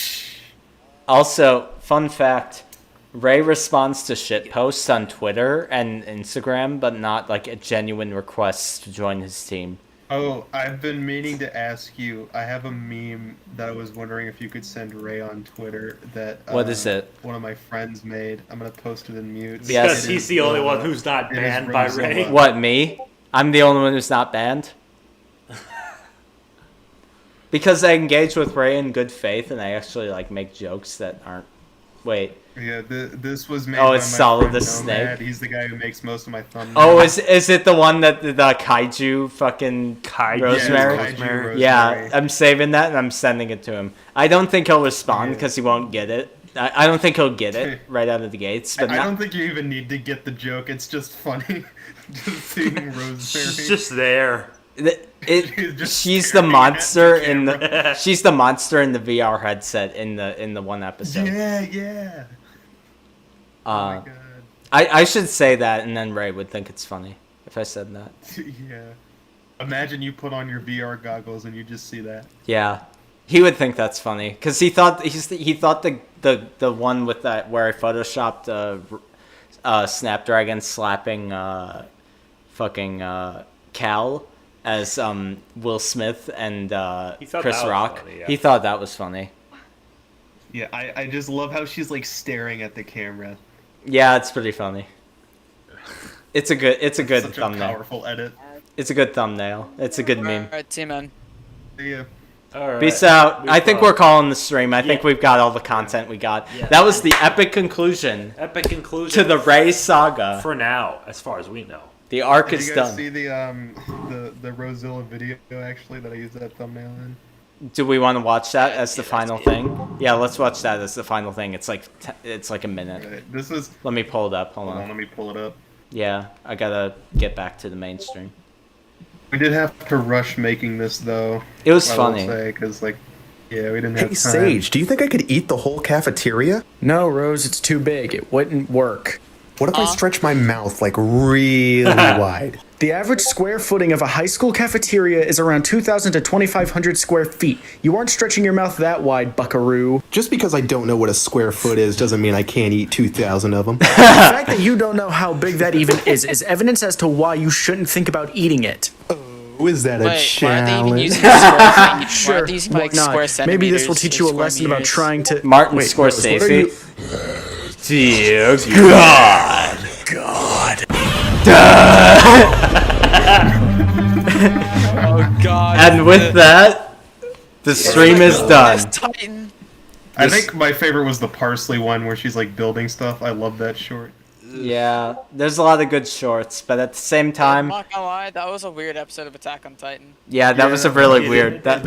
Also, fun fact: Ray responds to shit posts on Twitter and Instagram, but not like a genuine request to join his team. Oh, I've been meaning to ask you. I have a meme that I was wondering if you could send Ray on Twitter. That what is it? One of my friends made. I'm gonna post it in mute. Because he's the only one who's not banned by Ray. What, me? I'm the only one who's not banned? Because I engage with Ray in good faith and I actually like make jokes that aren't. Wait. Yeah, this was made. Oh, it's by my Solid friend the Snake. Nomad. He's the guy who makes most of my thumbnails. Oh, is it the one that the kaiju fucking Rosemary? Yeah, kaiju Rosemary. Yeah, I'm saving that and I'm sending it to him. I don't think he'll respond because he won't get it. I don't think he'll get it right out of the gates. But I don't think you even need to get the joke. It's just funny, just seeing Rosemary. She's just there. She's the monster in the. She's the monster in the VR headset in the one episode. Yeah. Oh my God. I should say that, and then Ray would think it's funny if I said that. Yeah. Imagine you put on your VR goggles and you just see that. Yeah. He would think that's funny because he thought the one with that where I photoshopped Snapdragon slapping fucking Cal as Will Smith and Chris Rock. Funny, yeah. He thought that was funny. Yeah, I just love how she's like staring at the camera. Yeah, it's pretty funny. It's a good Such thumbnail. A powerful edit. It's a good thumbnail. It's a good meme. Alright, team man. See ya. All right. Peace out. I think we're calling the stream. I think we've got all the content we got. Yeah. That was the epic conclusion. To the Ray saga. For now, as far as we know. The arc Did is you guys done. see the Rosilla video actually that I used that thumbnail in? Do we want to watch that as the final thing? Yeah, let's watch that as the final thing. It's like a minute. Right. This is. Let me pull it up. Hold on. Let me pull it up. Yeah, I gotta get back to the mainstream. We did have to rush making this though. It was funny. Because like, yeah, we didn't have Hey, time. Sage, do you think I could eat the whole cafeteria? No, Rose, it's too big. It wouldn't work. What if I stretch my mouth like really wide? The average square footing of a high school cafeteria is around 2,000 to 2,500 square feet. You aren't stretching your mouth that wide, buckaroo. Just because I don't know what a square foot is doesn't mean I can't eat 2,000 of them. The fact that you don't know how big that even is evidence as to why you shouldn't think about eating it. Oh, is that a challenge? Sure, why not? Maybe this will teach you a lesson about trying to... Martin Wait, Scorsese. Rose, what are you... Dear God. Oh God. And with that, the stream is done. I think my favorite was the parsley one where she's like building stuff. I love that short. Yeah, there's a lot of good shorts, but at the same I'm time, not gonna lie, that was a weird episode of Attack on Titan. yeah, that was a really weird. That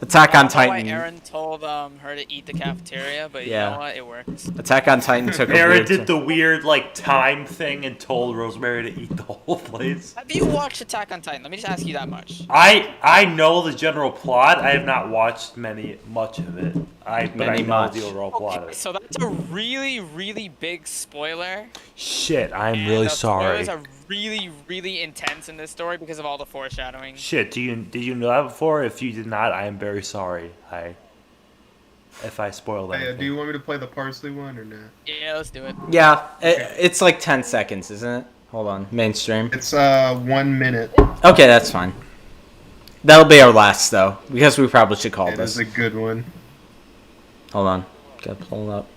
Attack on I don't know why Titan. Aaron told her to eat the cafeteria, but you Yeah. know what? It works. Attack on Titan took a Aaron weird. did the weird like time thing and told Rosemary to eat the whole place. Have you watched Attack on Titan? Let me just ask you that much. I know the general plot. I have not watched much of it. But I know the overall plot of it. So that's a really, really big spoiler. Shit, I'm and really the sorry. Spoilers are really, really intense in this story because of all the foreshadowing. Shit, did you know that before? If you did not, I am very sorry. If I spoiled Hey, anything. do you want me to play the parsley one or not? Yeah, let's do it. Yeah, it's like 10 seconds, isn't it? Hold on, mainstream. It's 1 minute. Okay, that's fine. That'll be our last though, because we probably should call It this. is a good one. Hold on, gotta pull it up.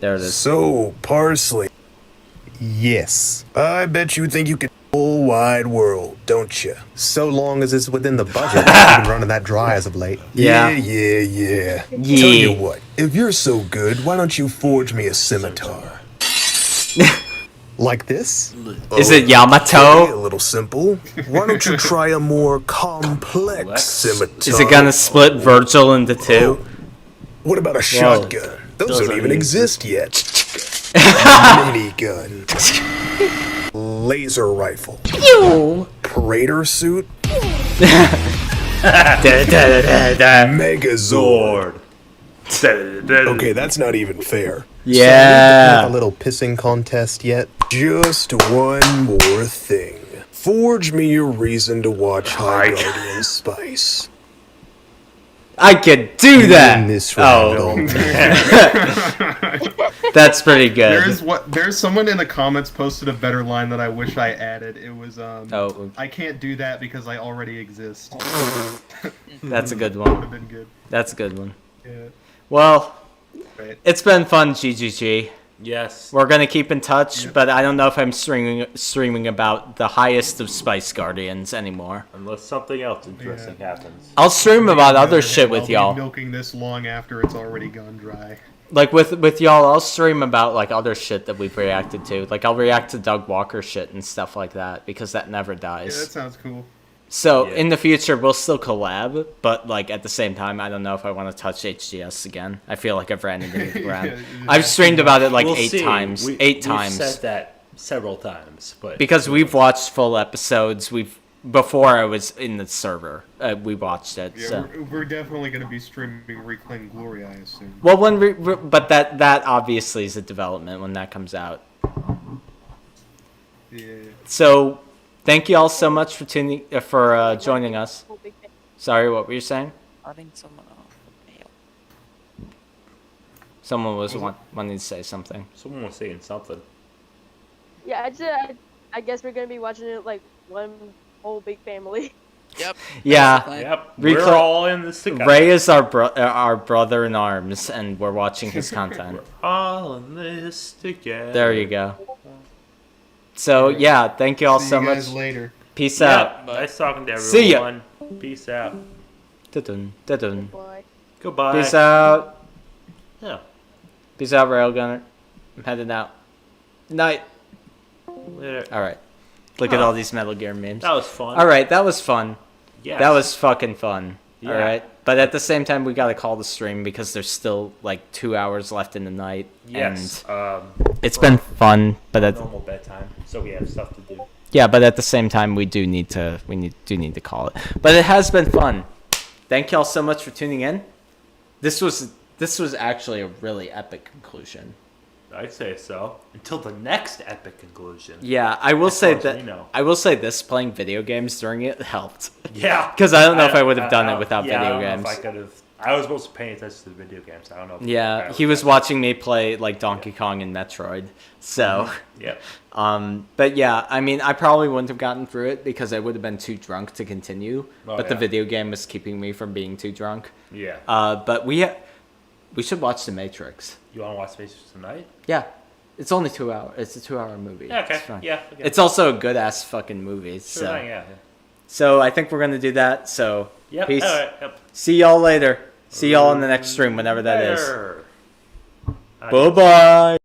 There it is. So, parsley. Yes. I bet you think you can whole wide world, don't you? So long as it's within the budget. You've been running that dry as of late. Yeah. Yeah. Tell you what, if you're so good, why don't you forge me a scimitar? Like this? Is it Yamato? Okay, a little simple. Why don't you try a more complex scimitar? Is it gonna split Virgil into two? What about a shotgun? Those don't even exist yet. Minigun. Laser rifle. Praetor suit. Megazord. Okay, that's not even fair. Yeah. So, a little pissing contest yet? Just one more thing. Forge me a reason to watch High Guardian Spice. I could do that. In this Oh, round. that's pretty good. There's someone in the comments posted a better line that I wish I added. It was Oh. I can't do that because I already exist. That's a good one. Would have been good. That's a good one. Yeah. Well, Right. it's been fun, GGG. Yes. We're gonna keep in touch, but I don't know if I'm streaming about the highest of Spice Guardians anymore. Unless something else interesting happens. I'll stream about other shit I'll with be y'all. milking this long after it's already gone dry. Like with y'all, I'll stream about like other shit that we've reacted to. Like I'll react to Doug Walker shit and stuff like that because that never dies. Yeah, that sounds cool. So in the future, we'll still collab, but like at the same time, I don't know if I want to touch HGS again. I feel like I've ran into the ground. I've streamed about it like We'll 8 see. times. We've said that several times, but because we've watched full episodes. Before I was in the server, we watched it. Yeah, So. we're definitely going to be streaming Reclaim Glory, I assume. Well, but that obviously is a development when that comes out. Yeah. So. Thank you all so much for joining us. Sorry, what were you saying? I think someone. Someone was wanting to say something. Someone was saying something. Yeah, I guess we're gonna be watching it like one whole big family. Yep. Yeah. Yep. We're all in this together. Ray is our brother in arms, and we're watching his content. We're all in this together. There you go. So yeah, thank you all See so you much. guys later. Peace Yeah, out. nice talking to everyone. See ya. Peace out. Dun, dun, dun. Goodbye. Peace out. Yeah. Peace out, Railgunner. I'm heading out. Night. Later. All right. Look at all these Metal Gear memes. That was fun. All right, that was fun. Yes. That was fucking fun. Yeah. All right. But at the same time, we gotta call the stream because there's still like 2 hours left in the night. Yes. And it's been fun, but at normal bedtime, so we have stuff to do. yeah, but at the same time, we do need to call it. But it has been fun. Thank y'all so much for tuning in. This was actually a really epic conclusion. I'd say so. Until the next epic conclusion. Yeah, I will say far as we that. know. I will say this: playing video games during it helped. Yeah. Because I don't know if I would have done it without I video don't know games. if I could have. I was supposed to pay attention to the video games. I don't know. Yeah, he was watching me play like Donkey Kong and Metroid. So. Yeah. But yeah, I mean, I probably wouldn't have gotten through it because I would have been too drunk to continue. Oh, but the yeah. video game was keeping me from being too drunk. Yeah. But we should watch The Matrix. You want to watch Space tonight? Yeah. It's only 2 hours. It's a 2-hour movie. Yeah, okay. It's fine. Yeah, okay. It's also a good ass fucking movie. Sure So. thing, yeah. So I think we're gonna do that. So Yep. peace. All right, yep. See y'all later. See y'all in the next stream, whenever that is. Later. Bye bye.